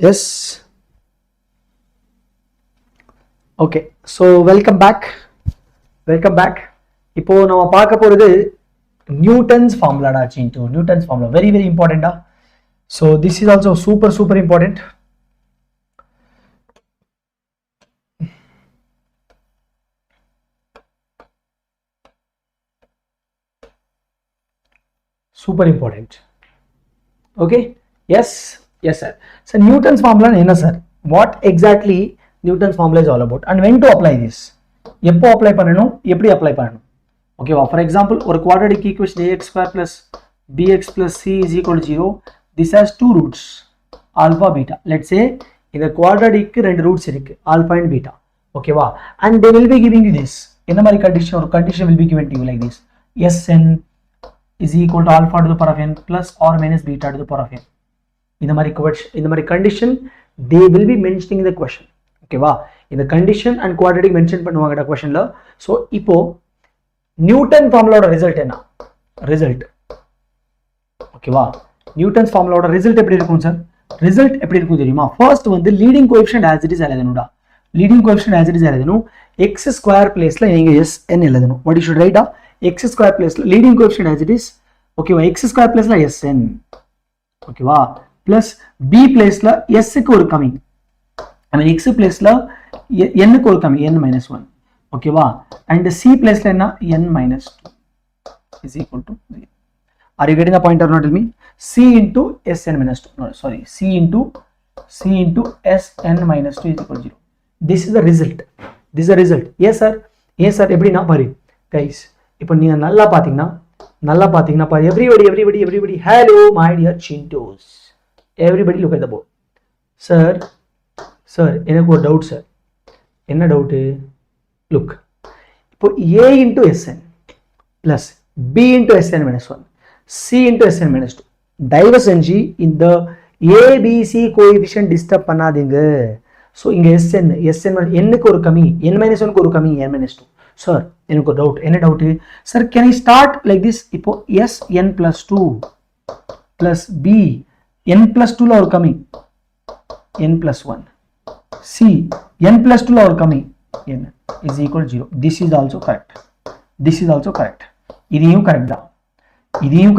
Yes. Okay. So welcome back. Welcome back. இப்போ நம்ம பார்க்க போறது Newton's formula டா into Newton's formula very very important டா. So this is also super important. Super important. Okay. Yes sir. So Newton's formula என்ன sir? What exactly Newton's formula is all about and when to apply this? எப்போ apply பண்ணணும், எப்படி apply பண்ணணும்? ஓகேவா? For example ஒரு quadratic equation ax² plus bx plus c is equal to 0. This has two roots alpha beta. Let's say இந்த quadratic ரெண்டு roots இருக்கு alpha and beta. ஓகேவா? And they will be giving you this. என்ன மாதிரி condition? ஒரு condition will be given to you like this. Sn is equal to alpha to the power of n plus or minus beta to the power of n. இந்த மாதிரி condition they will be mentioning in the question. ஓகேவா? இந்த condition and quadratic mention பண்ணுவாங்கடா questionல. So இப்போ Newton ஃபார்முலாவோட result என்ன? Result ஓகேவா? நியூட்டன்ஸ் ஃபார்முலாவோட ரிசல்ட் எப்படி இருக்கும் சார்? ரிசல்ட் எப்படி இருக்கும் தெரியுமா? ஃபர்ஸ்ட் வந்து leading coefficient as it is எழுதணும்டா. Leading coefficient as it is எழுதணும். x² பிளேஸ்ல நீங்க sn எழுதணும். what you should write x² பிளேஸ்ல leading coefficient as it is ஓகேவா? x² பிளேஸ்ல sn ஓகேவா? பிளஸ் b பிளேஸ்ல s க்கு ஒரு கமி I mean x பிளேஸ்ல n க்கு ஒரு கமி n - 1 ஓகேவா? and c பிளேஸ்ல என்ன n - 2 is equal to 0. Are you getting the point or not? Tell me. c into sn minus 2. No, sorry. c into sn minus 2 is equal to 0. This is the result. This is the result. Yes sir. Yes sir. எப்படினா பாரு guys. இப்போ நீங்க நல்லா பாத்தீங்கன்னா பாரு everybody hello my dear chintos. Everybody look at the board. Sir எனக்கு ஒரு doubt sir. என்ன டவுட்? Look. இப்போ a into sn plus b into sn minus 1 c into sn minus 2 தயவு செஞ்சு இந்த abc கோஎஃபிஷியன்ட் டிஸ்டர்ப் பண்ணாதீங்க. ஸோ இங்க sn n-க்கு ஒரு கமி n - 1க்கு ஒரு கமி n - 2. சார் எனக்கு ஒரு டவுட். என்ன doubt sir? Can I start like this? இப்போ sn plus 2 plus b n plus 2ல ஒரு கமி n plus 1 c n plus 2ல ஒரு கமி n is equal to 0. This is also correct. This is also correct. இதையும் correct தான். இதையும்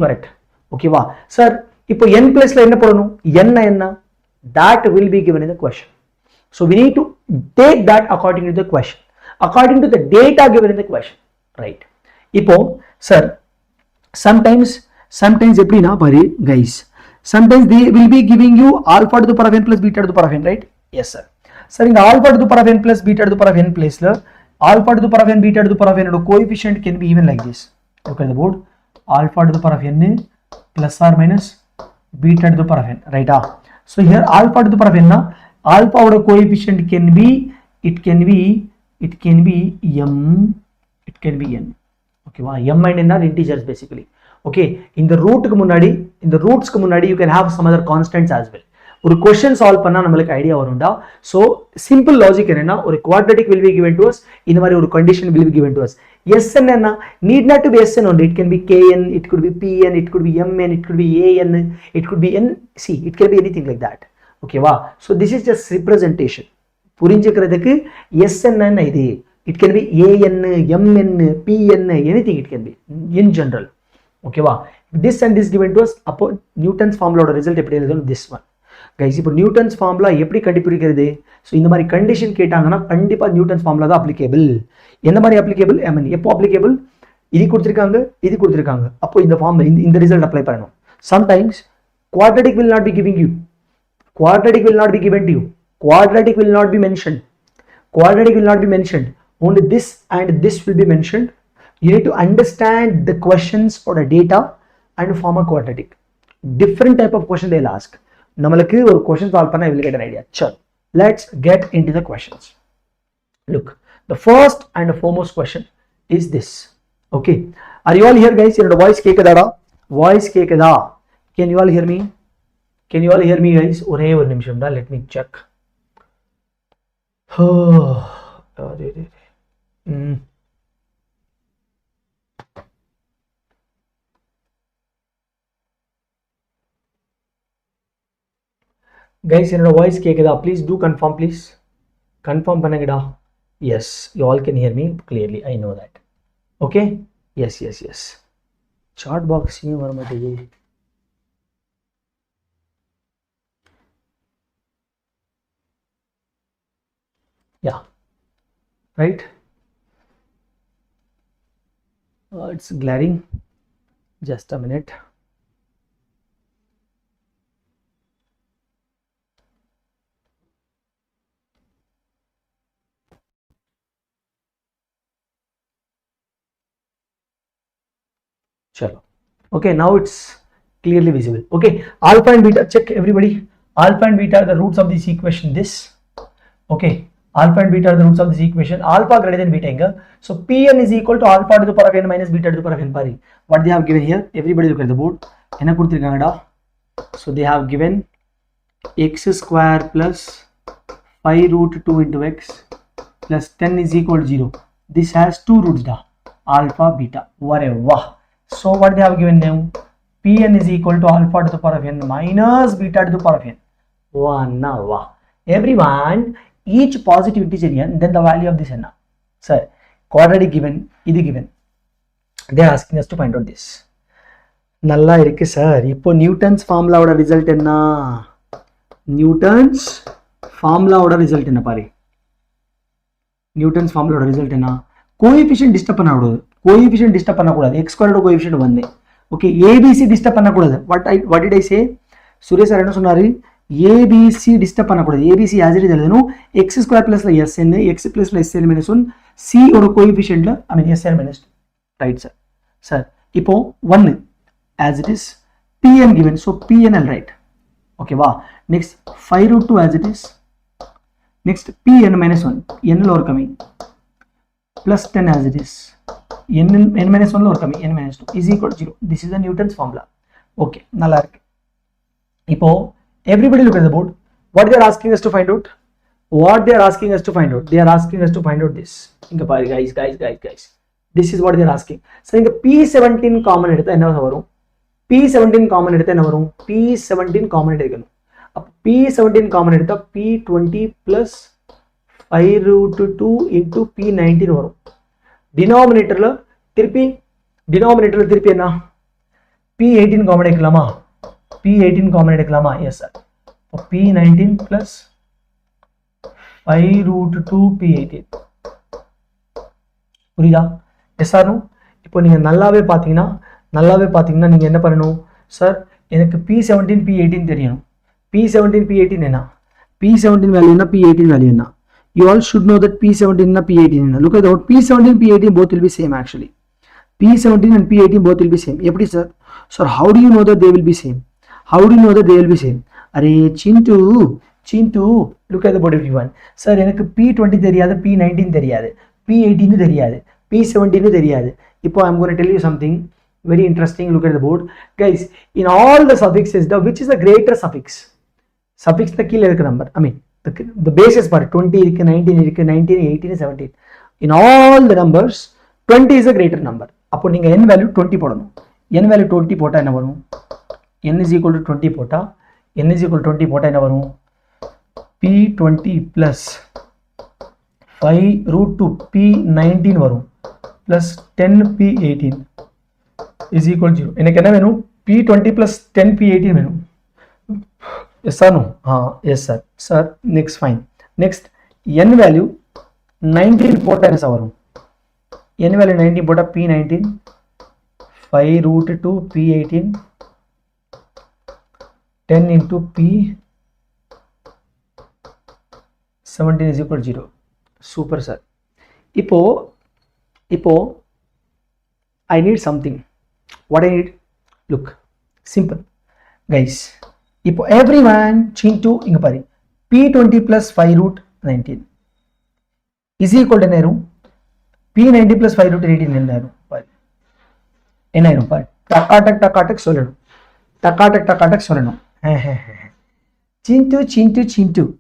correct. ஓகேவா? Sir இப்போ n பிளேஸ்ல என்ன போடணும்? என்ன? That will be given in the question. So we need to take that according to the question. According to the data given in the question. Right. இப்போ சார் sometimes எப்படினா பாரு guys. Sometimes they will be giving you alpha to the power of n plus beta to the power of n, right? Yes sir. Sir, in alpha to the power of n plus beta to the power of n place, alpha to the power of n beta to the power of n coefficient can be even like this. Look at the board. Alpha to the power of n plus or minus beta to the power of n, right? So here alpha to the power of n, alpha coefficient can be m, it can be n. Okay, m and n are integers basically. Okay, in the roots க்கு முன்னாடி you can have some other constants as well. ஒரு question solve பண்ணா நமக்கு idea வரும்டா. So simple logic என்னன்னா ஒரு quadratic will be given to us, இந்த மாதிரி ஒரு condition will be given to us. Sn என்ன? Need not to be Sn only. It can be Kn, it could be Pn, it could be Mn, it could be An, it could be Nc, it can be anything like that. Okay வா? So this is just representation. புரிஞ்சுக்கிறதுக்கு Sn என்ன இது? It can be An, Mn, Pn, anything it can be in general. Okay வா? This and this given to us. அப்போ Newton's formula ஓட result எப்படி எழுதணும்? This one. Guys, இப்போ Newton's formula எப்படி கண்டுபிடிக்கிறது? ஸோ இந்த மாதிரி கண்டிஷன் கேட்டாங்கன்னா கண்டிப்பா நியூட்டன்ஸ் ஃபார்முலா தான் அப்ளிகேபிள். எந்த மாதிரி அப்ளிகேபிள்? ஐ மீன் எப்போ அப்ளிகேபிள்? இது கொடுத்துருக்காங்க. அப்போ இந்த ஃபார்ம் இந்த ரிசல்ட் அப்ளை பண்ணணும். Sometimes quadratic will not be giving you. Quadratic will not be given to you. Quadratic will not be mentioned. Only this and this will be mentioned. You need to understand the questions or the data and form a quadratic. Different type of question they'll ask. நம்மளுக்கு ஒரு question solve பண்ணா we will get an idea. Sure. Let's get into the questions. Look, the first and the foremost question is this. Okay. Are you all here guys? என்னோட voice கேக்குதாடா? Voice கேக்குதா? Can you all hear me? Guys? ஒரே ஒரு நிமிஷம்டா. Let me check. Guys, என்னோட voice கேக்குதா? Please do confirm, please. Confirm பண்ணுங்கடா. Yes, you all can hear me clearly. I know that. Okay? Yes, yes, yes. Chat box ஏன் வர மாட்டேங்குது? Yeah. Right? It's glaring. Just a minute. Chalo. Okay, now it's clearly visible. Okay, alpha and beta, check everybody. Alpha and beta are the roots of this equation. This, okay, alpha and beta are the roots of this equation. Alpha greater than beta inga. So Pn is equal to alpha to the power of n minus beta to the power of n pari. What they have given here? Everybody look at the board. Enna kuduthirukanga da. So they have given x square plus 5 root 2 into x plus 10 is equal to 0. This has two roots da, alpha beta. Whatever. So what they have given now? Pn is equal to alpha to the power of n minus beta to the power of n. Wow. Everyone, each positive integer n, then the value of this n. Sir, quadratic given, இது given. They are asking us to find out this. நல்லா இருக்கு sir. இப்போ Newton's ஃபார்முலாவோட result என்ன? Newton's ஃபார்முலாவோட result என்ன பாரு. Newton's ஃபார்முலாவோட ரிசல்ட் என்ன? கோஎஃபிஷியன்ட் டிஸ்டர்ப் பண்ணக்கூடாது. கோஎஃபிஷியன்ட் டிஸ்டர்ப் பண்ணக்கூடாது. x ஸ்கொயரோட கோஎஃபிஷியன்ட் 1. ஓகே, ஏபிசி டிஸ்டர்ப் பண்ணக்கூடாது. What did I say? Suresh sir என்ன சொன்னாரு? ஏபிசி டிஸ்டர்ப் பண்ணக்கூடாது. ஏபிசி ஆஸ் இட் இஸ் எழுதணும். x ஸ்கொயர் பிளஸ்ல sn, x பிளஸ்ல sn minus 1, c ஓட கோஎஃபிஷியன்ட்ல I mean sn minus 2. Right sir. Sir இப்போ 1 as it is, pn given, so pn I'll write. Okay வா. next 5 root 2 as it is, next pn minus 1, n lower coming, plus 10 as it is, n minus 1 lower coming, n minus 2 is equal to 0. This is the Newton's formula. Okay, நல்லா இருக்கு. இப்போ everybody look at the board. What they are asking us to find out? What they are asking us to find out? They are asking us to find out this. இங்க பாரு guys. This is what they are asking. So இங்க p17 common எடுத்தா என்ன வரும்? p17 common எடுத்தா என்ன வரும்? p17 common எடுக்கணும். அப்ப p17 காமன் எடுத்தா p20 plus 5 root 2 into p19 வரும். டினாமினேட்டர்ல திருப்பி என்ன? p18 காமன் எடுக்கலாமா? p18 காமன் எடுக்கலாமா? S sir. இப்போ p19 plus 5 root 2 p18 புரியுதா? S sir. இப்போ நீங்க நல்லாவே பாத்தீங்கன்னா நீங்க என்ன பண்ணணும்? சார் எனக்கு p17 p18 தெரியணும். p17 p18 என்ன? p17 வேல்யூ என்ன? p18 வேல்யூ என்ன? You all should know that p17 and p18 என்ன? Look at that. p17 p18 both will be same actually. p17 and p18 both will be same. எப்படி sir? Sir, how do you know that they will be same? அரே Chintu look at the board everyone. Sir, எனக்கு p20 தெரியாது, p19 தெரியாது, p18 தெரியாது, p17 தெரியாது. இப்போ I'm going to tell you something very interesting. Look at the board guys. In all the suffixes, which is the greater suffix? Suffix the கீழ இருக்க number, I mean the basis part 20 இருக்கு, 19 இருக்கு, 19, 18, 17. In all the numbers 20 is a greater number. அப்போ நீங்க n value 20 போடணும். n value 20 போட்டா என்ன வரும்? n is equal to 20 போட்டா என்ன வரும்? p20 plus 5 root 2 p19 வரும் plus 10 p18 is equal to 0. எனக்கு என்ன வேணும்? p20 plus 10 p18 வேணும். Yes sir, no? Yes sir. Sir, next fine. Next n value 19 போட்டா என்ன வரும்? n value 19 போட்டா p19 5 root 2 p18 10 into p17 is equal to 0. Super sir. இப்போ I need something. What I need? Look, simple guys. இப்போ everyone into இங்க பாரு p20 plus 5 root 19 is equal to என்ன ஆயிரும்? p90 plus 5 root 18 என்ன ஆயிரும்? பாரு என்ன ஆயிரும் பாரு. டக்காட்டக் சொல்லணும். Chintu.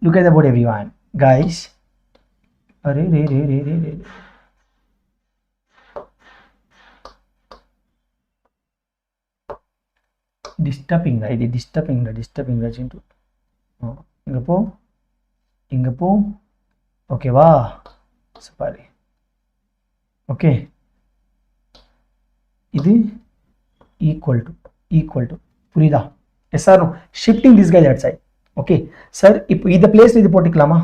Look at the board everyone. Guys. Arey. Disturbing Chintu. இங்கே போ ஓகேவா சாரி ஓகே இது ஈக்குவல் டு புரியுதா yes or no shifting this guy that side okay sir இப்போ இந்த பிளேஸ்ல இது போட்டுக்கலாமா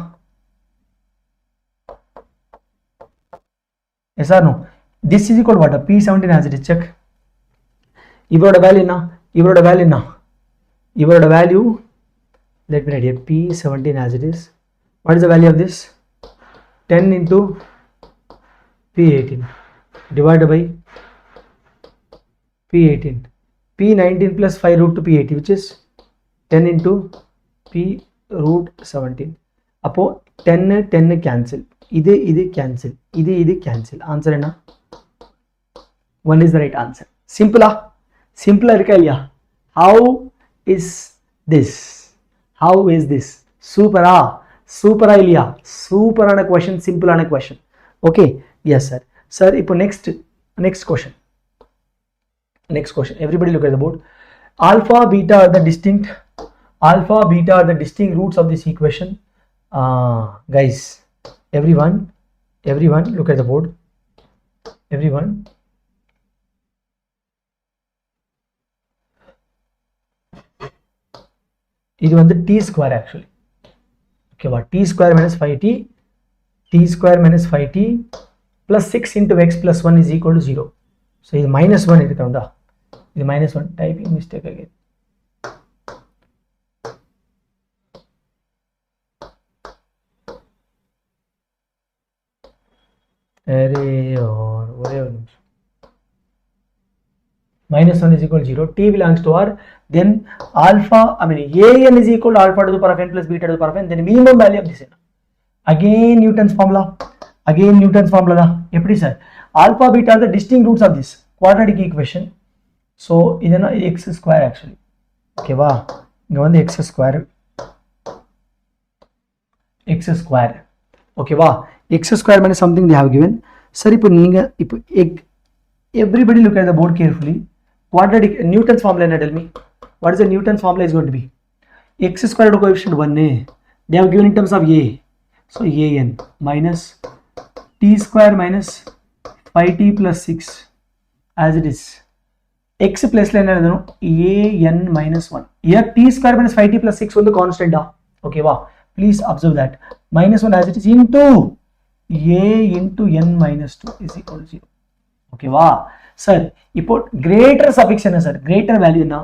yes or no this is equal what P17 as it is check இவரோட வேல்யூ என்ன இவரோட value let me write here P17 as it is what is the value of this 10 into P18 divided by P18 P19 plus 5 root to P80 which is 10 into P root 17 அப்போ 10 cancel இது cancel இது cancel answer என்ன 1 is the right answer simple இருக்கா இல்லையா how is this சூப்பரா இல்லையா சூப்பரான question சிம்பிளான question okay yes sir இப்போ next question everybody look at the board alpha beta are the distinct roots of this equation guys everyone look at the board everyone இது வந்து t square actually okay what t square minus 5t plus 6 into x plus 1 is equal to 0 so இது minus 1 இருக்குதா இது minus 1 typing mistake again ஒரே ஒரு நிமிஷம் minus 1 is equal to 0 t belongs to R then alpha an is equal to alpha to the power of n plus beta to the power of n then minimum value of this again Newton's formula da eppadi sir alpha beta are the distinct roots of this quadratic equation so idana x square actually okay va inga vandu x square okay va x square minus something they have given sir ipo neenga ipo everybody look at the board carefully quadratic Newton's formula tell me what is the Newton's formula is going to be x square coefficient 1 they have given in terms of a so an minus t square minus 5t plus 6 as it is x plus line an minus 1 here t square minus 5t plus 6 on the constant okay wow please observe that minus 1 as it is into a into n minus 2 is equal to 0 okay wow sir இப்போ greater suffix என்ன sir greater value na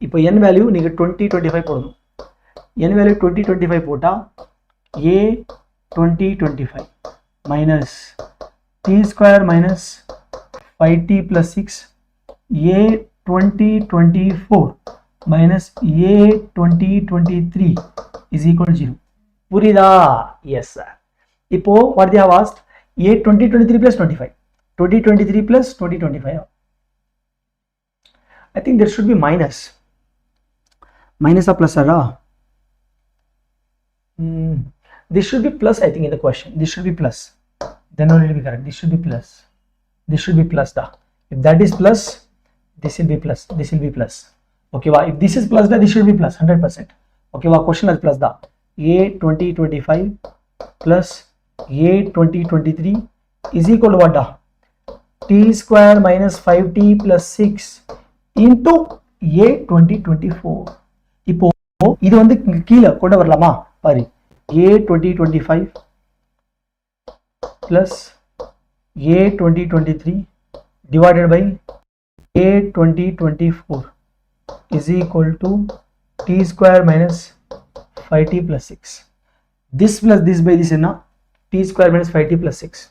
இப்போ n value நீங்க 20 25 போடணும் n value 20 25 போட்டா a 20 25 minus t square minus 5t plus 6 a 20 24 minus a 20 23 is equal to 0 புரியுதா yes sir இப்போ what they have asked a 20 23 plus 25 2023 plus 2025 I think there should be minus or plus this should be plus I think in the question this should be plus then only it will be correct this should be plus da if that is plus this will be plus okay wow if this is plus da this should be plus 100% okay wow question is plus da a 2025 plus a 2023 is equal to what da t square minus 5t plus 6 into a 2024 இப்போ இது வந்து கீழே கொண்டு வரலாமா பாரு a 2025 plus a 2023 divided by a 2024 is equal to t square minus 5t plus 6 this plus this by this is t square minus 5t plus 6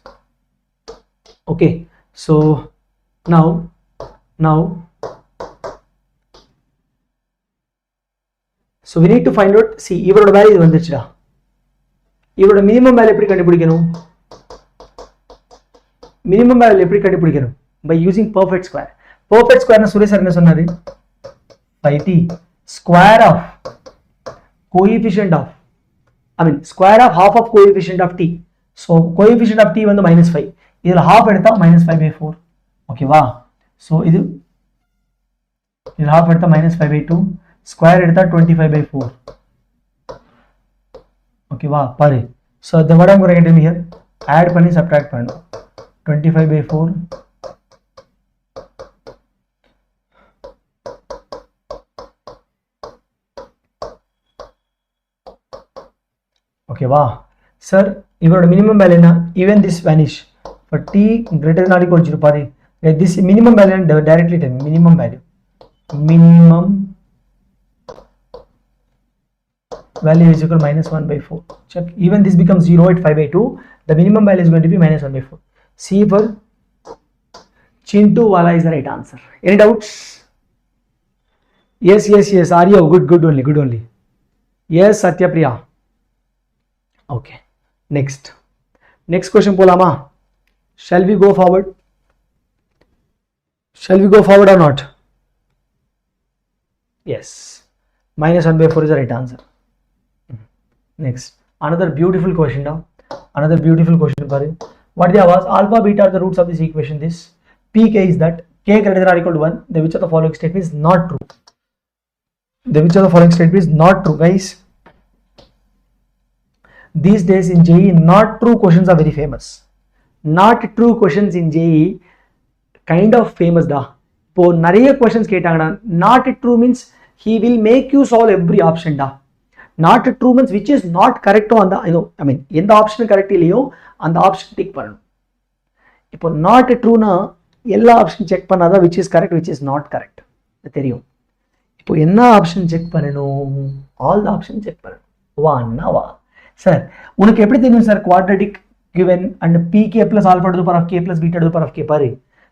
okay so now so we need to find out see இவரோட value இது வந்துச்சுடா இவரோட minimum value எப்படி கண்டுபிடிக்கணும் by using perfect square னா Suresh sir என்ன சொன்னாரு 5t square of coefficient of square of half of coefficient of t so coefficient of t வந்து -5 இதுல half எடுத்தா -5/4 ஓகேவா so இதுல half எடுத்தா -5/2 square எடுத்தா 25/4 Okay, wow, pare. So then what I'm going to get in here, add பண்ணி subtract பண்ணணும். 25/4 okay, wow. Sir, இவரோட minimum value என்ன? Even this vanish for t greater than or equal to 0 pare. This minimum value directly tell me minimum value is equal to -1/4. Check. Even this becomes 0 at 5/2. The minimum value is going to be -1/4. C for Chintu Wala is the right answer. Any doubts? Yes. Arya, good only. Yes, Satyapriya. Okay. Next question polama. Shall we go forward or not? Yes. -1/4 is the right answer. Next, another beautiful question now. Pare. What they have asked, alpha beta are the roots of this equation. This pk is that k greater than or equal to 1. The which of the following statement is not true? Guys. These days in JEE, not true questions are very famous. Not true questions in JEE kind of famous da. இப்போ நிறைய questions கேட்டாங்கடா, not true means he will make you solve every option da. Not true means which is not correct on the, எந்த option correct இல்லையோ அந்த option tick பண்ணணும். இப்போ not true னா எல்லா option check பண்ணாதான் which is correct which is not correct தெரியும். இப்போ என்ன ஆப்ஷன் செக் பண்ணணும்? all the option செக் பண்ணணும். வா சார், உனக்கு எப்படி தெரியும் sir quadratic given and pk plus alpha to the power of k plus beta to the power of k பாரு.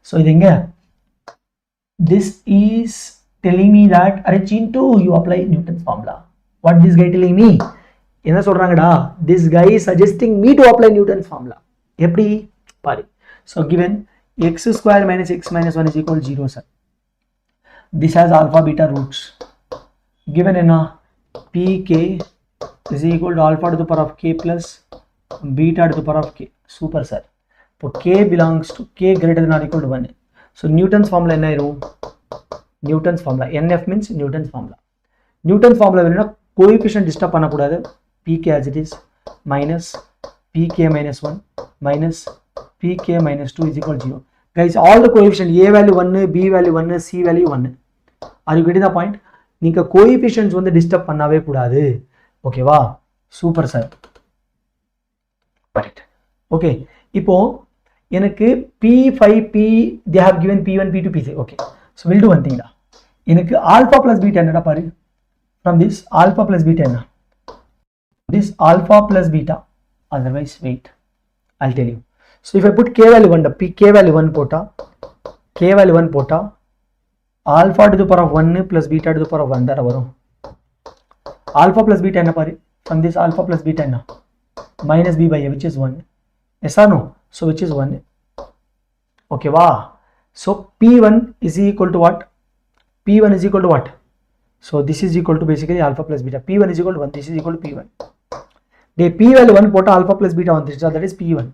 So இது எங்க? This is telling me that array Chintu, you apply Newton's formula. What this guy telling me? என்ன சொல்றாங்கடா? This guy is suggesting me to apply Newton's formula. எப்படி பாரு. So given x square minus x minus 1 is equal to 0 sir. This has alpha beta roots. Given enna pk is equal to alpha to the power of k plus beta to the power of k. Super sir. So k belongs to k greater than or equal to 1. So Newton's formula enna irum? Newton's formula. NF means Newton's formula. Newton's formula venna coefficient disturb panna kudadu. Pk as it is minus pk minus 1 minus pk minus 2 is equal to 0. Guys, all the coefficient a value 1, b value 1, c value 1. Are you getting the point? நீங்க coefficients வந்து disturb பண்ணவே கூடாது. ஓகேவா? Super sir. Right. Okay, இப்போ எனக்கு p5p they have given p1 p2 p3. okay, so we'll do one thing da. எனக்கு alpha plus beta என்னடா பாரு. From this alpha plus beta என்ன? This alpha plus beta, otherwise wait, I'll tell you. So if I put k value 1, k value 1 pota alpha to the power of 1 plus beta to the power of 1 that varum. Alpha plus beta enna pare? From this alpha plus beta enna? Minus b by a, which is 1. Yes or no? So which is 1. Okay, wow. So p1 is equal to what? P1 is equal to what? So this is equal to basically alpha plus beta. P1 is equal to 1. This is equal to p1. The p value 1 pota alpha plus beta 1, that is p1.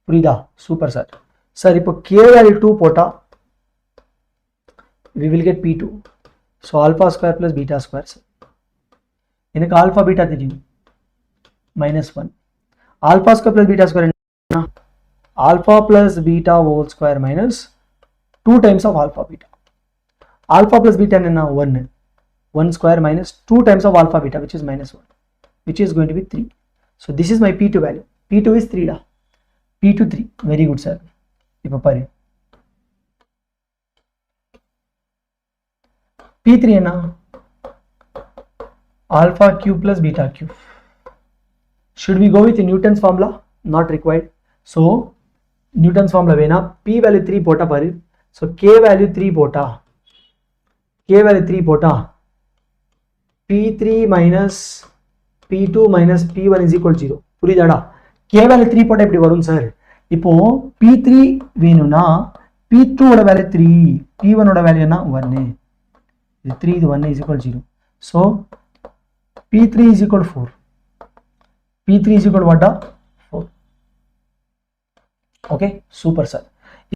Purida, super sir. Sir, if k value 2 pota, we will get p2. So alpha square plus beta square. इनका alpha beta தெரியும் -1. alpha square plus beta square என்ன? alpha plus beta whole square minus 2 times of alpha beta. alpha plus beta என்ன? 1 square minus 2 times of alpha beta, which is -1, which is going to be 3. So this is my p2 value. p2 is 3 da. p2 3. Very good sir. இப்போ பாரு p3 என்ன? alpha cube plus beta cube. Should we go with Newton's formula? Not required. So Newton's formula vena p value 3 pota paru. So k value 3 pota p3 minus p2 minus p1 is equal to 0. புரியுதாடா? k value 3 pota எப்படி வரும் sir? இப்போ p3 வேணும்னா p2 ஓட value 3, p1 ஓட value என்ன? 1. இது 3, இது 1 is equal to 0. So p3 is equal to 4. p3 is equal to what? 4. Okay, super sir.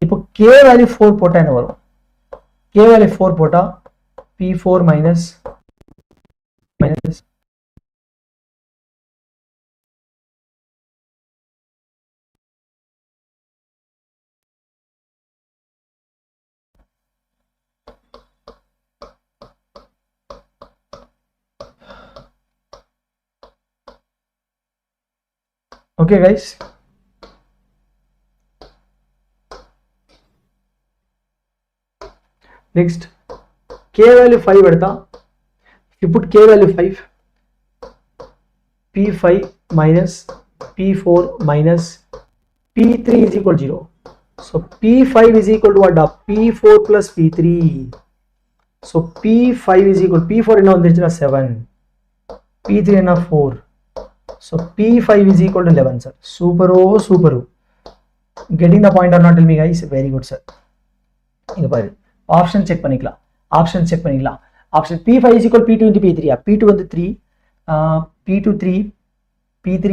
இப்போ k value 4 போட்டா என்ன வரும்? k value 4 போட்டா p4 minus Okay guys, next k value 5 పెడతా. You put k value 5, p5 minus p4 minus p3 is equal to 0. So p5 is equal to what? P4 plus p3. So p5 is equal to p4 in 7, p3 in 4. So p5 is equal to 11, sir. Super. Getting the point or not? Tell me guys. Very good, sir. Option check panikla. Option p5 is equal to p2 into p3. P2 into 3, p2 3, p3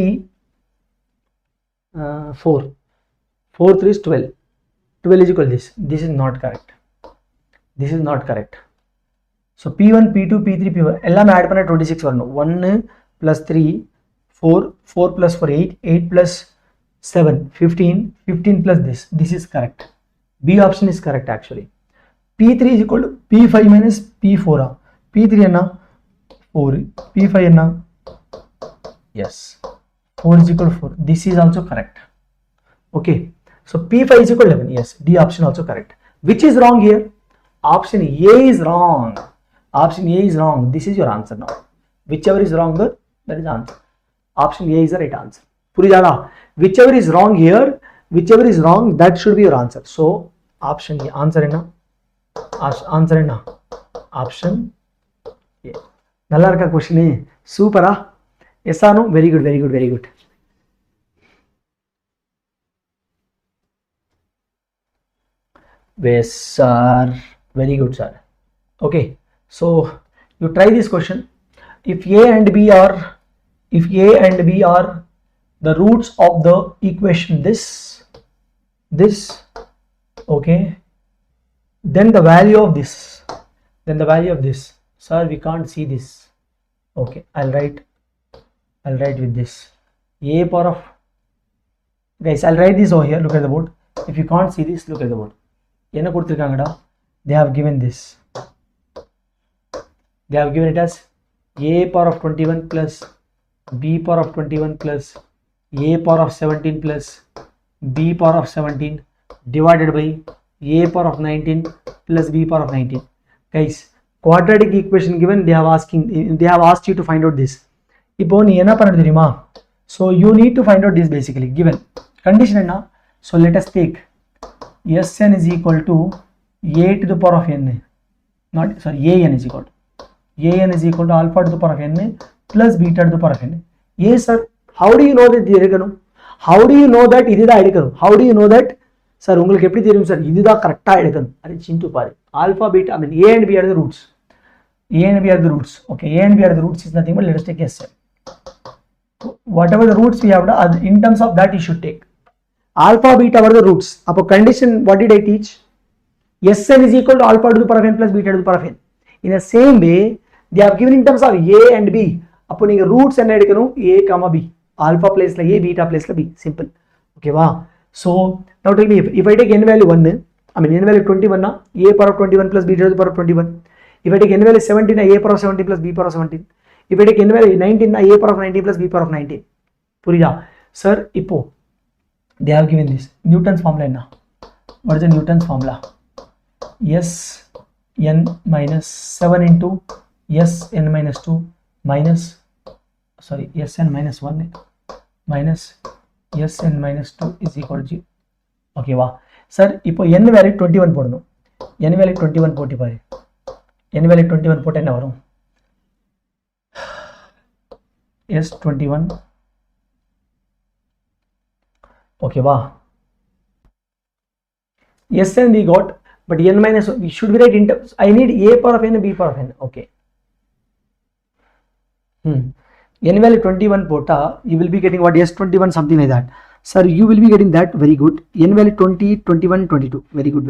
4. 4 3 is 12. 12 is equal to this. This is not correct. So p1, p2, p3, p1 எல்லாம் add பண்ண 26 வரணும். 1 plus 3 4, 4 plus 4 8, 8 plus 7 15, 15 plus this is correct. B option is correct actually. p3 is equal to p5 minus p4. p3 enna 4, p5 enna, yes, 4 is equal to 4. This is also correct. Okay, so p5 is equal to 11. Yes, D option also correct. Which is wrong here? Option A is wrong. This is your answer now. Whichever is wrong, that is answer. Option A is the right answer. Purijala. Whichever is wrong here, whichever is wrong, that should be your answer. So option A. Answer enna? Option A. Nalla irukka question. Super. Yes or no? Very good. Yes sir. Very good, sir. Okay, so you try this question. If A and B are the roots of the equation this, okay, then the value of this, sir, we can't see this. Okay, I'll write with this. A power of, guys, I'll write this over here. Look at the board. If you can't see this, look at the board. Enna kuduthirukanga, they have given this. They have given it as a power of 21 plus b power of 21 plus a power of 17 plus b power of 17 divided by a power of 19 plus b power of 19. Guys, quadratic equation given, they have asked you to find out this. Ipo nee enna panadu theriyuma? So you need to find out this basically given condition enna. So let us take Sn is equal to a to the power of n, an is equal to alpha to the power of n plus beta to the power of n. Yes sir, how do you know that this is the edikanu? How do you know that? Sir, ungalku eppadi theriyum sir, idu da correct ah edikanu? Are chintu pare. Alpha, beta, I mean a and b are the roots. Okay, a and b are the roots is nothing but let us take Sn. Whatever the roots we have, in terms of that you should take. Alpha, beta were the roots. Upon condition, what did I teach? Sn is equal to alpha to the power of n plus beta to the power of n. In the same way, they have given in terms of a and b. Upon roots and a comma b. Alpha place la a, beta place la b. Simple. Okay, wow. So now tell me, if I take n value 1, I mean n value 21, a power of 21 plus beta to the power of 21. If I take n value 17, a power of 17 plus b power of 17. If I take n value 19, a power of 19 plus b power of 19. Purija. Sir, ipo. They have given this Newton's formula. What is the Newton's formula? Sn minus 7 into Sn minus 2 minus, sorry, Sn minus 1 minus Sn minus 2 is equal to 0. Okay, wow. Sir, ipo n value 21 podano. N value 21 poti pare. N value 21 pota enna varum? S21. Okay, wow. Sn we got, but n minus we should be right in terms. I need a power of n and b power of n. Okay. N value 21 pota, you will be getting what? S21, something like that. Sir, you will be getting that. Very good. N value 20, 21, 22. Very good.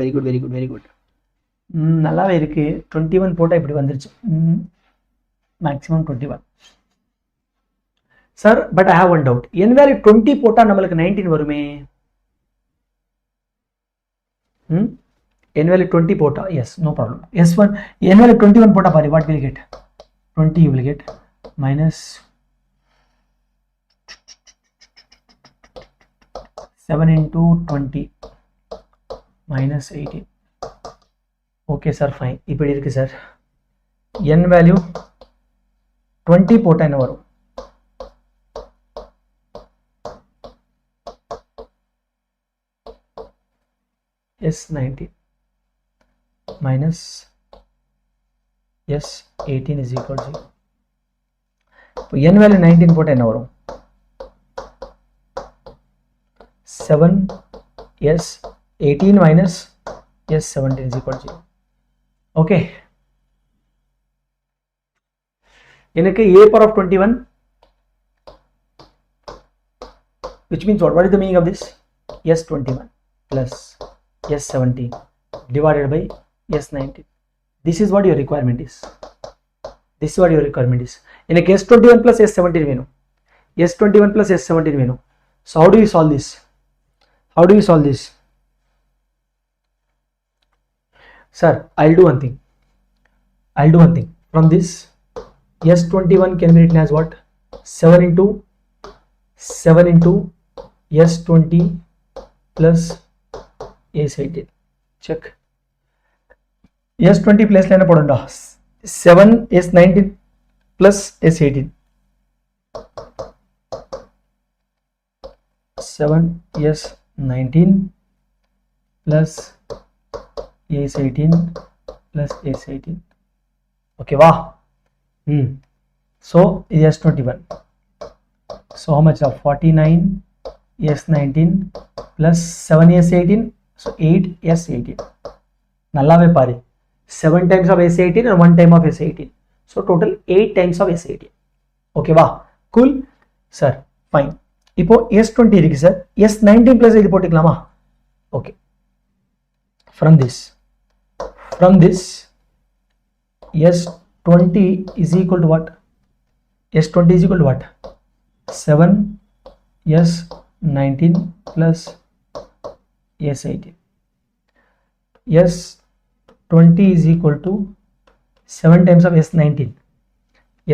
Nalla irukku. 21 pota ipdi vandiruchu. Maximum 21. Sir, but I have one doubt. N value 20 pota namalku 19 varume. N value 20 pota, yes, no problem. S1, N value 21 pota pari, what will you get? 20 you will get minus 7 into 20 minus 18. Okay sir, fine. இப்போ இருக்கு sir, n value 20 போட்டா என்ன வரும்? S19 minus S18 is equal to 0. இப்போ n value 19 போட்டா என்ன வரும்? 7 S18 minus S17 is equal to 0. Okay. எனக்கு a power of 21, which means what is the meaning of this? S21 plus S17 divided by S19. This is what your requirement is. This is what your requirement is. எனக்கு S21 plus S17 வேணும். S21 plus S17 வேணும். So how do you solve this? How do you solve this? Sir, I'll do one thing. From this, S21 can be written as what? 7 into S20 plus S18. Check. S20 place line podanda. 7 S19 plus S18. 7 S19 plus S18 plus S18. Okay, wow. So S21. So how much of 49 S19 plus 7 S18? So 8 S18. Nallave pari. 7 times of S18 and 1 time of S18. So total 8 times of S18. Okay, wow. Cool. Sir, fine. இப்போ S20 இருக்கு sir. S19 plus இது போட்டுக்கலாமா? Okay. From this S20 is equal to what? S20 is equal to what? 7 S19 plus S18. S20 is equal to 7 times of S19.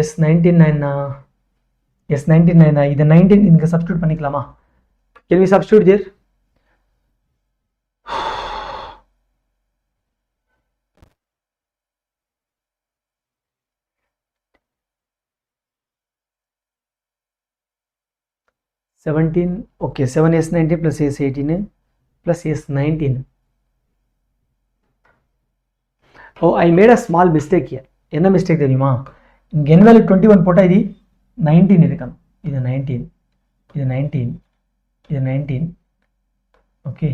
S19 இது 19 இங்க substitute பண்ணிக்கலாமா? Can we substitute there? Okay, 7 S19 plus S18 plus S19. Oh, I made a small mistake here. என்ன mistake தெரியுமா? இங்க n value 21 போட்டா இது 19 இருக்கணும். இது 19. Okay.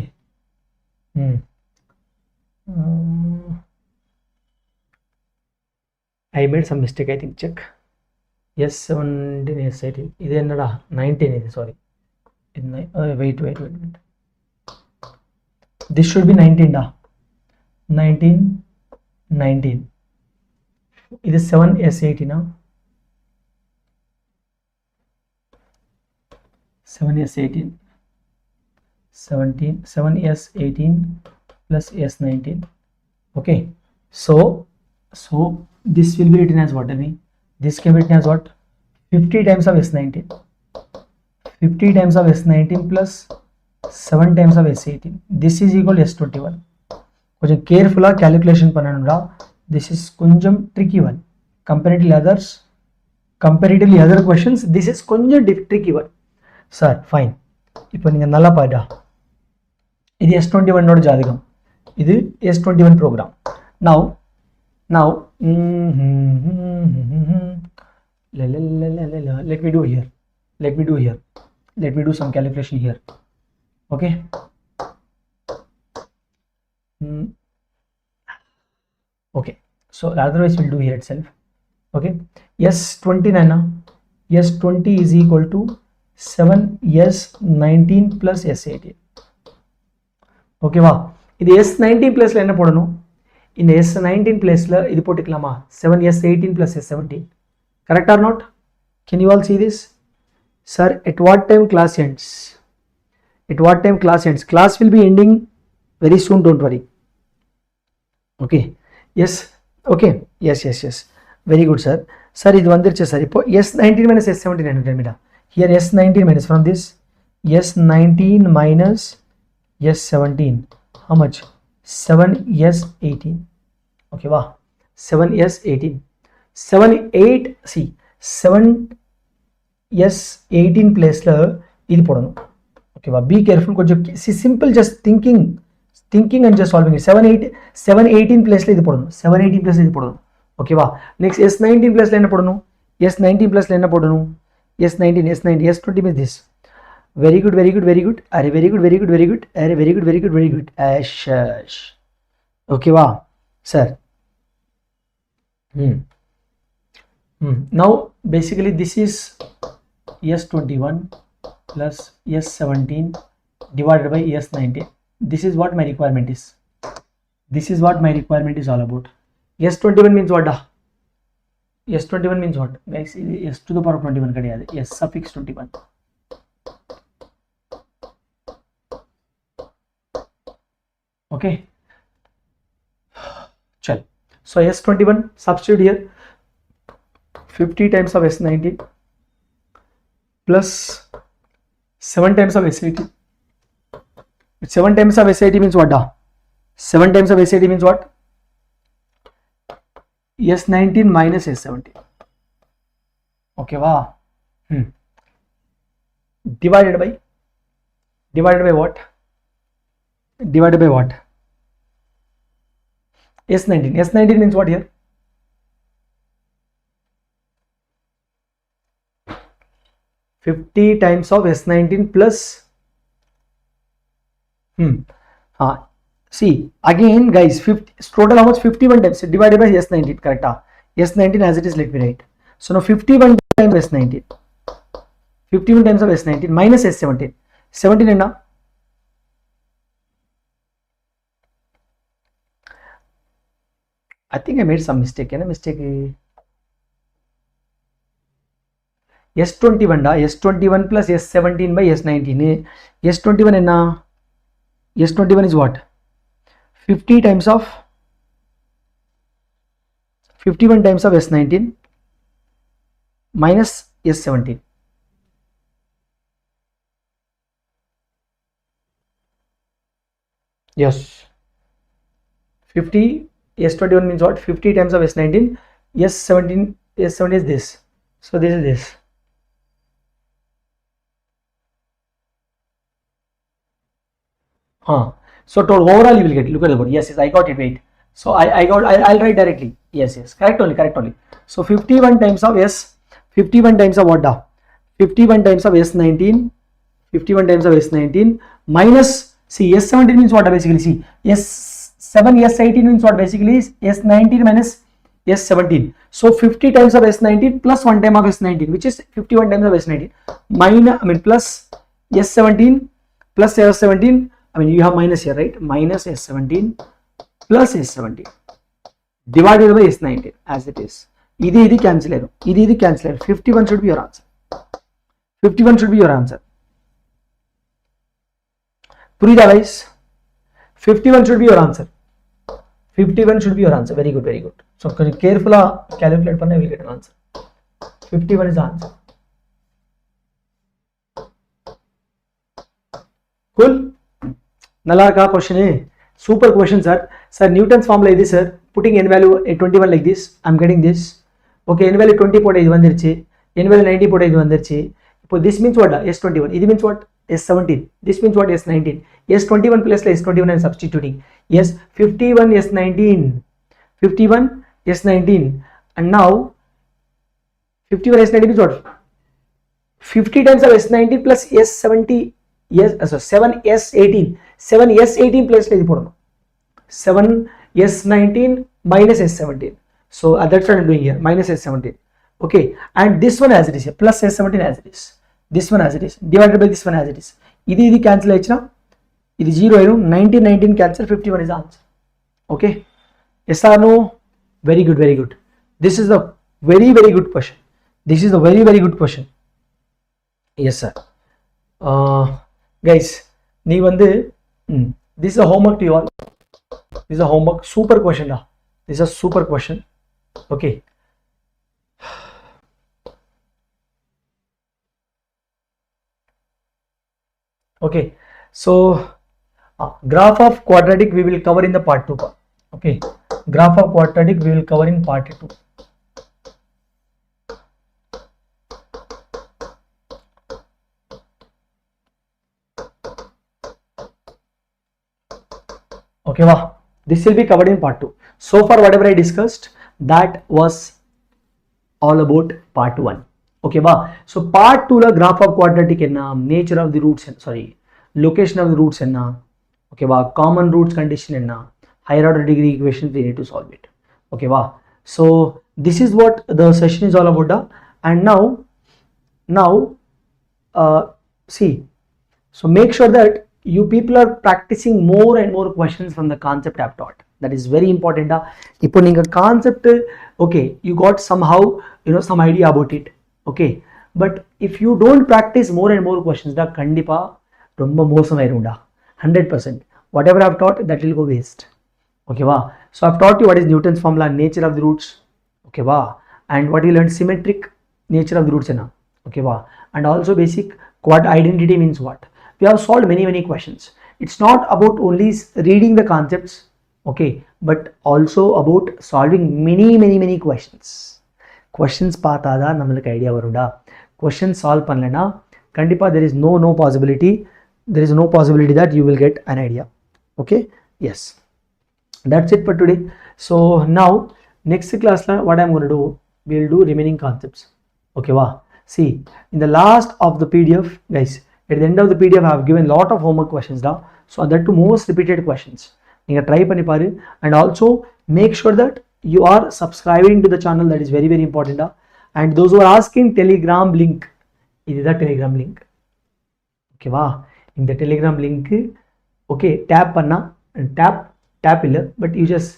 I made some mistake, I think. Check. S17 S18. இது என்னடா 19 இது, sorry. Wait. This should be 19 da. 19. இது 7 S18 now. 7 S18 plus S19. Okay, so this will be written as what? This can be written as what? 50 times of S19 plus 7 times of S18. This is equal to S21. கொஞ்சம் கேர்ஃபுல்லா calculation பண்ணனும்டா. This is கொஞ்சம் tricky one comparatively other questions. This is கொஞ்சம் tricky one. Sir, fine. இப்போ நீங்க நல்லா பாருடா. இது S21 ஓட ஜாதகம். இது S21 program. Now let me do here. Let me do some calculation here. Okay. Okay, so otherwise we'll do here itself. Okay, S20 is equal to 7 S19 plus S18. Okay வா, இது S19 பிளேஸ்ல என்ன போடணும்? இந்த S19 பிளேஸ்ல இது போட்டுக்கலாமா? 7 S18 plus S17. Correct or not? Can you all see this? Sir, at what time class ends? Class will be ending very soon, don't worry. Okay. Yes. Okay. Yes. Very good, sir. Sir, இது வந்துருச்சு sir. இப்போ S19 minus S17 என்ன தெரியுமா? Here S19 minus from this S19 minus S17. How much? 7S18. Okay, wow. 7S18. 7 8 see 7S18 place la idi podanu. Okay, wow. Be careful. See, simple, just thinking and just solving it. 718 place la idi podanu. 718 place idi podanu. Okay, wow. Next S19 place la enna podanu? S19 place la enna podanu? S19 S20 means this. Very good. Are very good. Are very good. Are very good. Ash. Okay, wow, sir. Now basically this is S21 plus S17 divided by S19. This is what my requirement is. This is what my requirement is all about. S21 means what? S21 means what, guys? S to the power of 21 kadiyadu. S suffix 21. Okay, chal. So S21 substitute here. 50 times of S19 plus 7 times of S18. 7 times of S18 means what? 7 times of S18 means what? S19 minus S17. Okay, wow. Divided by what? Divided by what? S19. S19 means what here? $50 times of S19 plus see again, guys, 50 total how much? 51 times divided by S19, correct? S19 as it is, let me write. So now 51 times S19, 51 times of S19 minus S17. 17 and now I think I made some mistake. S21 S21 plus S17 by S19. S21 and S21 is what? 50 times of 51 times of S19 minus S17. Yes, 50 S21 means what? 50 times of S19. S17 is this. So this is this. So total overall you will get, look at the board. Yes, I got it. Wait. So I'll write directly. Yes, correct only. So 51 times of S, 51 times of what? 51 times of S19, 51 times of S19 minus, see, S17 means what basically? See, S18 means what basically? Is S19 minus S17. So 50 times of S19 plus 1 time of S19, which is 51 times of S19 plus S17 plus S17. You have minus here, right? Minus S17 plus S17 divided by S19 as it is. This cancel. 51 should be your answer. 51 should be your answer. Purida guys? 51 should be your answer. 51 should be your answer. Very good. So carefully calculate, I will get an answer. 51 is the answer. Cool. Nalla question. Super question, sir. Sir, Newton's formula is this, sir. Putting n value at 21 like this, I'm getting this. Okay, n value 20 put n value 90 put this means what? S21. This means what? S17. This means what? S19. S21 plus S21 I'm substituting. Yes, 51 S19. 51 S19. And now 51 S19 means what? 50 times of S19 plus S70. Yes, so 7S18. 7S18 plus 7S19 minus S17. So that's what I'm doing here. Minus S17. Okay, and this one as it is here. Plus S17 as it is. This one as it is. Divided by this one as it is. This cancel now. This 0 19 cancel. 51 is the answer. Okay. Yes or no? Very good. This is a very good question. This is a very good question. Yes, sir. Guys, this is a homework to you all. This is a homework. Super question. This is a super question. Okay. Okay, so graph of quadratic we will cover in the part 2. Okay, graph of quadratic we will cover in part 2. Okay, wow. This will be covered in part 2. So far whatever I discussed, that was all about part 1. Okay, wow. So part 2 la graph of quadratic enna, nature of the roots, sorry, location of the roots enna, okay, wow, common roots condition enna, higher order degree equations we need to solve it. Okay, wow. So this is what the session is all about. And now see, so make sure that you people are practicing more and more questions from the concept I have taught. That is very important. Ipo neenga concept, okay, you got somehow, some idea about it. Okay, but if you don't practice more and more questions, da kandipa romba mosam airunda 100%. Whatever I have taught, that will go waste. Okay, wow. So I have taught you what is Newton's formula, nature of the roots. Okay, wow. And what you learned, symmetric nature of the roots. Okay, wow. And also basic quad identity means what. We have solved many questions. It's not about only reading the concepts, okay, but also about solving many questions. Questions paatada namalukku idea varunda. Questions solve pannalena kandipa there is no possibility. There is no possibility that you will get an idea. Okay, yes, that's it for today. So now next class what I'm going to do, we'll do remaining concepts. Okay, wow. See, in the last of the PDF, guys, at the end of the PDF I have given lot of homework questions now. So that to most repeated questions. You can try panni paru, and also make sure that you are subscribing to the channel. That is very important. And those who are asking Telegram link, this is the Telegram link. Okay, wow. In the Telegram link, okay, tap panna and tap illa, but you just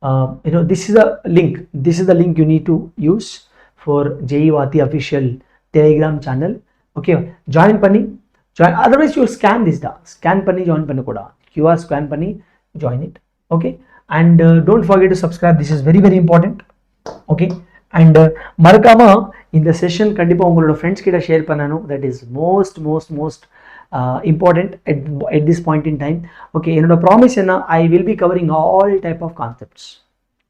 this is a link. This is the link you need to use for JEE Vaathi official Telegram channel. Okay, join panni. Otherwise you scan this scan panni join panni kuda, QR scan panni join it. Okay, and don't forget to subscribe. This is very important. Okay, and marakama in the session kandipa ungaloda friends kita share pannanu. That is most important at this point in time. Okay, promise I will be covering all type of concepts.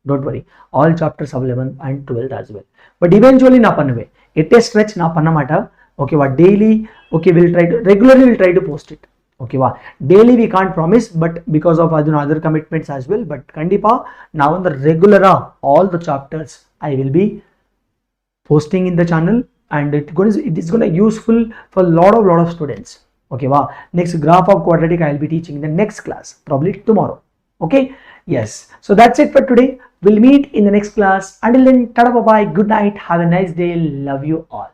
Don't worry, all chapters of 11th and 12th as well. But eventually na pannuve, it is stretch na pannamata. Okay, what daily, okay, regularly we'll try to post it. Okay, wow. Daily we can't promise, but because of other commitments as well. But kandipa now on the regular all the chapters I will be posting in the channel, and it is going to useful for a lot of students. Okay, wow. Next graph of quadratic I will be teaching in the next class, probably tomorrow. Okay, yes. So that's it for today. We'll meet in the next class. Until then, tada, bye bye, good night, have a nice day, love you all.